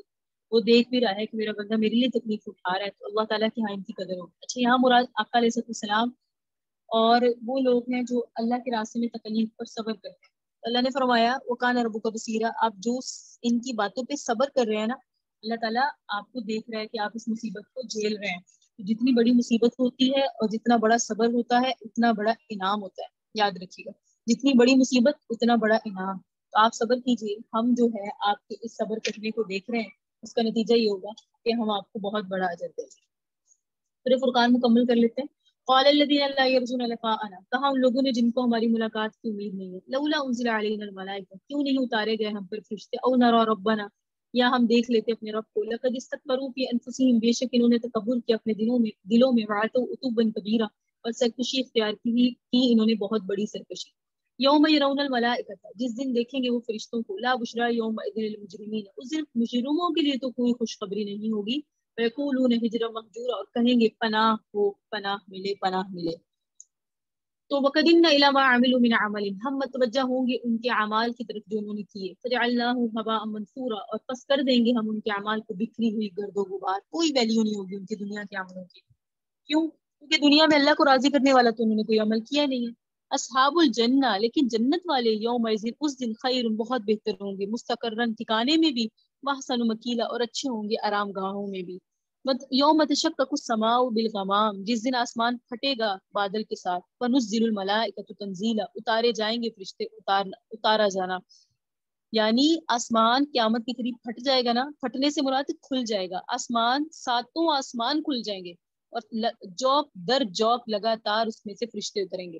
وہ دیکھ بھی رہا ہے کہ میرا بندہ میرے لیے تکلیف اٹھا رہا ہے، تو اللہ تعالیٰ کی ہاں ان کی قدر ہو۔ اچھا، یہاں مراد آقا علیہ السلام اور وہ لوگ ہیں جو اللہ کے راستے میں تکلیف پر صبر کرتے ہیں۔ اللہ نے فرمایا وکان ربک بصیرا، آپ جو ان کی باتوں پہ صبر کر رہے ہیں نا، اللہ تعالیٰ آپ کو دیکھ رہا ہے کہ آپ اس مصیبت کو جھیل رہے ہیں۔ جتنی بڑی مصیبت ہوتی ہے اور جتنا بڑا صبر ہوتا ہے اتنا بڑا انعام ہوتا ہے، یاد رکھیے گا، جتنی بڑی مصیبت اتنا بڑا انعام۔ تو آپ صبر کیجیے، ہم جو ہے آپ کے اس صبر کرنے کو دیکھ رہے ہیں، اس کا نتیجہ یہ ہوگا کہ ہم آپ کو بہت بڑا اجر دیں گے۔ پھر فرقان مکمل کر لیتے ہیں۔ قال الذين لا يرجون لقاءنا، کہا ان لوگوں نے جن کو ہماری ملاقات کی امید نہیں ہے، لولا انزل علينا الملائکہ، کیوں نہیں اتارے گئے ہم پر فرشتے، او نرى ربنا، یا ہم دیکھ لیتے اپنے رب کو، لقد استكبروا في انفسهم، بے شک انہوں نے تکبر کیا اپنے دلوں میں وعتوا عتوا کبیرا، اور سرکشی اختیار کی انہوں نے بہت بڑی سرکشی۔ یوم یرون الملائکۃ، جس دن دیکھیں گے وہ فرشتوں کو، لا بشرا یومئذ للمجرمین، اس دن مجرموں کے لیے تو کوئی خوشخبری نہیں ہوگی، وَيَقُولُونَ هِجْرًا مَهْجُورًا، اور کہیں گے پناہ ہو، پناہ ملے، پناہ ملے۔ تو وَقَدِمْنَا إِلَىٰ مَا عَمِلُوا مِنْ عَمَلٍ، ہم متوجہ ہوں گے ان کے اعمال کی طرف جو انہوں نے کیے، فَجَعَلْنَاهُ هَبَاءً مَنثُورًا، اور پس کر دیں گے ہم ان کے اعمال کو بکھری ہوئی گرد و غبار، کوئی ویلیو نہیں ہوگی ان کی دنیا کے عملوں کی۔ کیوں؟ کیونکہ دنیا میں اللہ کو راضی کرنے والا تو انہوں نے کوئی عمل کیا نہیں ہے۔ اصحاب الجنہ، لیکن جنت والے، یومئذ، اس دن، خیر، بہت بہتر ہوں گے، مستقرن، ٹھکانے میں بھی، واحسن مکیلا، اور اچھے ہوں گے آرام گاہوں میں بھی۔ یوم تشقق السماء بالغمام، جس دن آسمان پھٹے گا بادل کے ساتھ، فنزل الملائکۃ تنزیلا، اتارے جائیں گے فرشتے اتارا جانا، یعنی آسمان قیامت کے قریب پھٹ جائے گا نا، پھٹنے سے مراد کھل جائے گا آسمان، ساتوں آسمان کھل جائیں گے اور جوک در جوک لگاتار اس میں سے فرشتے اتریں گے۔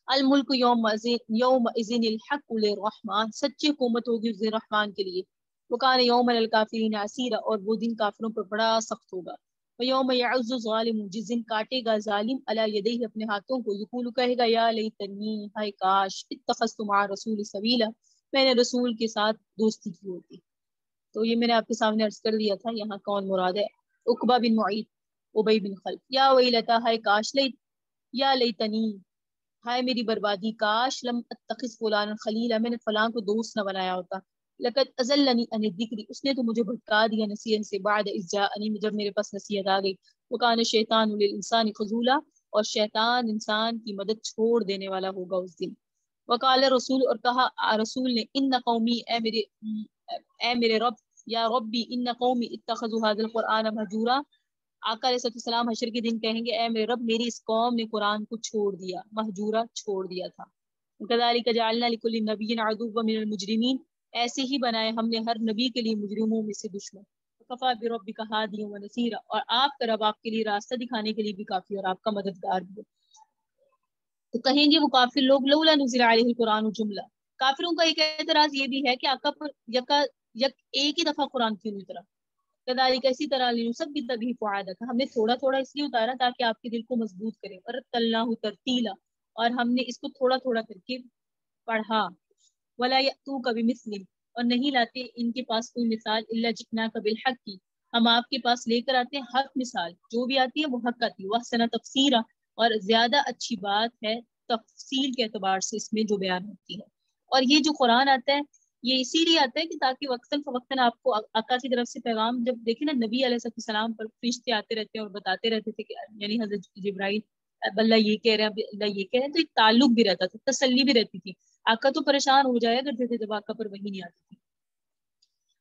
الملک یوم اذن الحق للرحمن، سچی حکومت ہوگی اس دن رحمان کے لیے۔ وکان یوم للکافرین عسیرا، اور وہ دن کافروں پر بڑا سخت ہوگا۔ ویوم یعز الظالم، جس دن کاٹے گا ظالم، علی یدیہ، اپنے ہاتھوں کو، یقول، کہے گا، یا لیتنی، ہائے کاش، اتخذت مع رسول سبیلا، میں نے رسول کے ساتھ دوستی کی ہوتی۔ تو یہ میں نے آپ کے سامنے عرض کر دیا تھا، یہاں کون مراد ہے؟ عقبہ بن معیط، ابی بن خلف، یا ویلتا، ہائے کاش، یا لیتنی، ہائے میری بربادی، کاش، لم اتخذ فلانا خلیلا، میں نے فلاں کو دوست نہ بنایا ہوتا، لقد اضلنی عن الذکر، اس نے تو مجھے بھٹکا دیا نصیحت سے، بعد اذ جاءنی، جب میرے پاس نصیحت آ گئی، وکان الشیطان للانسان خذولا، اور شیطان انسان کی مدد چھوڑ دینے والا ہوگا اس دن۔ وقال رسول، اور کہا رسول نے، ان قومی، اے میرے رب، یا ربی ان قومی اتخذوا هذا القرآن مہجورا، آقا علیہ السلام حشر کے دن کہیں گے، اے میرے رب، میری اس قوم نے قرآن کو چھوڑ دیا، مہجورا، چھوڑ دیا تھا۔ کذالک جعلنا لکل نبی عدوا من المجرمین، ایسے ہی بنائے ہم نے ہر نبی کے لیے مجرموں میں سے دشمن۔ کفا بربک ہادیا ونصیرا، اور آپ کا رب آپ کے لیے راستہ دکھانے کے لیے بھی کافی اور آپ کا مددگار بھی۔ تو کہیں گے وہ کافر لوگ، لولا نزل علیہ القرآن جملہ، کافروں کا ایک اعتراض یہ بھی ہے کہ آقا پر ایک ہی دفعہ قرآن کیوں نہیں اترا؟ کذالک، اسی طرح، لنثبت به فؤادک، ہم نے تھوڑا تھوڑا اس لیے اتارا تاکہ آپ کے دل کو مضبوط کرے، ورتلناہ ترتیلا، اور ہم نے اس کو تھوڑا تھوڑا کر کے پڑھا، ولا یأتوک بمثل، اور نہیں لاتے ان کے پاس کوئی مثال، الا جئناک بالحق، ہم آپ کے پاس لے کر آتے ہیں حق مثال، جو بھی آتی ہے وہ حق آتی ہے، واحسن تفسیرا، اور زیادہ اچھی بات ہے تفصیل کے اعتبار سے اس میں جو بیان ہوتی ہے۔ اور یہ جو قرآن آتا ہے یہ اسی لیے آتا ہے کہ تاکہ وقتاً فوقتاً آپ کو آقا کی طرف سے پیغام، جب دیکھیں نا نبی علیہ السلام پر فرشتے آتے رہتے ہیں اور بتاتے رہتے تھے کہ یعنی حضرت جبرائیل، اللہ یہ کہہ رہے ہیں، اللہ یہ کہہ رہے ہیں، تو ایک تعلق بھی رہتا تھا، تسلی بھی رہتی تھی۔ آقا تو پریشان ہو جایا کرتے تھے جب آقا پر وحی نہیں آتی تھی۔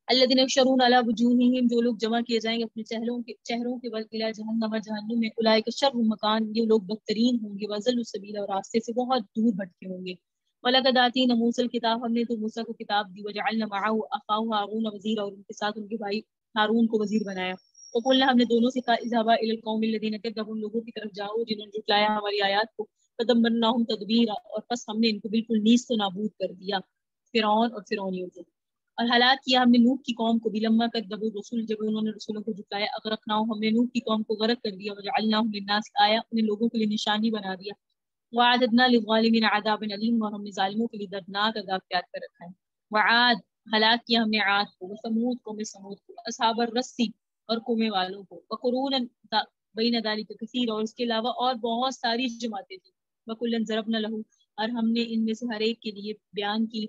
الذین یحشرون علی وجوہہم، جو لوگ جمع کیے جائیں گے اپنے چہروں کے بل الی جہنم، جہنم میں، اولئک شر مکان، یہ لوگ بدترین ہوں گے، وضل السبیل، اور راستے سے بہت دور بھٹکے ہوں گے۔ وَلَقَدْ آتَيْنَا مُوسَى الْكِتَابَ، ہم نے تو موسیٰ کو کتاب دی، وَجَعَلْنَا مَعَهُ أَخَاهُ هَارُونَ وَزِيرًا، اور ان کے ساتھ ان کے بھائی ہارون کو وزیر بنایا۔ وَقُلْنَا، ہم نے دونوں سے کہا، اذهبا إِلَى الْقَوْمِ الَّذِينَ كَذَّبُوا، ان لوگوں کی طرف جاؤ جنہوں نے جھٹلایا ہماری آیات کو، فَدَمَّرْنَاهُمْ تَدْبِيرًا، اور پس ہم نے ان کو بالکل نیست و نابود کر دیا، فرعون اور فرعونیوں کو۔ اور ہلاک کیا ہم نے نوح کی قوم کو، بلما کذبوا الرسل، جب انہوں نے رسولوں کو جھٹلایا، اغرقناہم، ہم نے نوح کی قوم کو غرق کر دیا، وجعلناہم للناس آیہ، انہیں لوگوں کے لیے نشانی بنا دیا، وعددنا للظالمین عذابا علیم، اور ہم نے ظالموں کے لیے دردناک عذاب تیار کر رکھا ہے۔ وعاد، ہلاک کیا ہم نے عاد کو، وثمود، قوم سمود کو، اصحاب الرسی، اور قومے والوں کو، وقرونا بین ذلک کثیر، اور اس کے علاوہ اور بہت ساری جماعتیں تھیں، وکلا ضربنا لہ، اور ہم نے ان میں سے ہر ایک کے لیے بیان کی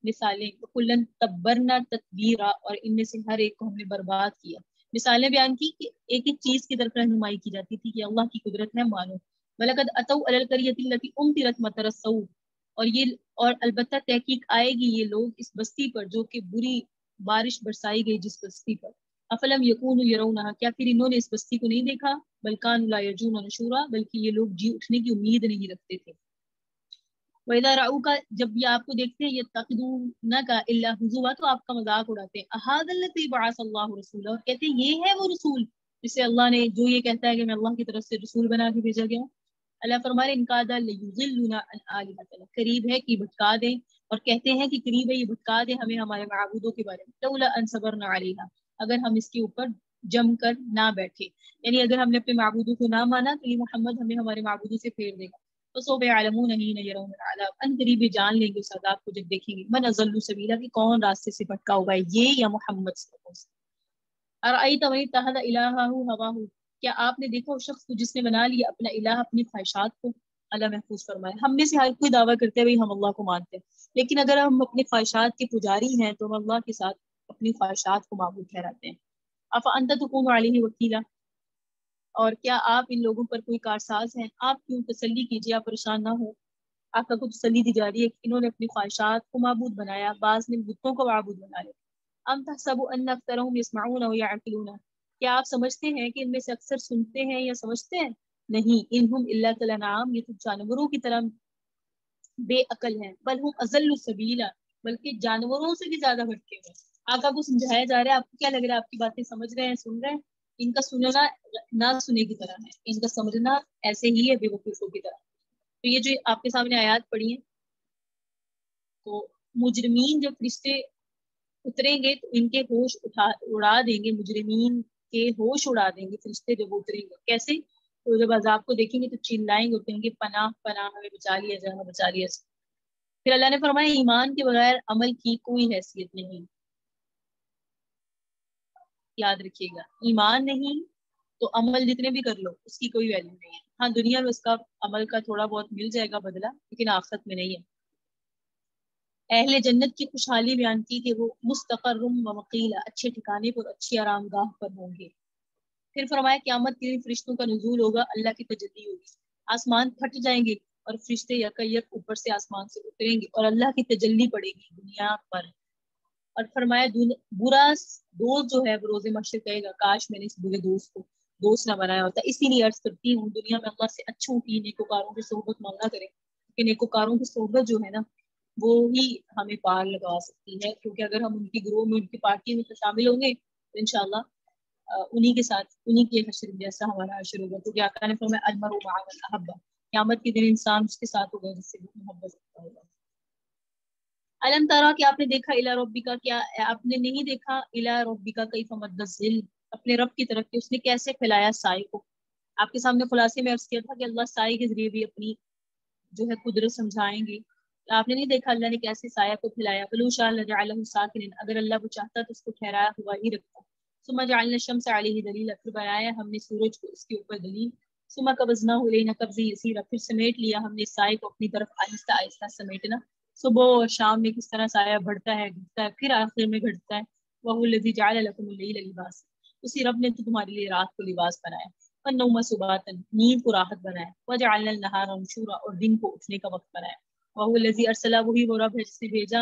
مثالیں، کلن تبرنا تتبیرا، اور ان میں سے ہر ایک کو ہم نے برباد کیا۔ مثالیں بیان کی کہ ایک ایک چیز کی طرف رہنمائی کی جاتی تھی کہ اللہ کی قدرت ہے، مانو۔ وَلَقَدْ أَتَوْا عَلَى الْقَرْيَةِ الَّتِي أُمْطِرَتْ مَطَرَ السَّوْءِ، اور البتہ تحقیق آئے گی یہ لوگ اس بستی پر جو کہ بری بارش برسائی گئی جس بستی پر۔ افلم یکونوا یرونہا، کیا پھر انہوں نے اس بستی کو نہیں دیکھا؟ بل کانوا لا یرجون نشورا، بلکہ یہ لوگ جی اٹھنے کی امید نہیں رکھتے تھے۔ وَإِذَا رَأَوْكَ، جب یہ آپ کو دیکھتے ہیں، يَتَّخِذُونَكَ إِلَّا هُزُوًا، تو آپ کا مذاق اڑاتے ہیں، أَهَٰذَا الَّذِي بَعَثَ اللَّهُ رَسُولًا، اور کہتے ہیں یہ ہے وہ رسول جسے اللہ نے، جو یہ کہتا ہے کہ میں اللہ کی طرف سے رسول بنا کے بھیجا گیا ہوں۔ اللہ فرمائے ان کاد لِيُضِلُّونَا عَنْ آلِهَتِنَا، قریب ہے کہ بھٹکا دیں، اور کہتے ہیں کہ قریب ہے یہ بھٹکا دیں ہمیں ہمارے معبودوں کے بارے میں، لولا ان صبرنا علیہا، اگر ہم اس کے اوپر جم کر نہ بیٹھے، یعنی اگر ہم نے اپنے معبودوں کو نہ مانا تو یہ محمد ہمیں ہمارے معبودوں سے پھیر دے گا۔ فسوف يعلمون حين يرون العذاب، ان قریب جان لیں گے اس عذاب کو جب دیکھیں گے، من اضل سبیلا، کہ کون راستے سے بھٹکا ہوگا، یہ یا محمد صلی اللہ علیہ وسلم۔ ارأیت من اتخذ الہہ ہواہ، کیا آپ نے دیکھا اس شخص کو جس نے بنا لیا اپنا الہ اپنی خواہشات کو؟ اللہ محفوظ فرمائے، ہم میں سے ہر کوئی دعویٰ کرتے ہیں ہم اللہ کو مانتے ہیں، لیکن اگر ہم اپنی خواہشات کے پجاری ہیں تو ہم اللہ کے ساتھ اپنی خواہشات کو معبود ٹھہراتے ہیں۔ افانت تکون علیہ وکیلا، اور کیا آپ ان لوگوں پر کوئی کارساز ہیں؟ آپ کیوں تسلی کیجیے، آپ پریشان نہ ہو، آپ کا کو تسلی دی جا رہی ہے کہ انہوں نے اپنی خواہشات کو معبود بنایا، بعض نے بتوں کو معبود بنا لیا۔ ام تحسب ان اکثرهم يسمعون ويعقلون، کیا آپ سمجھتے ہیں کہ ان میں سے اکثر سنتے ہیں یا سمجھتے ہیں؟ نہیں، انہم الا کالانعام، یہ تو جانوروں کی طرح بے عقل ہیں، بل ہم اضل سبیلا، بلکہ جانوروں سے بھی زیادہ بھٹکے ہوئے۔ آقا کو سمجھایا جا رہا ہے، آپ کو کیا لگ رہا ہے آپ کی باتیں سمجھ رہے ہیں، سن رہے ہیں؟ ان کا سننا نہ سنے کی طرح ہے، ان کا سمجھنا ایسے ہی ہے بے وقوفوں کی طرح۔ تو یہ جو آپ کے سامنے آیات پڑھی ہیں، تو مجرمین جب فرشتے اتریں گے تو ان کے ہوش اڑا دیں گے، مجرمین کے ہوش اڑا دیں گے فرشتے جب اتریں گے۔ کیسے؟ تو جب عذاب کو دیکھیں گے تو چلائیں گے، کہیں گے پناہ پناہ، ہمیں بچا لیا جائے، ہمیں بچا لیا جائے۔ پھر اللہ نے فرمایا ایمان کے بغیر عمل کی کوئی حیثیت نہیں، یاد رکھیے گا، ایمان نہیں تو عمل جتنے بھی کر لو اس کی کوئی ویلیو نہیں ہے۔ ہاں دنیا میں اس کا عمل کا تھوڑا بہت مل جائے گا بدلہ، لیکن آخرت میں نہیں ہے۔ اہل جنت کی خوشحالی بیان کی کہ وہ مستقر ومقیلا، اچھے ٹھکانے پر، اچھی آرام گاہ پر ہوں گے۔ پھر فرمایا قیامت کے دن فرشتوں کا نزول ہوگا، اللہ کی تجلی ہوگی، آسمان پھٹ جائیں گے اور فرشتے یک اوپر سے آسمان سے اتریں گے اور اللہ کی تجلی پڑے گی دنیا پر۔ اور فرمایا برا دوست جو ہے وہ روز محشر کہے گا کاش میں نے اس برے دوست کو دوست نہ بنایا ہوتا۔ اسی لیے عرض کرتی ہوں دنیا میں اللہ سے اچھوں کی نیکوکاروں کی صحبت مانگا کریں، کہ نیکوکاروں کی صحبت جو ہے نا وہ ہی ہمیں پار لگا سکتی ہے، کیونکہ اگر ہم ان کی گروہ میں، ان کی پارٹی میں شامل ہوں گے تو انشاءاللہ انہی کے ساتھ، انہی کے حشر جیسا ہمارا حشر ہوگا۔ تو کیا آقا نے فرمایا المرء مع من احب، قیامت کے دن انسان اس کے ساتھ ہوگا جس سے محبت کرتا ہوگا۔ علم تارا، کہ آپ نے دیکھا الی ربک، کیا آپ نے نہیں دیکھا الی ربک کیف مد الظل، اپنے رب کی طرف کہ اس نے کیسے پھیلایا سائے کو۔ آپ کے سامنے خلاصے میں عرض کیا تھا کہ اللہ سائے کے ذریعے بھی اپنی جو ہے قدرت سمجھائیں گے۔ آپ نے نہیں دیکھا اللہ نے کیسے سایہ کو پھیلایا، فلو شاء لجعلہ ساکنا، اگر اللہ وہ چاہتا تو اس کو ٹھہرایا ہوا ہی رکھتا۔ ثم جعلنا الشمس علیہ دلیلا، پھر بنایا ہم نے سورج کو اس کے اوپر دلیل۔ ثم قبضناہ الینا قبضا یسیرا، پھر سمیٹ لیا ہم نے سائے کو اپنی طرف آہستہ آہستہ سمیٹنا۔ صبح اور شام میں کس طرح سایہ بڑھتا ہے گھٹتا ہے، پھر آخر میں گھٹتا ہے۔ وَهُوَ الَّذِي جَعَلَ لَكُمُ اللَّيْلَ لِبَاسًا، اسی رب نے تو تمہارے لیے رات کو لباس بنایا۔ وَالنَّوْمَ سُبَاتًا، نیند کو راحت بنایا۔ وَجَعَلْنَا النَّهَارَ نُشُورًا، اور دن کو اٹھنے کا وقت بنایا۔ وَهُوَ الَّذِي أَرْسَلَ، وہی وہ رب ہے جس نے بھیجا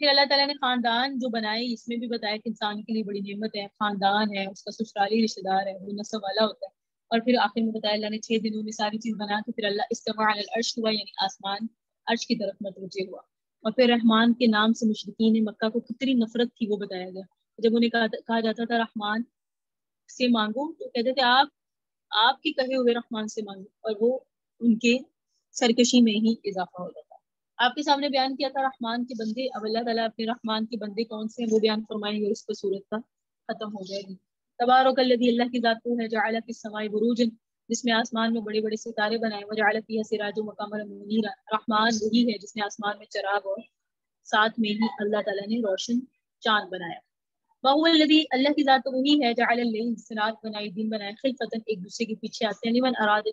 پھر اللہ تعالیٰ نے خاندان جو بنائے، اس میں بھی بتایا کہ انسان کے لیے بڑی نعمت ہے، خاندان ہے، اس کا سسرالی رشتے دار ہے، وہ نسب والا ہوتا ہے. اور پھر آخر میں بتایا اللہ نے 6 دنوں میں ساری چیز بنا کے پھر اللہ استوى علی العرش ہوا، یعنی آسمان عرش کی طرف متوجہ ہوا. اور پھر رحمان کے نام سے مشرکین مکہ کو کتنی نفرت تھی وہ بتایا گیا. جب انہیں کہا جاتا تھا رحمان سے مانگو تو کہتے تھے آپ کی کہے ہوئے رحمان سے مانگو، اور وہ ان کے سرکشی میں ہی اضافہ ہو جاتا. آپ کے سامنے بیان کیا تھا رحمان کے بندے. اب اللہ تعالیٰ اپنے رحمان کے بندے کون سے ہیں وہ بیان فرمائیں گے، اس پر صورت کا ختم ہو جائے گی. تبارک الذی، اللہ کی ذات وہ ہے، جعل فی السماء بروجا، جس میں آسمان میں بڑے بڑے ستارے بنائے، وجعل فیہا سراجا وقمرا منیرا. رحمان وہی ہے جس نے آسمان میں چراغ اور ساتھ میں ہی اللہ تعالیٰ نے روشن چاند بنایا. وہو الذی، اللہ کی ذات وہی ہے، جعل اللیل، جس نے رات بنائی دن بنائے، خلفۃ، ایک دوسرے کے پیچھے آتے ہیں، لمن اراد،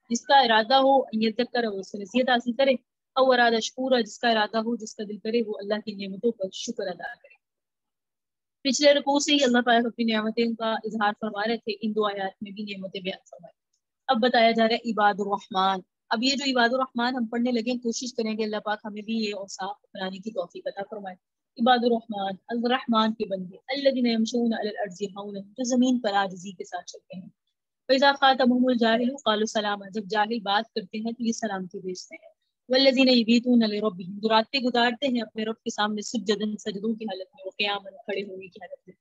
جس کا ارادہ ہو ان یذکر، وہ اس سے نصیحت حاصل کرے، او ارادہ شکورا، جس کا ارادہ ہو، جس کا دل کرے وہ اللہ کی نعمتوں پر شکر ادا کرے. پچھلے رکوع سے ہی اللہ تعالیٰ اپنی نعمتیں کا اظہار فرما رہے تھے، ان دو آیات میں بھی نعمتیں بیان فرمائی. اب بتایا جا رہا ہے عباد الرحمان. اب یہ جو عباد الرحمان ہم پڑھنے لگے، کوشش کریں گے اللہ پاک ہمیں بھی یہ اوصاف اپنانے کی توفیق عطا فرمائے. عباد الرحمان، الرحمان کے بندے، الذین یمشون علی الارض ہونا، جو زمین پر عاجزی کے ساتھ چلتے ہیں. فاذا خاطبهم الجاهل قالوا سلاما، جب جاہل بات کرتے ہیں تو یہ سلامتی بھیجتے ہیں. والذین یبیتون لربهم، جو راتیں گزارتے ہیں اپنے رب کے سامنے سجدا، سجدوں کی حالت میں، وقیاما، کھڑے ہونے کی حالت میں.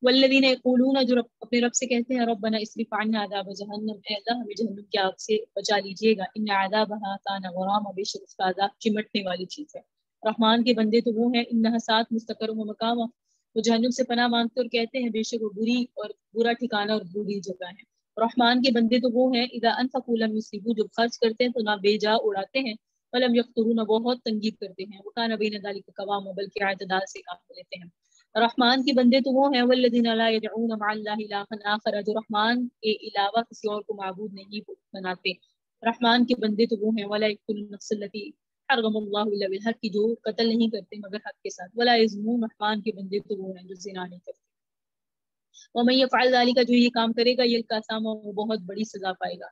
والذین یقولون، جو اپنے رب سے کہتے ہیں ربنا اصرف عنا عذاب جہنم، اے اللہ ہمیں جہنم کی آگ سے بچا لیجیے گا، ان عذابها کان غراما، بے شک اس کا عذاب چمٹنے والی چیز ہے. رحمان کے بندے تو وہ ہیں، انها سات مستقر و مقام، وہ جہنم سے پناہ مانگتے اور کہتے ہیں بے شک وہ بری اور برا ٹھکانہ اور بری جگہ ہے. رحمان کے بندے تو وہ ہیں، اذا انفقوا لم يسرفوا، جب خرچ کرتے ہیں تو نہ بے جا اڑاتے ہیں، ولم يقتروا، بہت تنگی کرتے ہیں، وکان بین ذلک قواما، بلکہ اعتدال سے کام لیتے ہیں. رحمان کے بندے تو وہ ہیں، والذین لا يدعون مع اللہ الہا آخر، جو رحمان کے علاوہ کسی اور کو معبود نہیں بناتے. رحمان کے بندے تو وہ ہیں، ولا يقتلون النفس التي حرم اللہ الا بالحق، جو قتل نہیں کرتے مگر حق کے ساتھ. ولا يزنون، رحمان کے بندے تو وہ ہیں جو زنا نہیں کرتے. ومن يفعل ذلك، جو یہ کام کرے گا، یلقى اثاما، وہ بہت بڑی سزا پائے گا.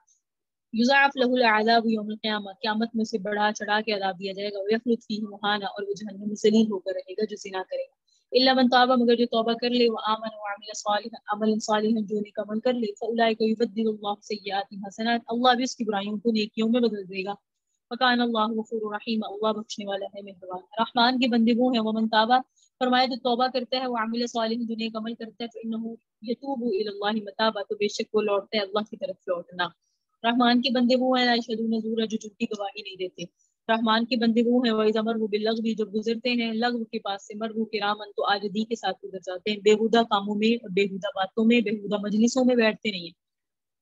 یضاعف له العذاب یوم القیامہ، قیامت میں اسے بڑھا چڑھا کے عذاب دیا جائے گا. ویخلد فیہ مہانا، اور وہ جہنم میں ذلیل ہو کر رہے گا جو زنا کرے گا. الا من تاب، مگر جو توبہ کر لے، وآمن وعمل صالحا، عمل صالحا، جو نیک عمل کر لے، فاولئک یبدل اللہ سیئاتهم حسنات، اللہ بھی اس کی برائیوں کو نیکیوں میں بدل دے گا. وکان اللہ غفور رحیم، اللہ بخشنے والا ہے، مہربان. رحمان کے بندے وہ ہیں، ومن تاب، فرمایا جو توبہ کرتا ہے، وعمل صالحا، جو نیک عمل کرتا ہے، فانہ یتوب الی اللہ متابا، تو بے شک وہ لوٹتا ہے اللہ کی طرف لوٹنا. رحمان کے بندے وہ ہیں، لا یشهدون الزور، جو جھوٹی گواہی نہیں دیتے. رحمان کے بندے وہ ہیں، وَإِذَا مَرُّوا بِاللَّغْوِ، جب گزرتے ہیں لغو کے پاس سے، مروا کراما، تو عاجزی کے ساتھ گزر جاتے ہیں، بےہودہ کاموں میں اور بےہودہ باتوں میں، بےہودہ مجلسوں میں بیٹھتے نہیں ہیں.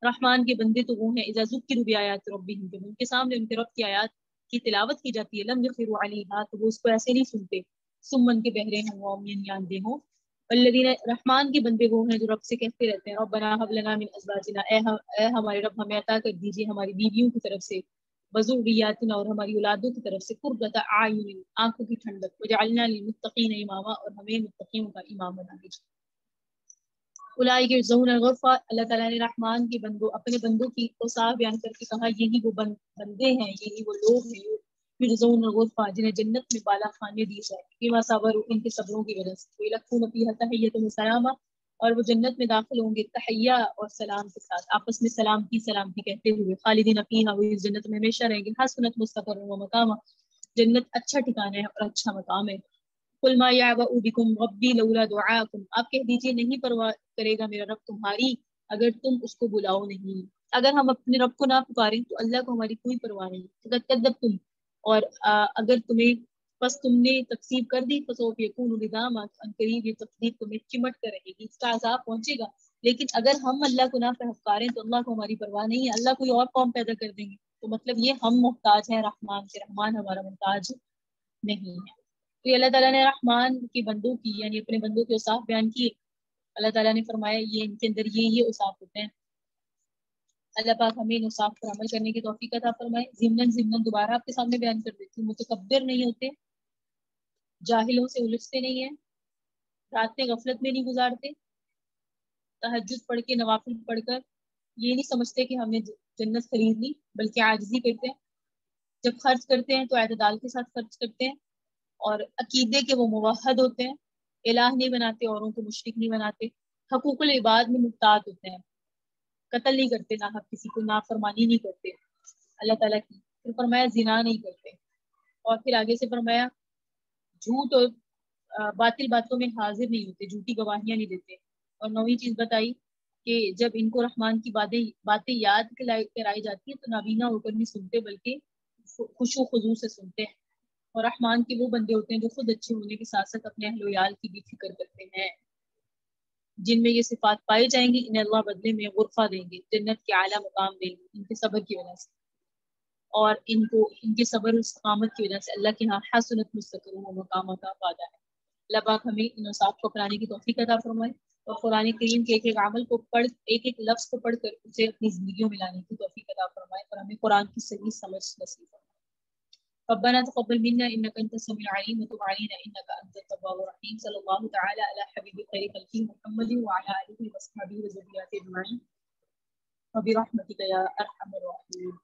رحمان کے بندے تو وہ ہیں، اذا ذکروا بآیات ربهم، جب ان کے سامنے ان کے رب کی آیات کی تلاوت کی جاتی ہے، لم یخروا علیہا، تو وہ اس کو ایسے نہیں سنتے، سمن کے بہرے ہوں، وعمیٰ کے اندھے ہوں. والذین، رحمان کے بندے وہ ہیں جو رب سے کہتے رہتے ہیں ربنا ھب لنا من ازواجنا، اے ہمارے رب ہمیں عطا کر دیجیے ہماری بیویوں کی طرف سے، وذریاتنا، اور ہماری اولادوں کی طرف سے، قرۃ اعین، آنکھوں کی ٹھنڈک، وجعلنا للمتقین اماما، اور ہمیں متقین کا امام بنا دیجیے. اولئک یجزون الغرفہ، اللہ تعالیٰ نے رحمان کے بندوں، اپنے بندوں کی اوصاف بیان کر کے کہا یہی وہ بندے ہیں، یہی وہ لوگ ہیں یجزون الغرفہ، جنہیں جنت میں بالا خانے دی جائے، بما صبروا، ان کے صبروں کی وجہ سے، ویلقون فیہا تحیۃ وسلاما، اور وہ جنت میں داخل ہوں گے تحیہ اور سلام کے ساتھ، آپس میں سلامتی کہتے ہوئے، خالدین فیہا، وہ اس جنت میں ہمیشہ رہیں گے. حسنت مستقرا ومقاما، جنت اچھا ٹھکانہ ہے اور اچھا مقام ہے. قل ما یعبأ بکم ربی لولا دعاءکم، آپ کہہ دیجیے نہیں پرواہ کرے گا میرا رب تمہاری اگر تم اس کو بلاؤ نہیں. اگر ہم اپنے رب کو نہ پکاریں تو اللہ کو ہماری کوئی پرواہ نہیں. اگر کذبتم، اور اگر تمہیں بس تم نے تکذیب کر دی، فسوف یکون لزاما، ان قریب یہ تکذیب تمہیں چمٹ کر رہے گی، اس کا عذاب پہنچے گا. لیکن اگر ہم اللہ کو نہ پکاریں تو اللہ کو ہماری پرواہ نہیں ہے، اللہ کوئی اور قوم پیدا کر دیں گے. تو مطلب یہ ہم محتاج ہیں رحمان سے، رحمان ہمارا محتاج نہیں ہے. تو اللہ تعالیٰ نے رحمان کے بندوں کی، یعنی اپنے بندوں کے اوصاف بیان کیے. اللہ تعالیٰ نے فرمایا یہ ان کے اندر یہ اوصاف ہوتے ہیں. اللہ پاک ہمیں ان اوصاف پر عمل کرنے کی توفیق عطا فرمائے. ضمن دوبارہ آپ کے سامنے بیان کر دیتی ہوں، متکبر نہیں ہوتے، جاہلوں سے الجھتے نہیں ہیں، راتیں غفلت میں نہیں گزارتے، تہجد پڑھ کے، نوافل پڑھ کر یہ نہیں سمجھتے کہ ہم نے جنت خرید لی، بلکہ عاجزی کرتے ہیں. جب خرچ کرتے ہیں تو اعتدال کے ساتھ خرچ کرتے ہیں. اور عقیدے کے وہ موحد ہوتے ہیں، الہ نہیں بناتے، اوروں کو مشرک نہیں بناتے، حقوق العباد میں محتاط ہوتے ہیں، قتل نہیں کرتے، نہ حق کسی کو نافرمانی نہیں کرتے اللہ تعالیٰ کی، پھر فرمایا زنا نہیں کرتے، اور پھر آگے سے فرمایا جھوٹ اور باطل باتوں میں حاضر نہیں ہوتے، جھوٹی گواہیاں نہیں دیتے، اور نویں چیز بتائی کہ جب ان کو رحمان کی باتیں یاد کرائی جاتی ہیں تو نابینا ہو کر نہیں سنتے بلکہ خوش و خضوع سے سنتے ہیں، اور رحمان کے وہ بندے ہوتے ہیں جو خود اچھے ہونے کے ساتھ ساتھ اپنے اہل و عیال کی بھی فکر کرتے ہیں، جن میں یہ صفات پائی جائیں گی انہیں اللہ بدلے میں غرفہ دیں گے، جنت کے اعلیٰ مقام دیں گے ان کے صبر کی وجہ سے، اور ان کے صبر و استقامت کی وجہ سے اللہ کے ہاں حسنت مستقر و مقام کا وعدہ ہے۔ اللہ پاک ہمیں ان انصاف کو اپنانے کی توفیق عطا فرمائے، اور قرآن کریم کے ایک ایک عمل کو پڑھ، ایک ایک لفظ کو پڑھ کر اسے اپنی زندگیوں میں لانے کی توفیق عطا فرمائے، اور ہمیں قرآن کی صحیح سمجھ نصیب فرمائے۔ ربنا تقبل منا انك انت السميع العليم وتب علينا انك انت التواب الرحيم صلى الله تعالى على حبيب خير خلقه محمد وعلى اله وصحبه وذريته اجمعين وبرحمتك يا ارحم الراحمين۔